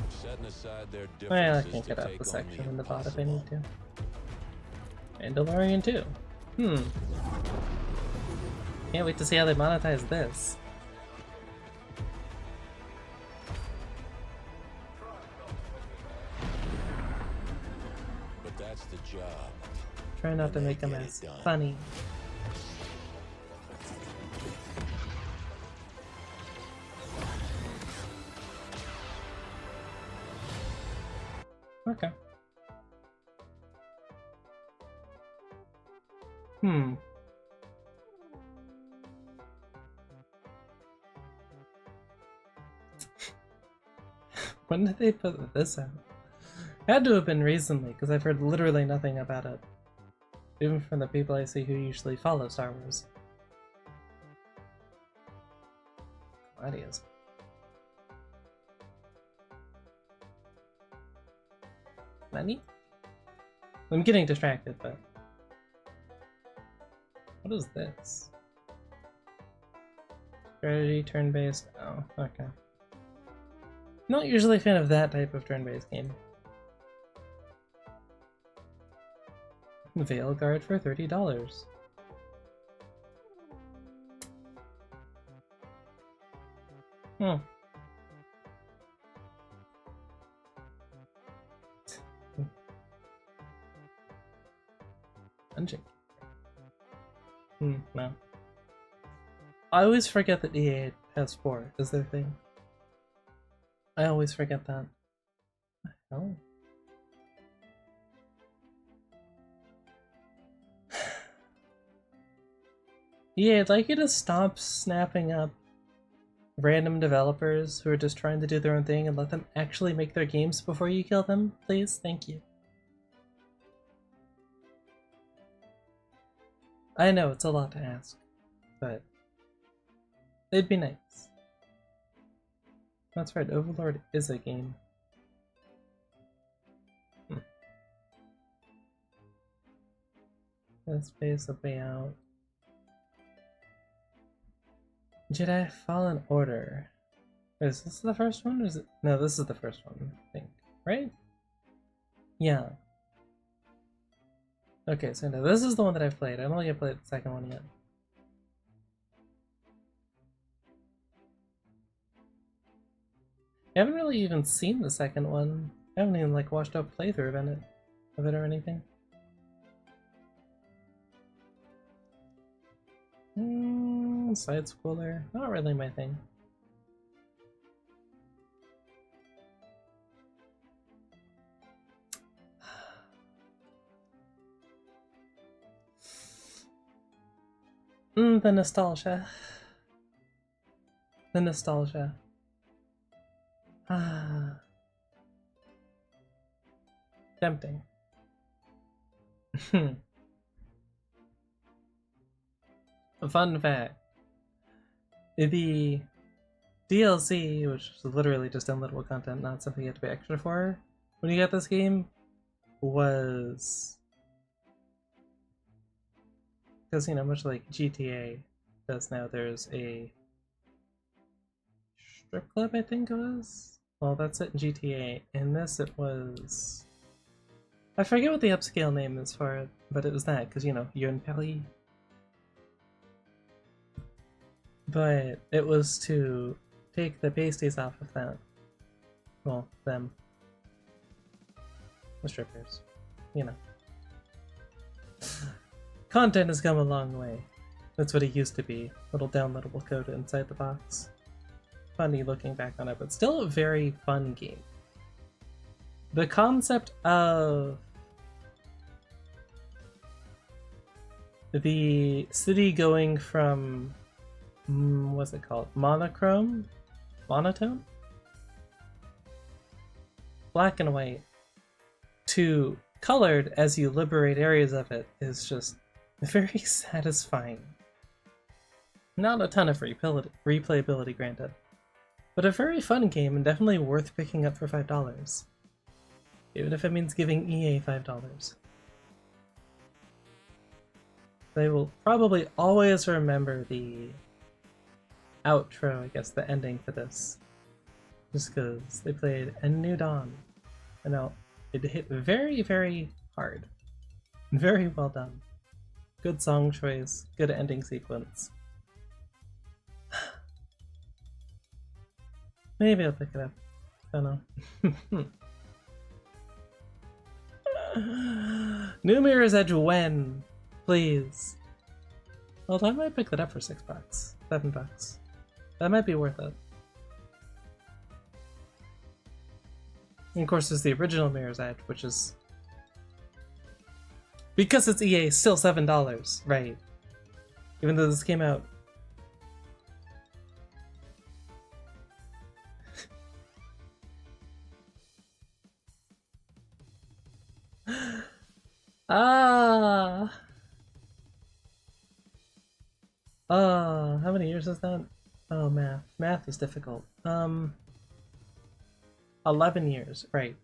Setting aside their Well, I differences can to get out take the on section the in the bot if I impossible. need to. Mandalorian too. Can't wait to see how they monetize this. But that's the job. Try not to make them Get it as done. funny. Okay. When did they put this out? Had to have been recently, because I've heard literally nothing about it. Even from the people I see who usually follow Star Wars. Gladius. Nani? I'm getting distracted, but... What is this? Strategy, turn-based? Oh, okay. Not usually a fan of that type of turn-based game. Veil Guard for $30. Hmm. Dungeon. No. I always forget that EA has 4 is their thing. I always forget that. Oh. EA, I'd like you to stop snapping up random developers who are just trying to do their own thing and let them actually make their games before you kill them, please. Thank you. I know it's a lot to ask, but it'd be nice. That's right, Overlord is a game. Let's phase the way out. Jedi Fallen Order. Is this the first one, or is it? No, this is the first one, I think. Right? Yeah. Okay, so no, this is the one that I've played. I don't think I've played the second one yet. I haven't really even seen the second one. I haven't even like watched a playthrough of it or anything. Side scroller, not really my thing. The nostalgia. The nostalgia. Ah. Tempting. A fun fact. The DLC, which is literally just downloadable content, not something you have to pay extra for, when you got this game, was... Because, you know, much like GTA does now, there's a strip club, I think it was? Well, that's it in GTA. In this, it was... I forget what the upscale name is for it, but it was that, because, you know, you're in Paris. But it was to take the pasties off of that. Well, them. The strippers. You know. Content has come a long way. That's what it used to be. Little downloadable code inside the box. Funny looking back on it, but still a very fun game. The concept of the city going from what's it called? Monochrome? Monotone? Black and white to colored as you liberate areas of it is just very satisfying. Not a ton of replayability granted, but a very fun game and definitely worth picking up for $5. Even if it means giving EA $5. They will probably always remember the outro, I guess, the ending for this. Just because they played A New Dawn. I know, it hit very, very hard. Very well done. Good song choice, good ending sequence. Maybe I'll pick it up. I don't know. New Mirror's Edge when? Please. Although I might pick that up for $6. $7. That might be worth it. And of course, there's the original Mirror's Edge, which is... Because it's EA, still $7, right? Even though this came out... how many years is that? Oh, math. Math is difficult. 11 years, right.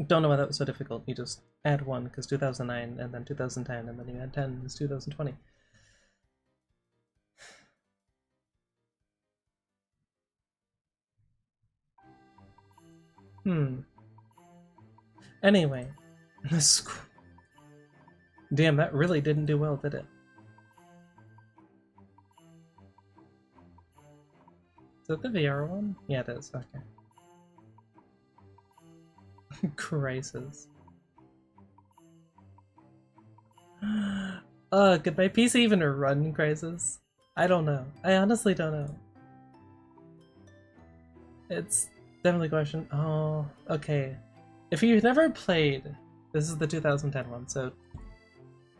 Don't know why that was so difficult. You just add 1, because 2009, and then 2010, and then you add 10, is 2020. Anyway. Damn, that really didn't do well, did it? Is that the VR one? Yeah, it is. Okay. Crisis. Could my PC even run Crisis? I don't know. I honestly don't know. It's definitely a question. Oh, okay. If you've never played, this is the 2010 one, so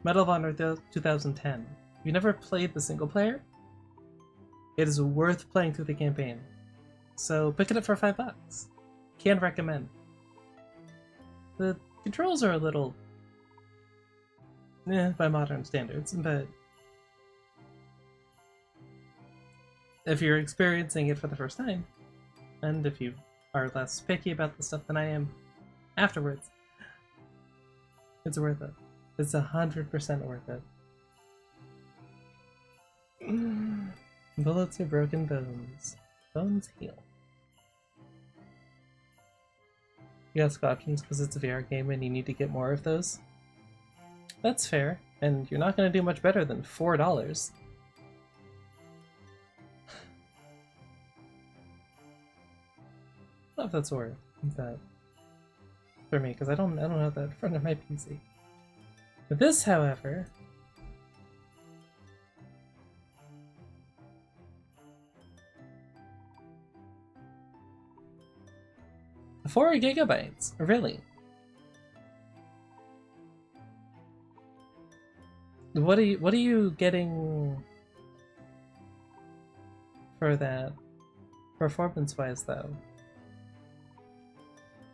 Medal of Honor 2010. If you've never played the single player, it is worth playing through the campaign. So pick it up for $5. Can recommend. The controls are a little by modern standards, but if you're experiencing it for the first time, and if you are less picky about the stuff than I am afterwards, it's worth it. It's 100% worth it. Bullets are broken bones. Bones heal. You ask options because it's a VR game and you need to get more of those. That's fair, and you're not going to do much better than $4. I don't know if that's worth that for me, because I don't have that in front of my PC. But this, however, $4 GB, really? What are you getting for that performance-wise though?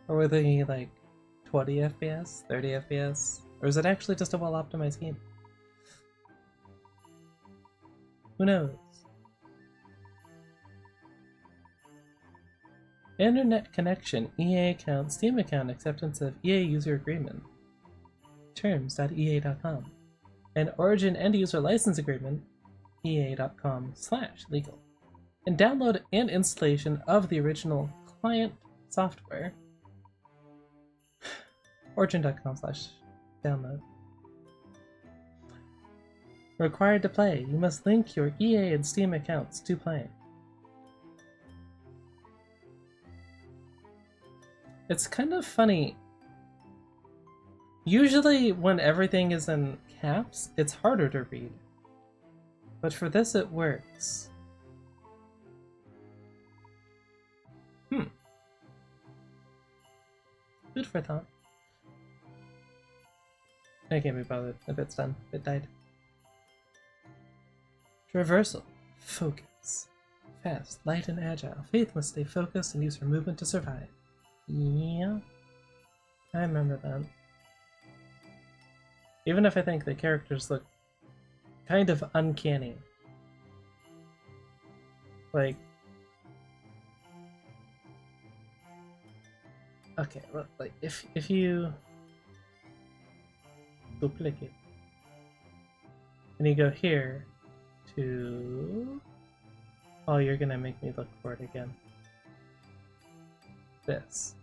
Or were they like 20 FPS, 30 FPS? Or is it actually just a well-optimized game? Who knows? Internet connection, EA account, Steam account, acceptance of EA user agreement. Terms.ea.com. And Origin end user license agreement, ea.com/legal. And download and installation of the original client software, origin.com/download. Required to play, you must link your EA and Steam accounts to play. It's kind of funny. Usually when everything is in caps, it's harder to read. But for this, it works. Good for thought. I can't be bothered. If it's done, it died. Traversal. Focus. Fast, light, and agile. Faith must stay focused and use her movement to survive. Yeah. I remember that. Even if I think the characters look kind of uncanny. Like... Okay, well, like, if you... duplicate it. And you go here to... Oh, you're gonna make me look for it again. This.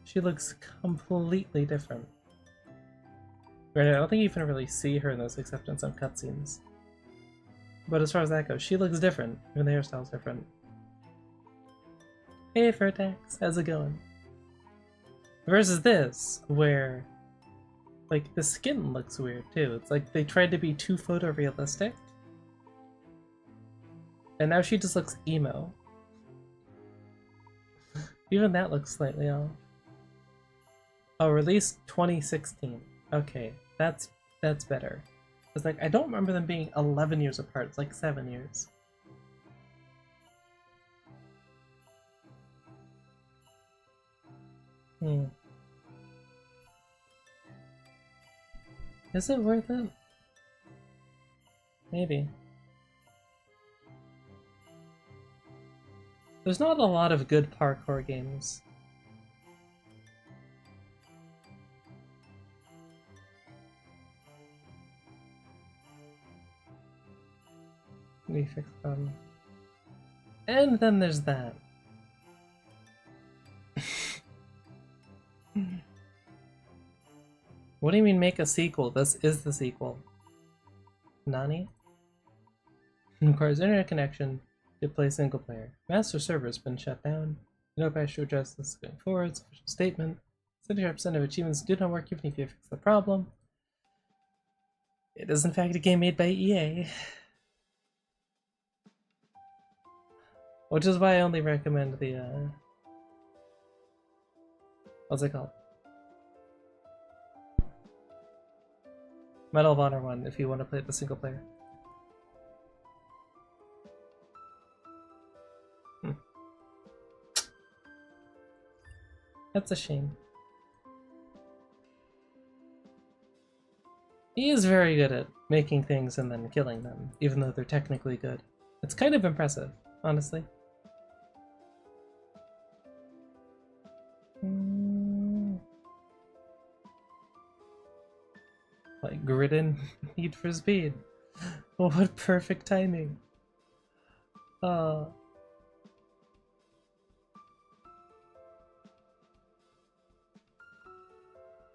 She looks completely different. Granted, I don't think you can really see her in those except in some cutscenes. But as far as that goes, she looks different. Even the hairstyle's different. Hey Vertex, how's it going? Versus this, where like the skin looks weird too. It's like they tried to be too photorealistic. And now she just looks emo. Even that looks slightly off. Oh, released 2016. Okay, that's better. It's like I don't remember them being 11 years apart. It's like 7 years. Is it worth it? Maybe. There's not a lot of good parkour games. We fix them. And then there's that. What do you mean make a sequel? This is the sequel. Nani? Requires internet connection to play single player. Master server has been shut down. No patch to address this going forward. Official statement. 75% of achievements do not work even if you fix the problem. It is in fact a game made by EA. Which is why I only recommend the what's it called? Medal of Honor 1 if you want to play the single player. That's a shame. He is very good at making things and then killing them, even though they're technically good. It's kind of impressive, honestly. Like Gridden, Need for Speed. What perfect timing.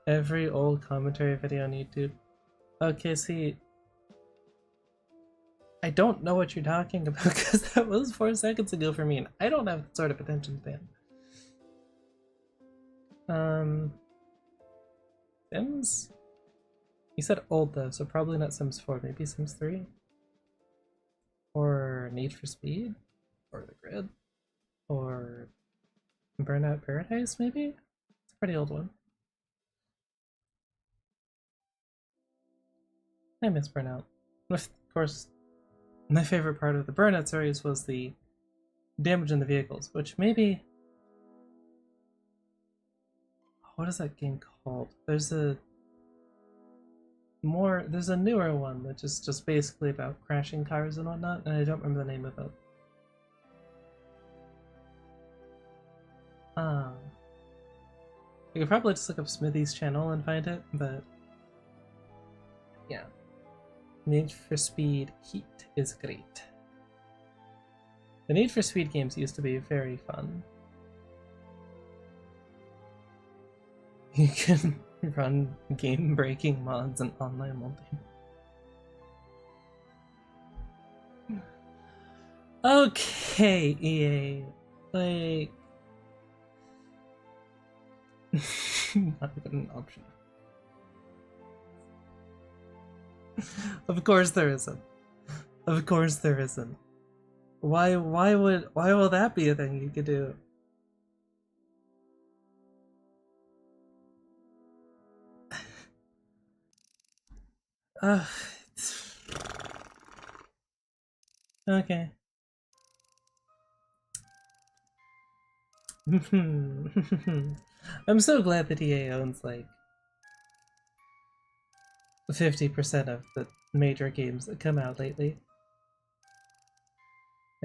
Every old commentary video on YouTube. Okay, see, I don't know what you're talking about because that was 4 seconds ago for me and I don't have that sort of attention span. Sims? You said old though, so probably not Sims 4, maybe Sims 3? Or Need for Speed? Or The Grid? Or Burnout Paradise, maybe? It's a pretty old one. I miss Burnout. Of course, my favorite part of the Burnout series was the damage in the vehicles, which maybe... What is that game called? There's a newer one which is just basically about crashing cars and whatnot, and I don't remember the name of it. You could probably just look up Smithy's channel and find it, but yeah. Need for Speed Heat is great. The Need for Speed games used to be very fun. You can run game-breaking mods and online multi. Okay, EA. Like... not even an option. Of course there isn't. Of course there isn't. Why will that be a thing you could do? Okay. I'm so glad that EA owns like 50% of the major games that come out lately.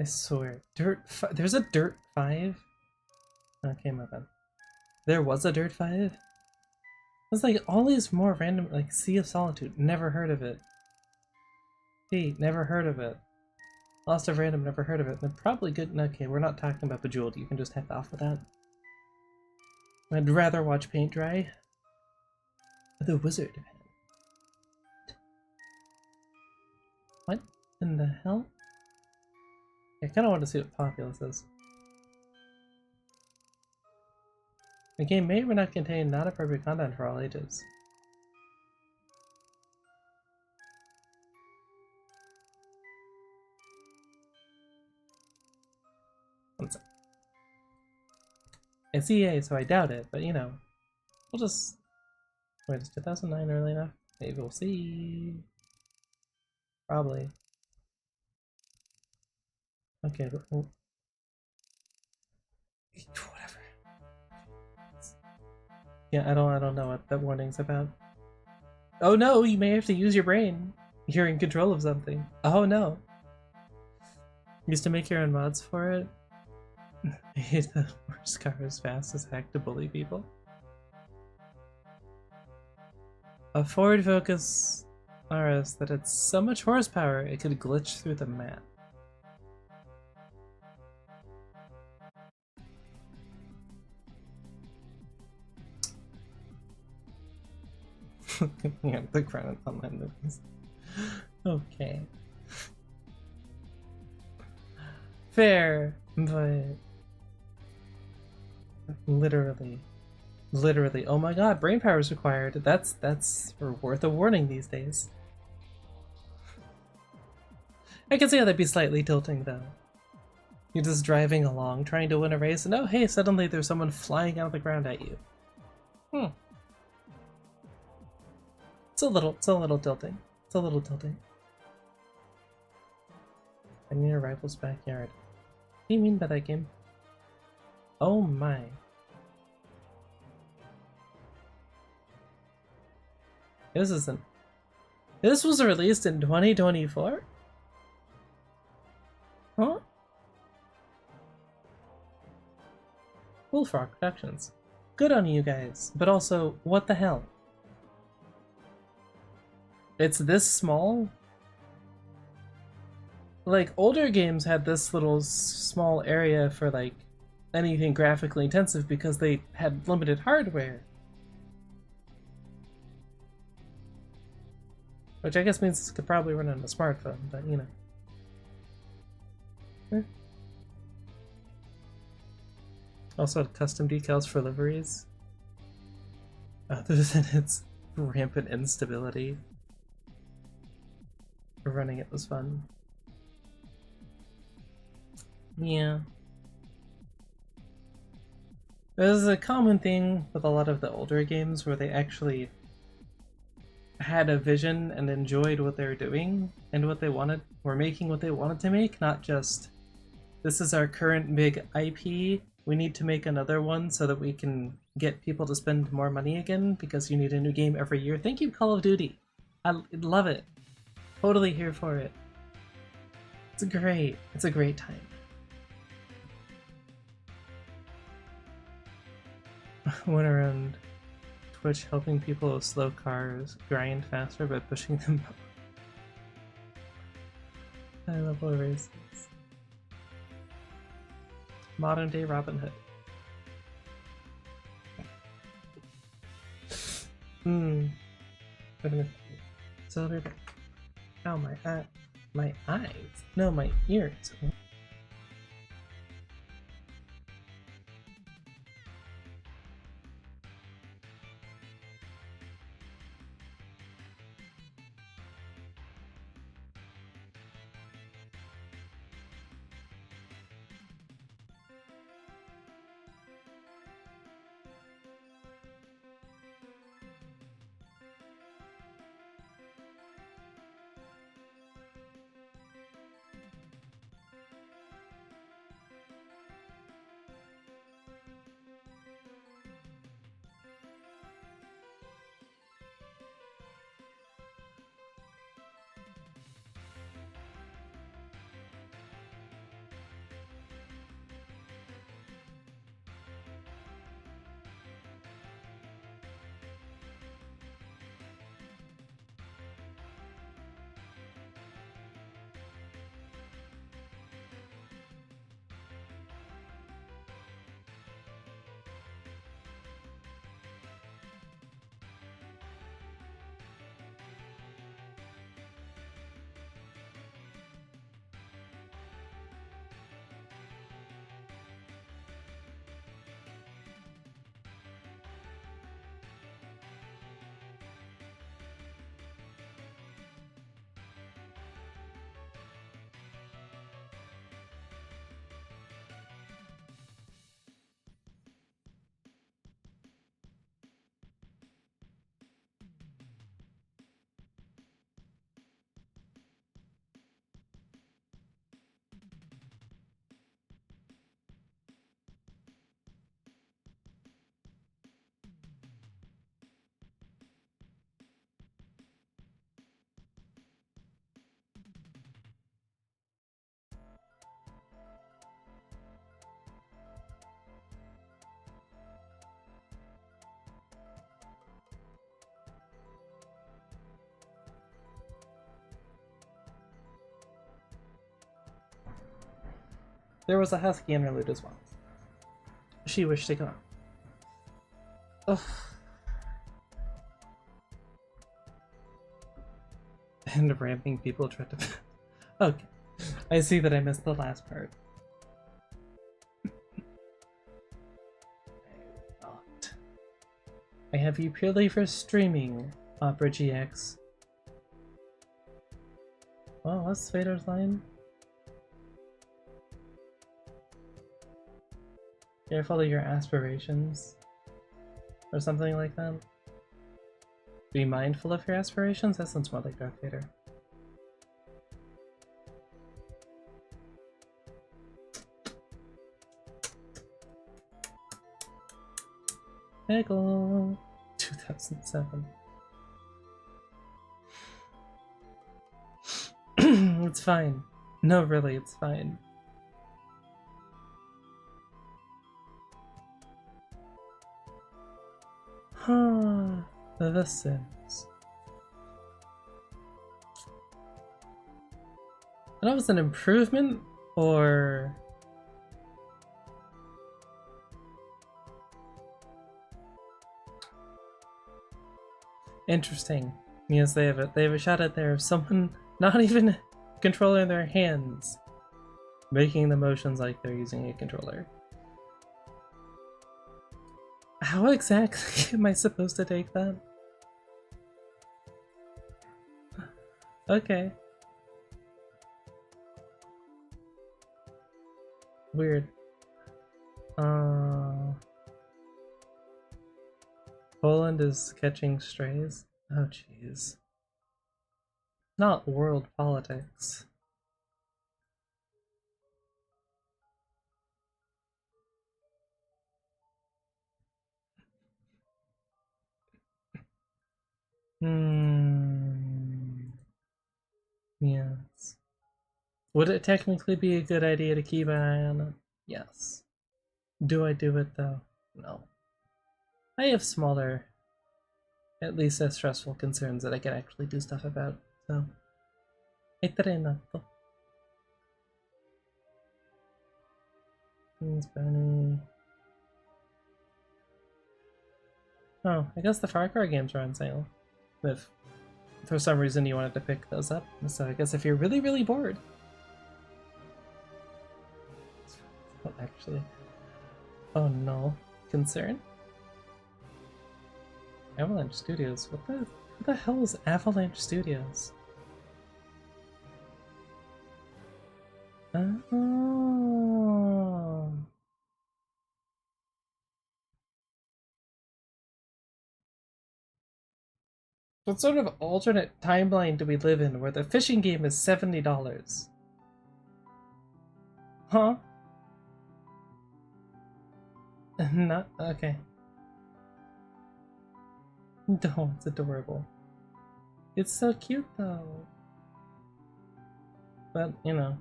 I swear. There's a Dirt 5? Okay, my bad. There was a Dirt 5? It's like all these more random, like Sea of Solitude, never heard of it. P, never heard of it. Lost of Random, never heard of it. They're probably good. Okay, we're not talking about Bejeweled. You can just heck off with that. I'd rather watch paint dry. The Wizard. What in the hell? I kind of want to see what Populous is. The game may or may not contain not appropriate content for all ages. One sec. It's EA, so I doubt it, but you know, we'll just... Wait, is 2009 early enough? Maybe we'll see. Probably. Okay, but whatever. Yeah, I don't know what that warning's about. Oh no, you may have to use your brain. You're in control of something. Oh no. Used to make your own mods for it. Made the worst car as fast as heck to bully people. A Ford Focus RS that had so much horsepower it could glitch through the map. Yeah, the credit online movies. Okay. Fair, but literally, oh my god, brain power is required. That's worth a warning these days. I can see how that'd be slightly tilting though. You're just driving along, trying to win a race, and oh hey, suddenly there's someone flying out of the ground at you. It's a little tilting. It's a little tilting. I'm in your rival's backyard. What do you mean by that game? Oh my. This isn't. This was released in 2024? Huh? Bullfrog Productions. Good on you guys, but also, what the hell? It's this small? Like, older games had this little small area for, like, anything graphically intensive because they had limited hardware. Which I guess means this could probably run on a smartphone, but you know. Also had custom decals for liveries. Other than its rampant instability, running it was fun. Yeah. There's a common thing with a lot of the older games where they actually had a vision and enjoyed what they were doing and what they wanted, were making what they wanted to make, not just, this is our current big IP, we need to make another one so that we can get people to spend more money again because you need a new game every year. Thank you, Call of Duty. I love it. Totally here for it. It's great. It's a great time. Went around Twitch helping people with slow cars grind faster by pushing them up. High level races. Modern day Robin Hood. Wait a minute. So ow, my eyes. No, my ears. There was a husky interlude as well. She wished to go out. Ugh. And ramping people tried to... Okay. I see that I missed the last part. I have you purely for streaming, Opera GX. Oh, what's Vader's line? Careful of your aspirations. Or something like that. Be mindful of your aspirations? That sounds more like Darth Vader. Pickle! 2007. It's fine. No, really, it's fine. Huh. The Sims. That was an improvement, or... Interesting. Yes, they have a shot out there of someone not even controlling their hands, making the motions like they're using a controller. How exactly am I supposed to take that? Okay. Weird. Poland is catching strays? Oh jeez. Not world politics. Yes. Would it technically be a good idea to keep an eye on it? Yes. Do I do it though? No. I have smaller, at least as stressful concerns that I can actually do stuff about, so. Beans, Bunny. Oh, I guess the Far Cry games are on sale. If for some reason you wanted to pick those up. So I guess if you're really, really bored. Oh, actually. Oh no. Concern? Avalanche Studios? Who the hell is Avalanche Studios? Oh. What sort of alternate timeline do we live in where the fishing game is $70? Huh? Not okay. No, it's adorable. It's so cute though. But, you know,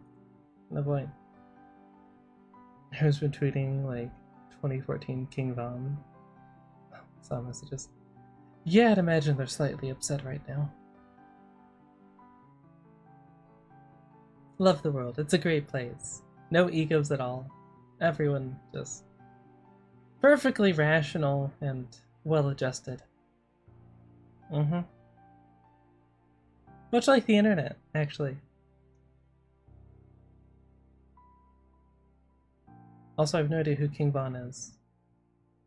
no point. Who's been tweeting like 2014 King Von? Saw messages. Yeah, I'd imagine they're slightly upset right now. Love the world. It's a great place. No egos at all. Everyone just perfectly rational and well adjusted. Much like the internet, actually. Also, I have no idea who King Von is.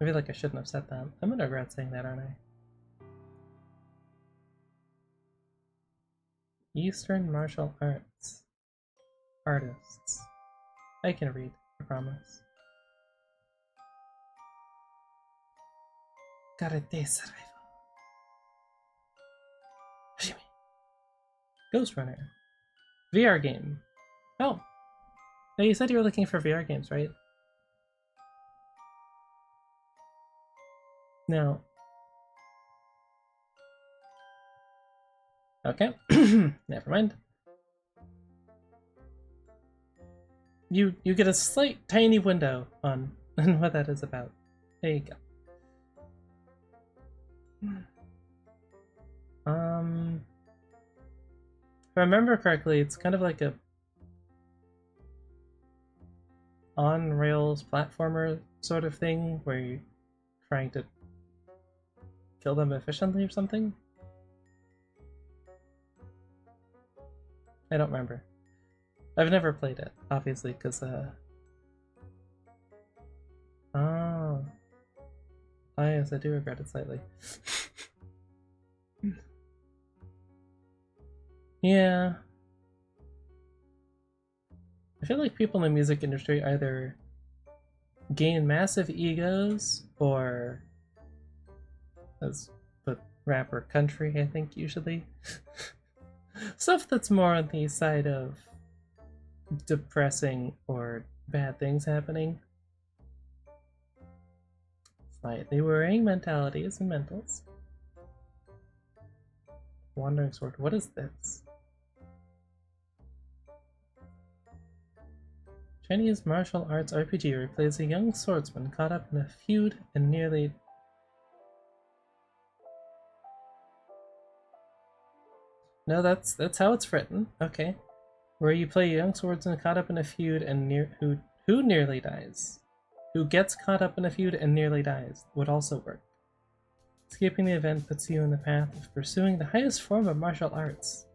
I feel like I shouldn't have said that. I'm gonna regret saying that, aren't I? Eastern martial arts. Artists. I can read, I promise. Karate survival. Shimmy. Ghost Runner. VR game. Oh. No, you said you were looking for VR games, right? No. Okay. Never mind. You get a slight tiny window on what that is about. There you go. If I remember correctly, it's kind of like a on rails platformer sort of thing where you're trying to kill them efficiently or something? I don't remember. I've never played it, obviously, because oh. Oh yes, I do regret it slightly. Yeah. I feel like people in the music industry either gain massive egos or, as with rap or country, I think usually, stuff that's more on the side of depressing or bad things happening. Slightly worrying mentalities and mentals. Wandering Sword, what is this? Chinese martial arts RPG where he plays a young swordsman caught up in a feud and nearly... No, that's how it's written. Okay. Where you play a young swordsman caught up in a feud and who nearly dies. Who gets caught up in a feud and nearly dies would also work. Escaping the event puts you in the path of pursuing the highest form of martial arts.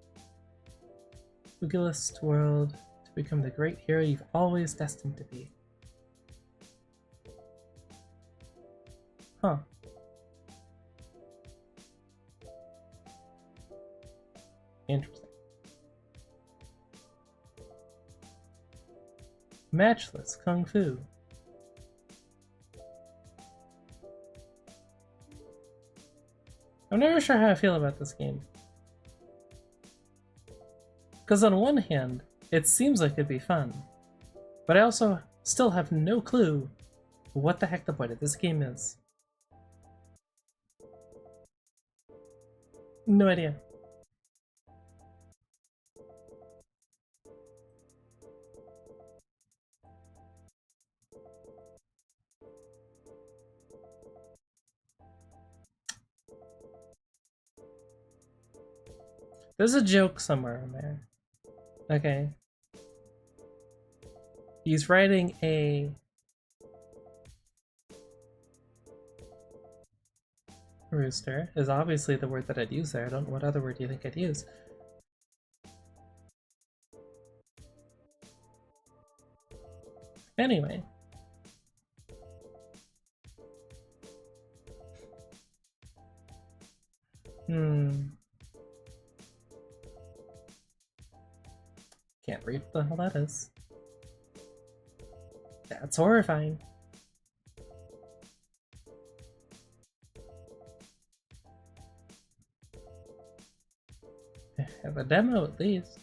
Pugilist world to become the great hero you've always destined to be. Huh. Interesting. Matchless Kung Fu. I'm never sure how I feel about this game. Because on one hand, it seems like it'd be fun, but I also still have no clue what the heck the point of this game is. No idea. There's a joke somewhere in there. Okay. He's riding a rooster is obviously the word that I'd use there. I don't know what other word do you think I'd use. Anyway. Can't read what the hell that is. That's horrifying. I have a demo at least.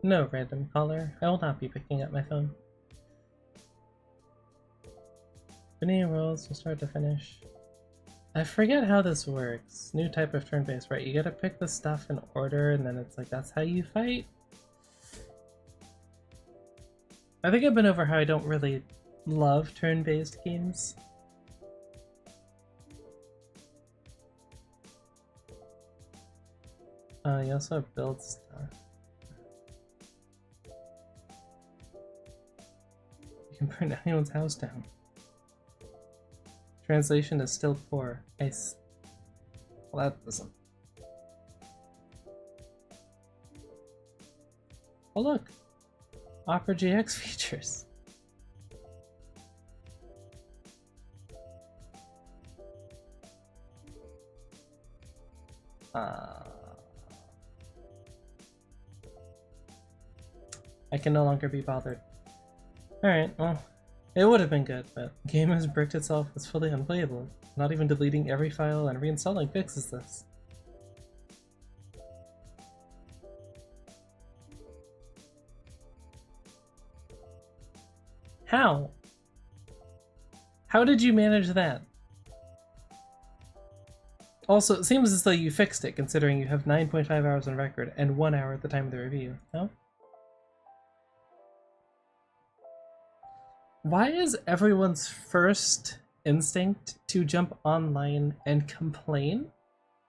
No random caller. I will not be picking up my phone. Spinning rolls from start to finish. I forget how this works. New type of turn-based, right? You gotta pick the stuff in order and then it's like that's how you fight? I think I've been over how I don't really love turn-based games. You also have build stuff. You can burn anyone's house down. Translation is still poor. Nice. Well, that doesn't. Oh look! Opera GX features. I can no longer be bothered. Alright, well, it would have been good, but the game has bricked itself as fully unplayable. Not even deleting every file and reinstalling fixes this. How? How did you manage that? Also, it seems as though you fixed it, considering you have 9.5 hours on record and 1 hour at the time of the review, no? Why is everyone's first instinct to jump online and complain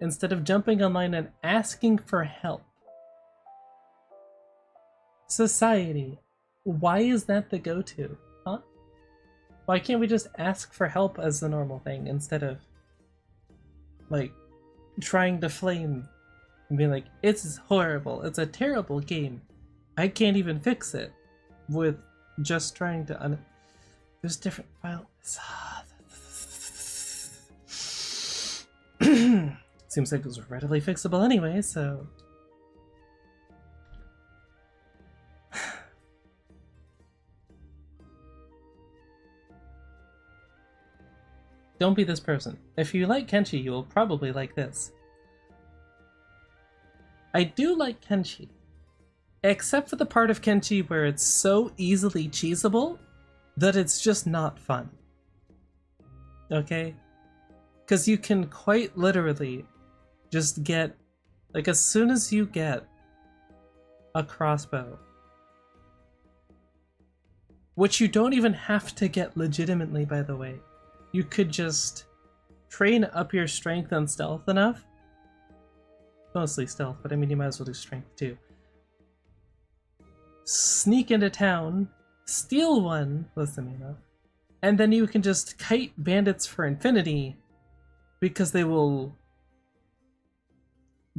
instead of jumping online and asking for help. Society, why is that the go-to? Huh? Why can't we just ask for help as the normal thing instead of, like, trying to flame and be like, it's horrible, it's a terrible game, I can't even fix it, with just trying to there's different files. Seems like it was readily fixable anyway, so... Don't be this person. If you like Kenshi, you will probably like this. I do like Kenshi, except for the part of Kenshi where it's so easily cheesable that it's just not fun. Okay? Because you can quite literally just get, like, as soon as you get a crossbow, which you don't even have to get legitimately, by the way, you could just train up your strength and stealth enough. Mostly stealth, but I mean, you might as well do strength too. Sneak into town, steal one, listen, you know, and then you can just kite bandits for infinity because they will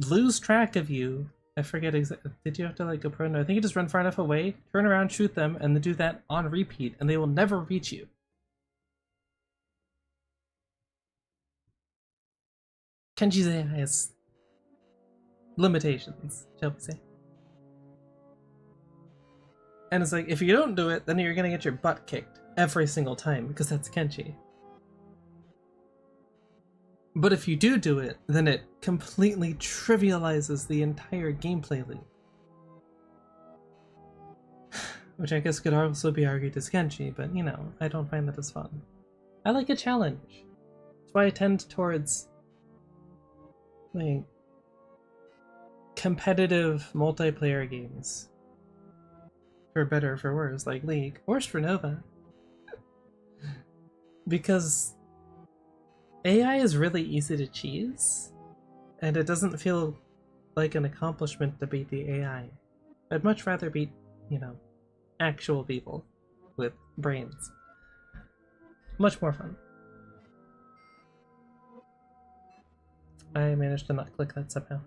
lose track of you. I forget exactly. Did you have to like go pro? No, I think you just run far enough away, turn around, shoot them, and then do that on repeat, and they will never reach you. Kenji's AI has limitations, shall we say. And it's like, if you don't do it, then you're gonna get your butt kicked every single time, because that's Kenshi. But if you do it, then it completely trivializes the entire gameplay loop. Which I guess could also be argued as Kenshi, but you know, I don't find that as fun. I like a challenge. That's why I tend towards like competitive multiplayer games. For better or for worse, like League or Strinova. Because AI is really easy to cheese, and it doesn't feel like an accomplishment to beat the AI. I'd much rather beat, you know, actual people with brains. Much more fun. I managed to not click that somehow.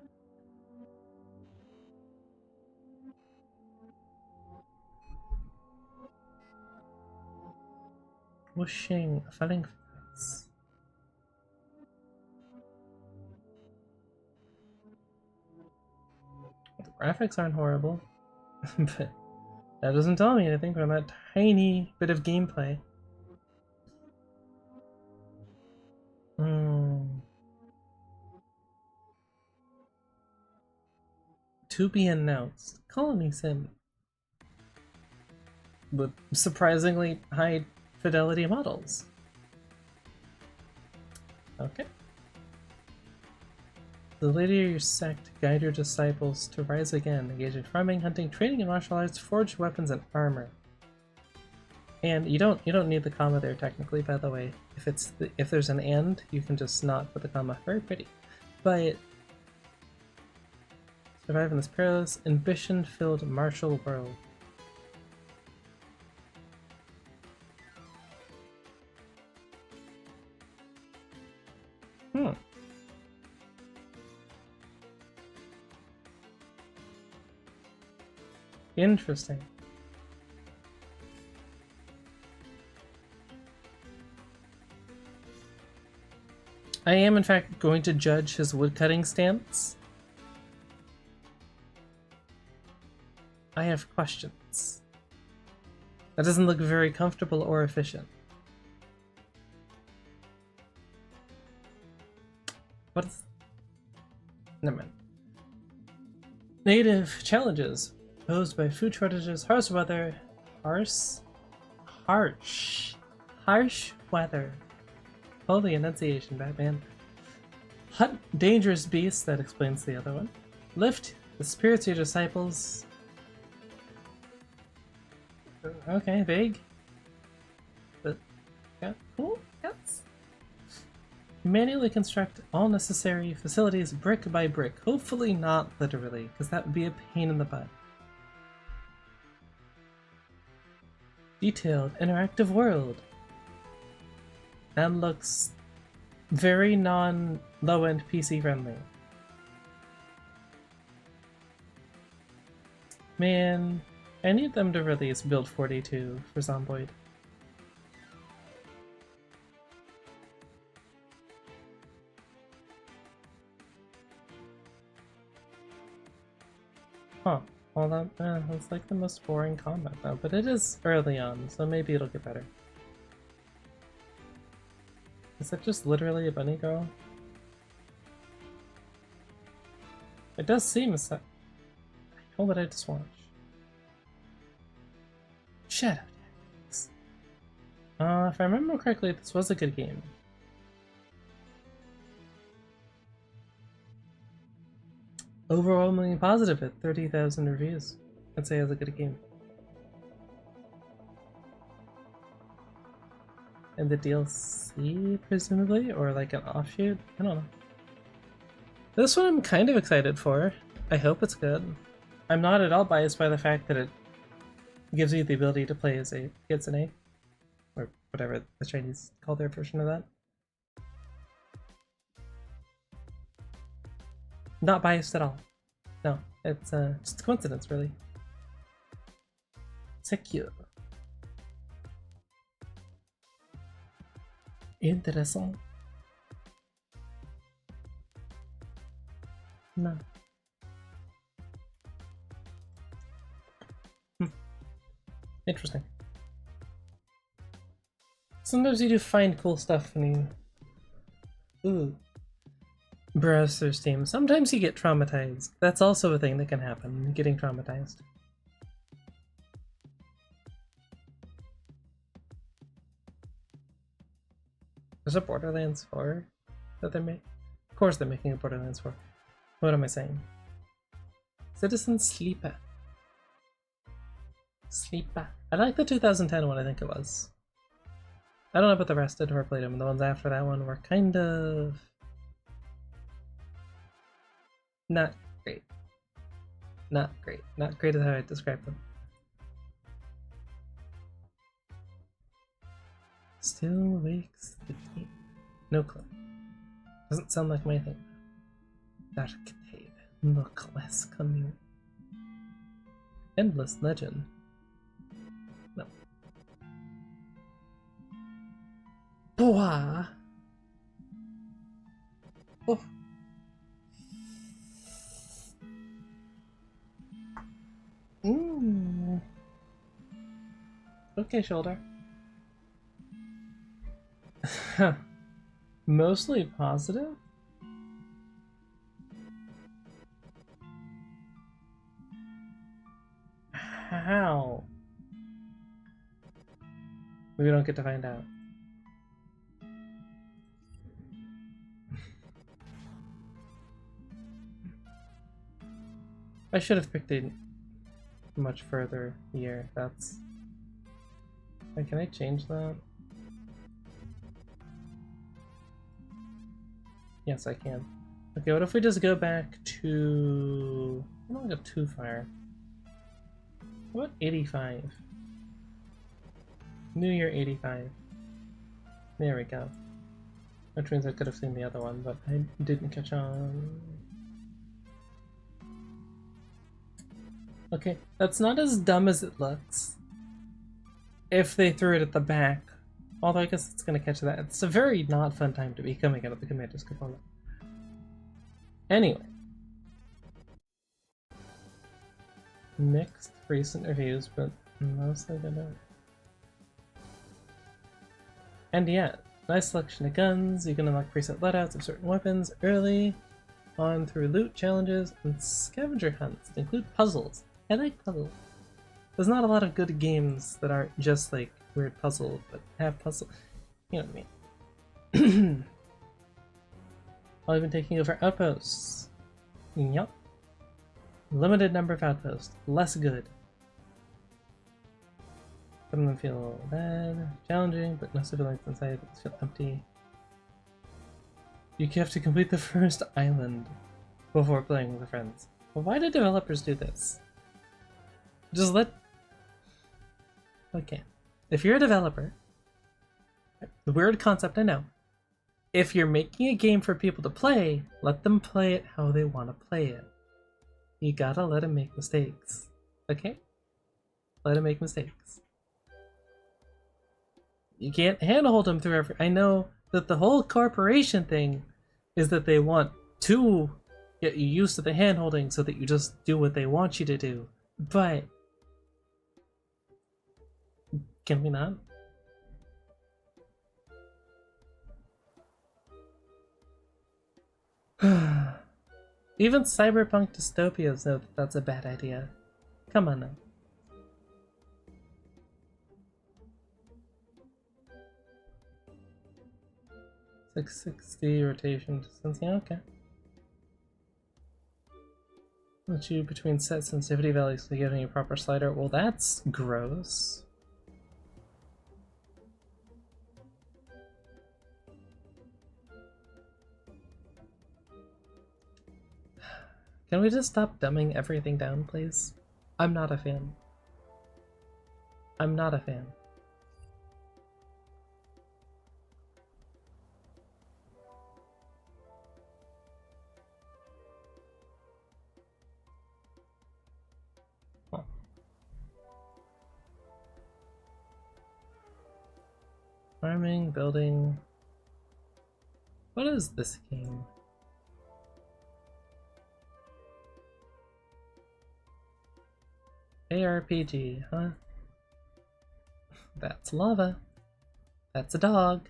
Whooshing, falling fast. The graphics aren't horrible, but that doesn't tell me anything from that tiny bit of gameplay. To be announced. Colony Sim. With surprisingly high fidelity models. Okay. The later your sect guide your disciples to rise again, engage in farming, hunting, training, and martial arts, forge weapons and armor. And you don't need the comma there technically, by the way. If there's an and, you can just not put the comma. Very pretty. But survive in this perilous, ambition-filled martial world. Interesting. I am, in fact, going to judge his woodcutting stance. I have questions. That doesn't look very comfortable or efficient. What is... Never mind. Native challenges posed by food shortages, harsh weather, harsh weather. Holy enunciation, Batman. Hunt dangerous beasts, that explains the other one. Lift the spirits of your disciples. Okay, vague. But yeah, cool, yes. Manually construct all necessary facilities brick by brick. Hopefully not literally, because that would be a pain in the butt. Detailed interactive world. That looks very non-low-end PC friendly. Man, I need them to release Build 42 for Zomboid. Huh. Well, that's like the most boring combat though, but it is early on, so maybe it'll get better. Is that just literally a bunny girl? It does seem as that. What did I just watch? Shadow Tactics. If I remember correctly, this was a good game. Overwhelmingly positive at 30,000 reviews. I'd say it was a good game. And the DLC, presumably? Or like an offshoot? I don't know. This one I'm kind of excited for. I hope it's good. I'm not at all biased by the fact that it gives you the ability to play as a kitsune. Or whatever the Chinese call their version of that. Not biased at all. No, it's just a coincidence, really. Secure. Interesting. No. Interesting. Sometimes you do find cool stuff when you... Ooh. Browse through Steam. Sometimes you get traumatized. That's also a thing that can happen, getting traumatized. There's a Borderlands 4 that they're making. Of course they're making a Borderlands 4. What am I saying? Citizen Sleeper. Sleeper. I like the 2010 one, I think it was. I don't know about the rest, I never played them. The ones after that one were kind of... not great. Not great. Not great is how I describe them. Still wakes the deep. No clue. Doesn't sound like my thing. Darkade. Look less coming. Endless Legend. No. Boah. Oh. Okay, shoulder. Mostly positive? How? We don't get to find out. I should have picked a much further year. That's... Wait, can I change that? Yes, I can. Okay, what if we just go back to... I don't go too far. What? 85? New Year 85. There we go. Which means I could have seen the other one, but I didn't catch on. Okay, that's not as dumb as it looks. If they threw it at the back. Although I guess it's gonna catch that. It's a very not fun time to be coming out of the Commander's component. Anyway. Mixed recent reviews, but mostly good. And yeah, nice selection of guns. You can unlock preset loadouts of certain weapons early on through loot challenges and scavenger hunts that include puzzles. I like puzzles. There's not a lot of good games that aren't just like weird puzzles, but have puzzle. You know what I mean. I've been taking over outposts. Yup. Limited number of outposts. Less good. Some of them feel bad, challenging, but no civilians inside. Feel empty. You have to complete the first island before playing with friends. Well, why do developers do this? Just let... Okay. If you're a developer, the weird concept, I know. If you're making a game for people to play, let them play it how they want to play it. You gotta let them make mistakes. Okay? Let them make mistakes. You can't handhold them through every... I know that the whole corporation thing is that they want to get you used to the handholding so that you just do what they want you to do. But... can we not? Even cyberpunk dystopias know that that's a bad idea. Come on now. 660 rotation distance, yeah, okay. Let you between set sensitivity values to giving you a proper slider. Well, that's gross. Can we just stop dumbing everything down, please? I'm not a fan. I'm not a fan. Huh. Farming, building... What is this game? ARPG, huh? That's lava. That's a dog.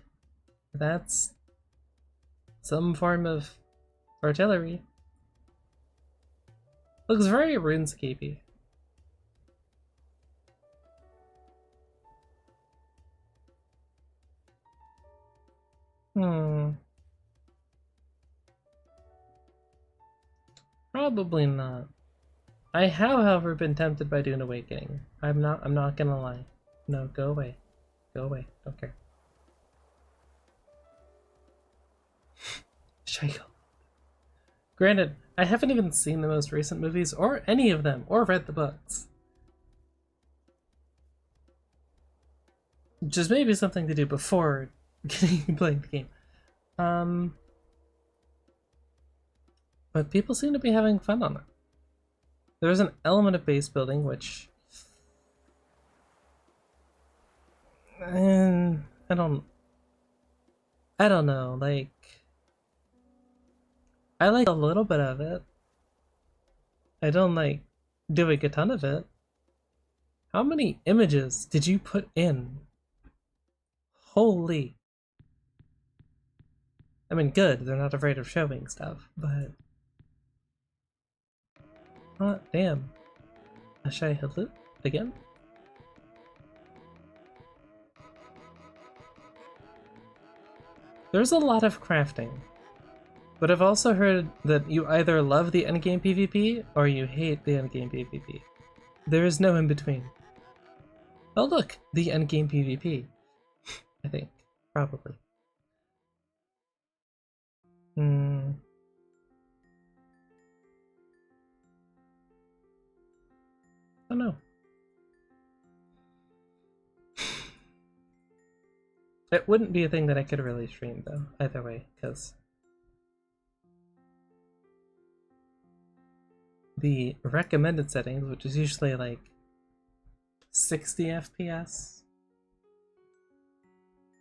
That's some form of artillery. Looks very RuneScapey. Probably not. I have, however, been tempted by Dune Awakening. I'm not gonna lie. No, go away. Go away. Don't care. Scheichel. Granted, I haven't even seen the most recent movies, or any of them, or read the books. Just maybe something to do before playing the game. But people seem to be having fun on it. There's an element of base building, which... I don't know, like... I like a little bit of it. I don't like doing a ton of it. How many images did you put in? Holy. I mean, good, they're not afraid of showing stuff, but... oh, damn. Should I hit it again? There's a lot of crafting, but I've also heard that you either love the endgame PvP or you hate the endgame PvP. There is no in between. Oh look, the endgame PvP. I think, probably. Oh no. It wouldn't be a thing that I could really stream though, either way, because the recommended settings, which is usually like 60 FPS,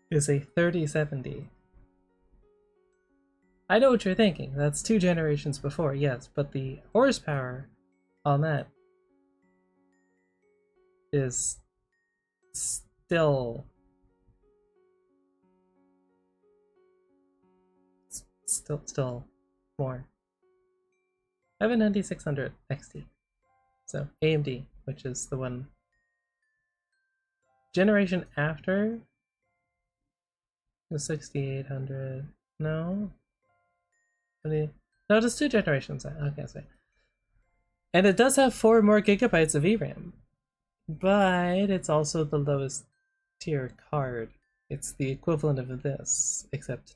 is a 3070. I know what you're thinking, that's 2 generations before, yes, but the horsepower on that is still more. I have a 9600 XT, so AMD, which is the one generation after the 6800. No, no, just 2 generations. Okay, so. And it does have 4 more gigabytes of VRAM, but it's also the lowest tier card. It's the equivalent of this, except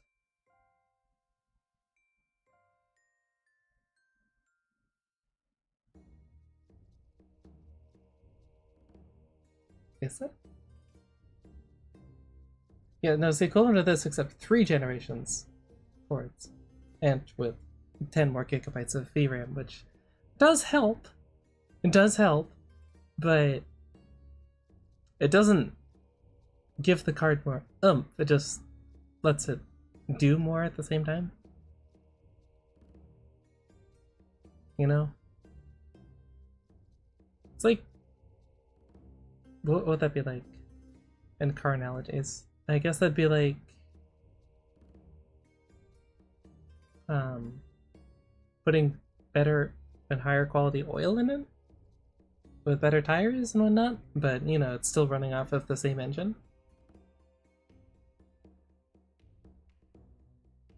Is it? Yeah, no, it's the equivalent of this except 3 generations forwards. And with 10 more gigabytes of VRAM, which does help. It does help, but it doesn't give the card more oomph. It just lets it do more at the same time. You know? It's like, what would that be like in car analogies? I guess that'd be like putting better and higher quality oil in it with better tires and whatnot, but you know, it's still running off of the same engine.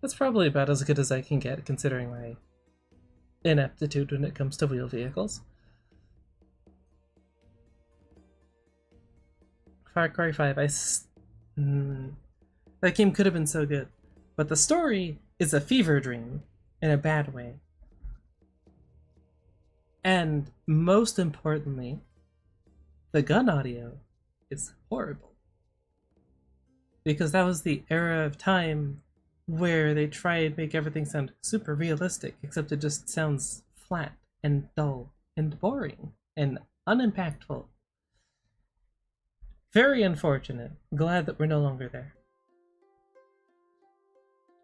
That's probably about as good as I can get considering my ineptitude when it comes to wheel vehicles. Far Cry 5, that game could have been so good, but the story is a fever dream in a bad way. And most importantly, the gun audio is horrible. Because that was the era of time where they try and make everything sound super realistic, except it just sounds flat and dull and boring and unimpactful. Very unfortunate. Glad that we're no longer there.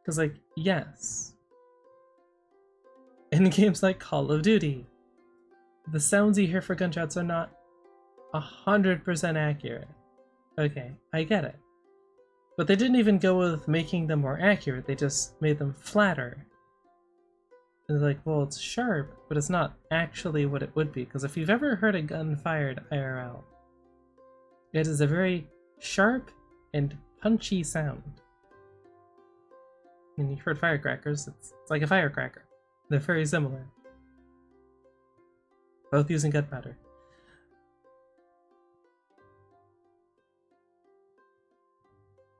Because, like, yes, in games like Call of Duty, the sounds you hear for gunshots are not 100% accurate. Okay, I get it. But they didn't even go with making them more accurate, they just made them flatter. And it's like, well, it's sharp, but it's not actually what it would be. Because if you've ever heard a gun fired IRL, it is a very sharp and punchy sound. I mean, you've heard firecrackers, it's like a firecracker. They're very similar. Both using gunpowder.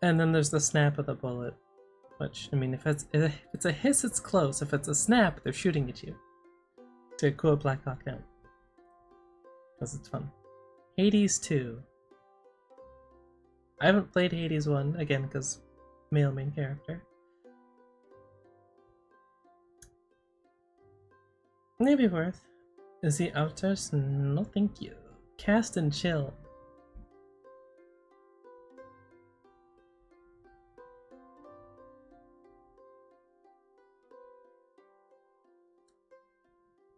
And then there's the snap of the bullet, which, I mean, if it's a hiss, it's close. If it's a snap, they're shooting at you. To quote Black Hawk Down. Because it's fun. Hades 2. I haven't played Hades 1, again, because male main character. Maybe worth. Is he outsourced? No, thank you. Cast and chill.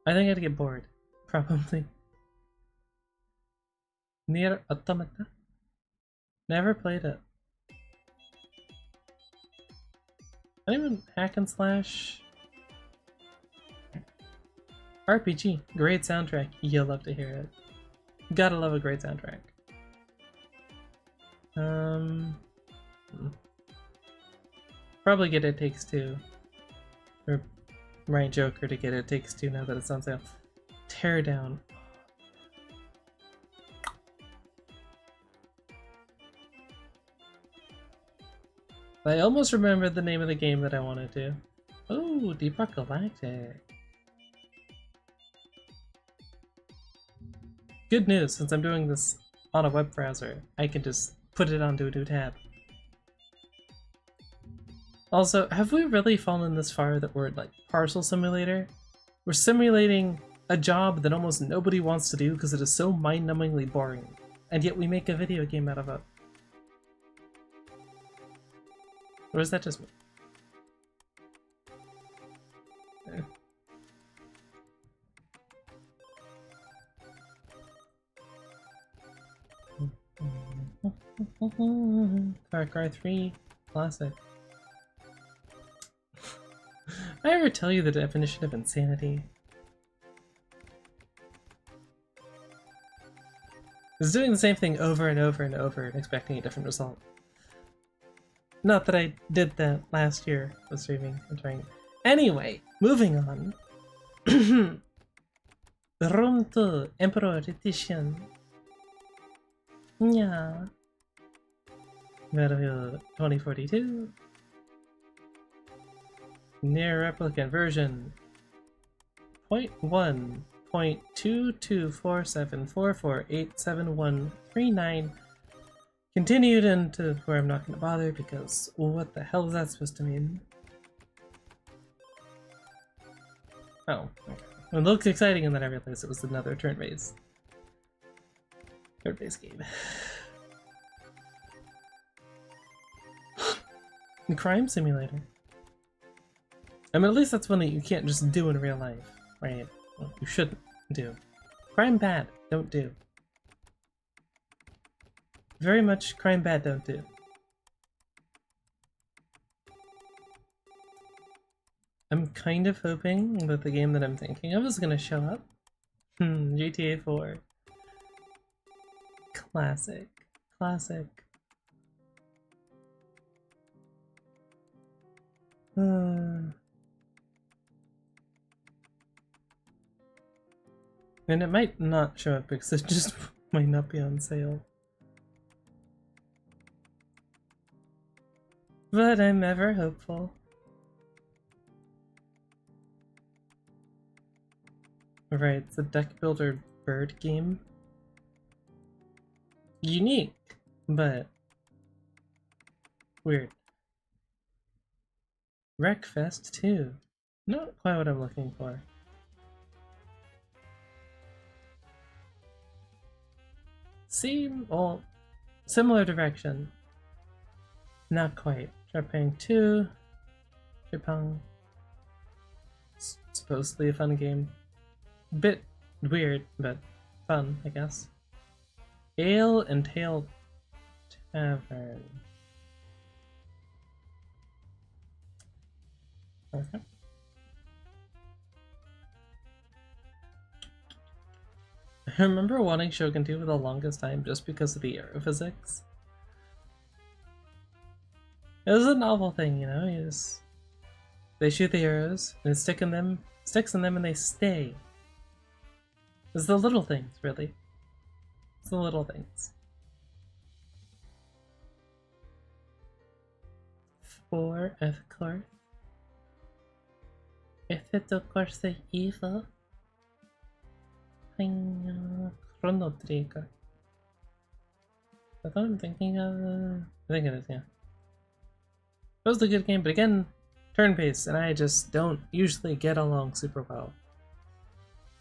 I think I'd get bored. Probably. Nier Automata? Never played it. Not even hack and slash. RPG. Great soundtrack. You'll love to hear it. Gotta love a great soundtrack. Probably get It Takes Two. Or Ryan Joker to get It Takes Two now that it's on sale. Tear Down. I almost remembered the name of the game that I wanted to. Oh, Deep Rock Galactic. Good news, since I'm doing this on a web browser, I can just put it onto a new tab. Also, have we really fallen this far that we're like parcel simulator? We're simulating a job that almost nobody wants to do because it is so mind-numbingly boring, and yet we make a video game out of it. Or is that just me? Far Cry 3 Classic. I ever tell you the definition of insanity? It's doing the same thing over and over and over and expecting a different result. Not that I did that last year with streaming and trying. Anyway, moving on. Room 2 Emperor Edition. Yeah. Battlefield 2042. Near Replicant version 0.1.0 0.22474487139 continued into where I'm not going to bother because what the hell is that supposed to mean? Oh, okay. It looked exciting and then I realized it was another turn-based game. The crime simulator. I mean, at least that's one that you can't just do in real life, right? Well, you shouldn't do. Crime bad, don't do. Very much crime bad, don't do. I'm kind of hoping that the game that I'm thinking of is gonna show up. GTA 4. Classic. Classic. And it might not show up because it just might not be on sale. But I'm ever hopeful. Right, it's a deck builder bird game. Unique, but weird. Wreckfest 2. Not quite what I'm looking for. Well, similar direction. Not quite. Japan 2. Japan. Supposedly a fun game. Bit weird, but fun, I guess. Ale and Tail Tavern. Okay. I remember wanting Shogun 2 for the longest time just because of the arrow physics. It was a novel thing, you know, they shoot the arrows and it sticks in them and they stay. It's the little things, really. It's the little things. 4, of course. If it, of course, is evil. Chrono Trigger. That's what I'm thinking of. I think it is, yeah. It was a good game, but again, turn-based, and I just don't usually get along super well.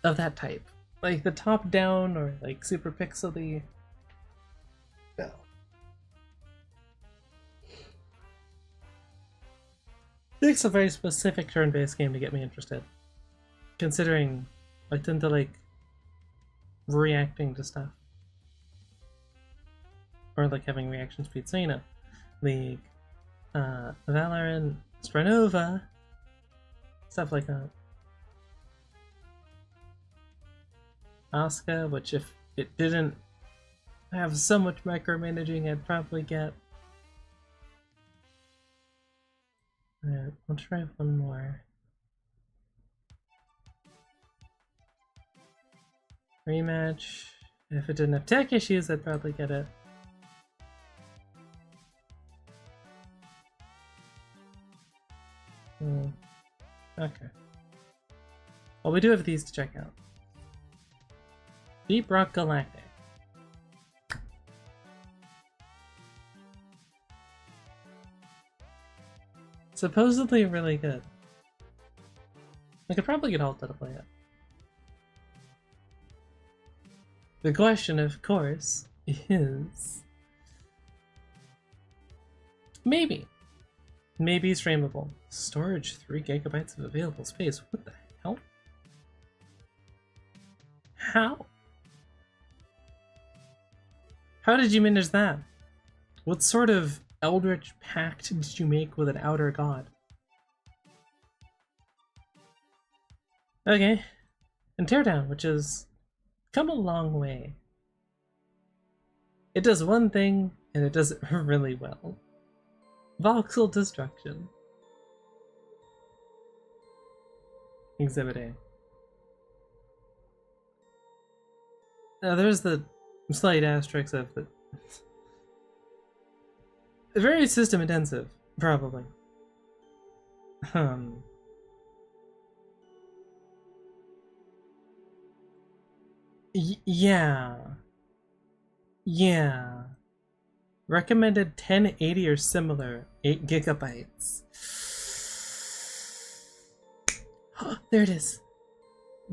Of that type. Like the top-down or like super pixely. No. It takes a very specific turn-based game to get me interested. Considering I tend to like reacting to stuff. Or like having reaction speed. So you know, League, Valorant, Strinova, stuff like that. Asuka, which if it didn't have so much micromanaging, I'd probably get. Alright, I'll try one more. Rematch. If it didn't have tech issues, I'd probably get it. Okay. Well, we do have these to check out. Deep Rock Galactic. Supposedly really good. I could probably get Alta to play it. The question, of course, is... Maybe. Maybe streamable. Storage 3 GB of available space. What the hell? How? How did you manage that? What sort of eldritch pact did you make with an outer god? Okay. And Teardown, which has come a long way. It does one thing, and it does it really well. Voxel Destruction. Exhibit A. Now there's the slight asterisk of the... Very system intensive, probably. Yeah. Yeah. Recommended 1080 or similar, 8 gigabytes. There it is.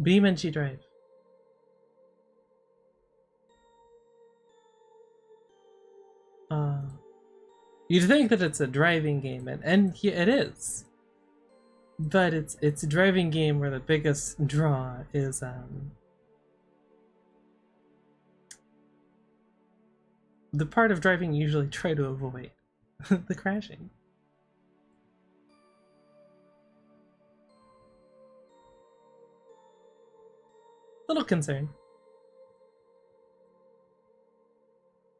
BeamNG drive. You'd think that it's a driving game, and yeah, it is. But it's a driving game where the biggest draw is the part of driving you usually try to avoid. The crashing. Little concern.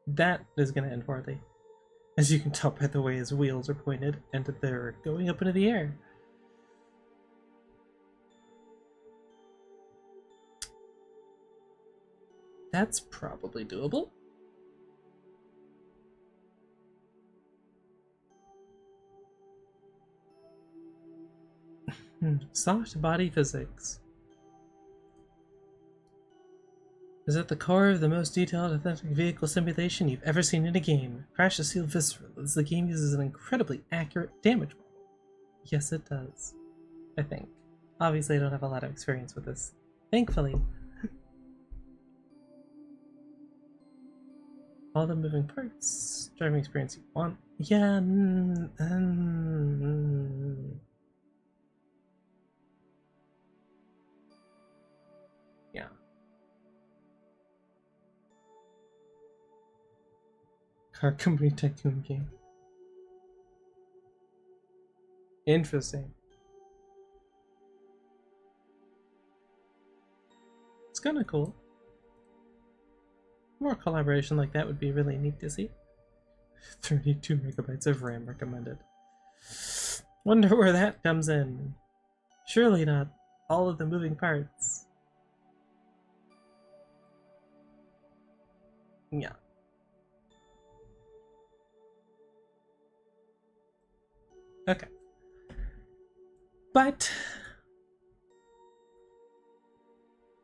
That is gonna end poorly. As you can tell by the way his wheels are pointed, and that they're going up into the air. That's probably doable. Soft body physics is at the core of the most detailed authentic vehicle simulation you've ever seen in a game. Crashes feel visceral as the game uses an incredibly accurate damage model. Yes, it does. I think. Obviously, I don't have a lot of experience with this. Thankfully. All the moving parts, driving experience you want. Yeah. Yeah. Car company tycoon game. Interesting. It's kind of cool. More collaboration like that would be really neat to see. 32 megabytes of RAM recommended. Wonder where that comes in. Surely not all of the moving parts. Yeah. Okay. But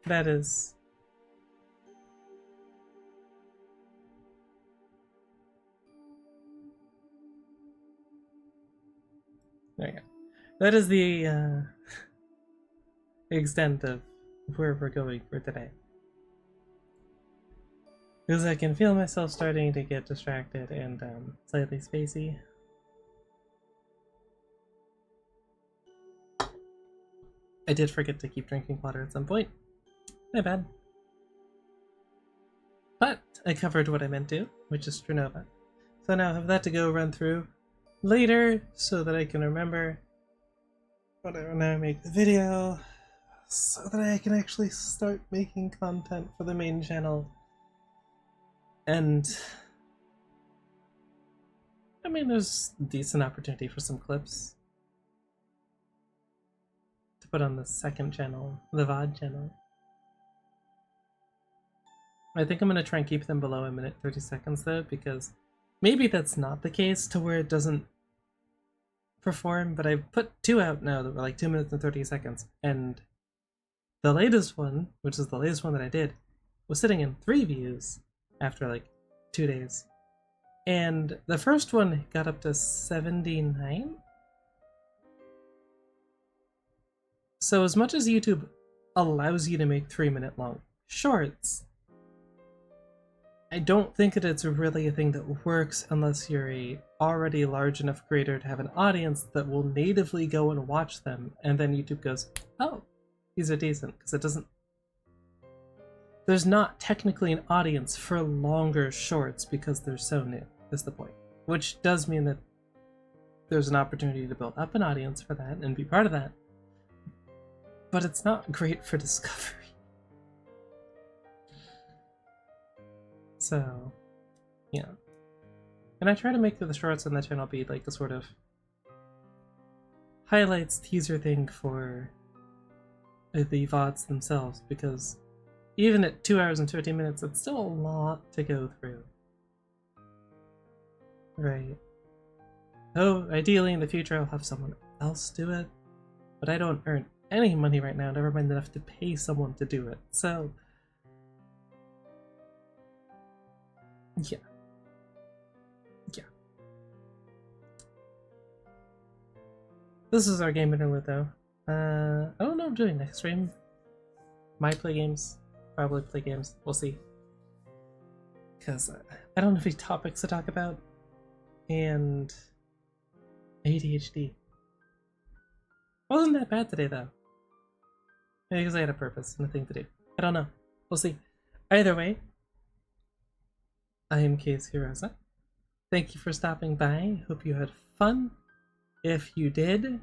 that is there you go. That is the extent of where we're going for today. Because I can feel myself starting to get distracted and slightly spacey. I did forget to keep drinking water at some point. My bad. But I covered what I meant to, which is Strinova. So now I have that to go run through later so that I can remember when I make the video, so that I can actually start making content for the main channel. And I mean, there's decent opportunity for some clips to put on the second channel, the VOD channel. I think I'm going to try and keep them below a minute 30 seconds though, because maybe that's not the case to where it doesn't perform, but I've put 2 out now that were like 2 minutes and 30 seconds, and the latest one, which is the latest one that I did, was sitting in 3 views after like 2 days. And the first one got up to 79? So as much as YouTube allows you to make 3-minute long shorts, I don't think that it's really a thing that works unless you're a already large enough creator to have an audience that will natively go and watch them, and then YouTube goes, oh, these are decent, because it doesn't... There's not technically an audience for longer shorts because they're so new, is the point. Which does mean that there's an opportunity to build up an audience for that and be part of that. But it's not great for discovery. So, yeah. And I try to make the shorts on the channel be like a sort of highlights teaser thing for the VODs themselves, because even at 2 hours and 15 minutes, it's still a lot to go through. Right. Oh, ideally in the future I'll have someone else do it, but I don't earn any money right now, never mind enough to pay someone to do it, so Yeah. Yeah. This is our game interlude, though. I don't know what I'm doing next stream. Might play games. Probably play games. We'll see. Because I don't have any topics to talk about. And ADHD. Wasn't that bad today, though. Maybe because I had a purpose and a thing to do. I don't know. We'll see. Either way, I am Case Hirosa. Thank you for stopping by. Hope you had fun. If you did,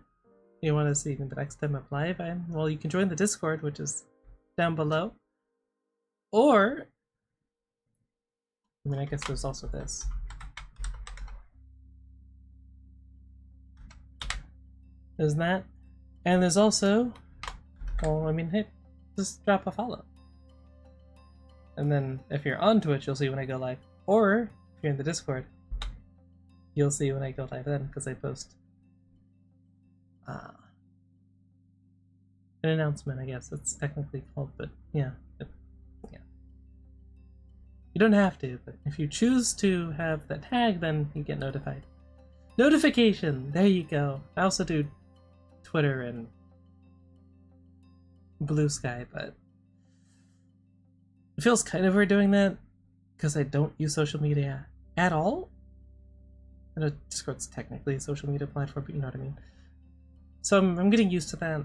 you want to see me the next time I'm live, well, you can join the Discord, which is down below. Or, I mean, I guess there's also this. There's that. And there's also, well, I mean, hey, just drop a follow. And then if you're on Twitch, you'll see when I go live. Or if you're in the Discord, you'll see when I go live then, because I post an announcement, I guess it's technically called, but yeah. Yeah. You don't have to, but if you choose to have that tag, then you get notified. Notification! There you go. I also do Twitter and Blue Sky, but it feels kind of weird doing that because I don't use social media at all. I know Discord's technically a social media platform, but you know what I mean. So I'm getting used to that.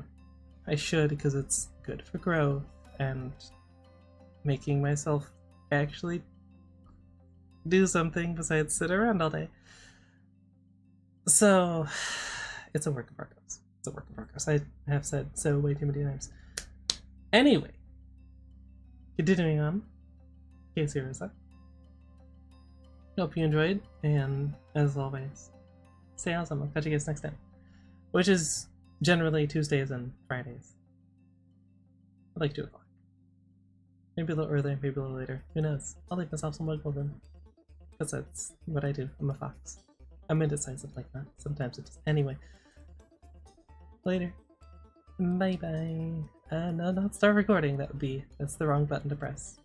I should, because it's good for growth and making myself actually do something besides sit around all day. So it's a work in progress. It's a work in progress. I have said so way too many times. Anyway, continuing on, Case Hirosa. Hope you enjoyed, and as always, stay awesome. I'll catch you guys next time, which is generally Tuesdays and Fridays. I like 2 o'clock. Maybe a little earlier, maybe a little later. Who knows? I'll leave myself some wiggle room, because that's what I do. I'm a fox. I'm indecisive like that. Sometimes it just. Anyway. Later. Bye bye. No, not start recording. That's the wrong button to press.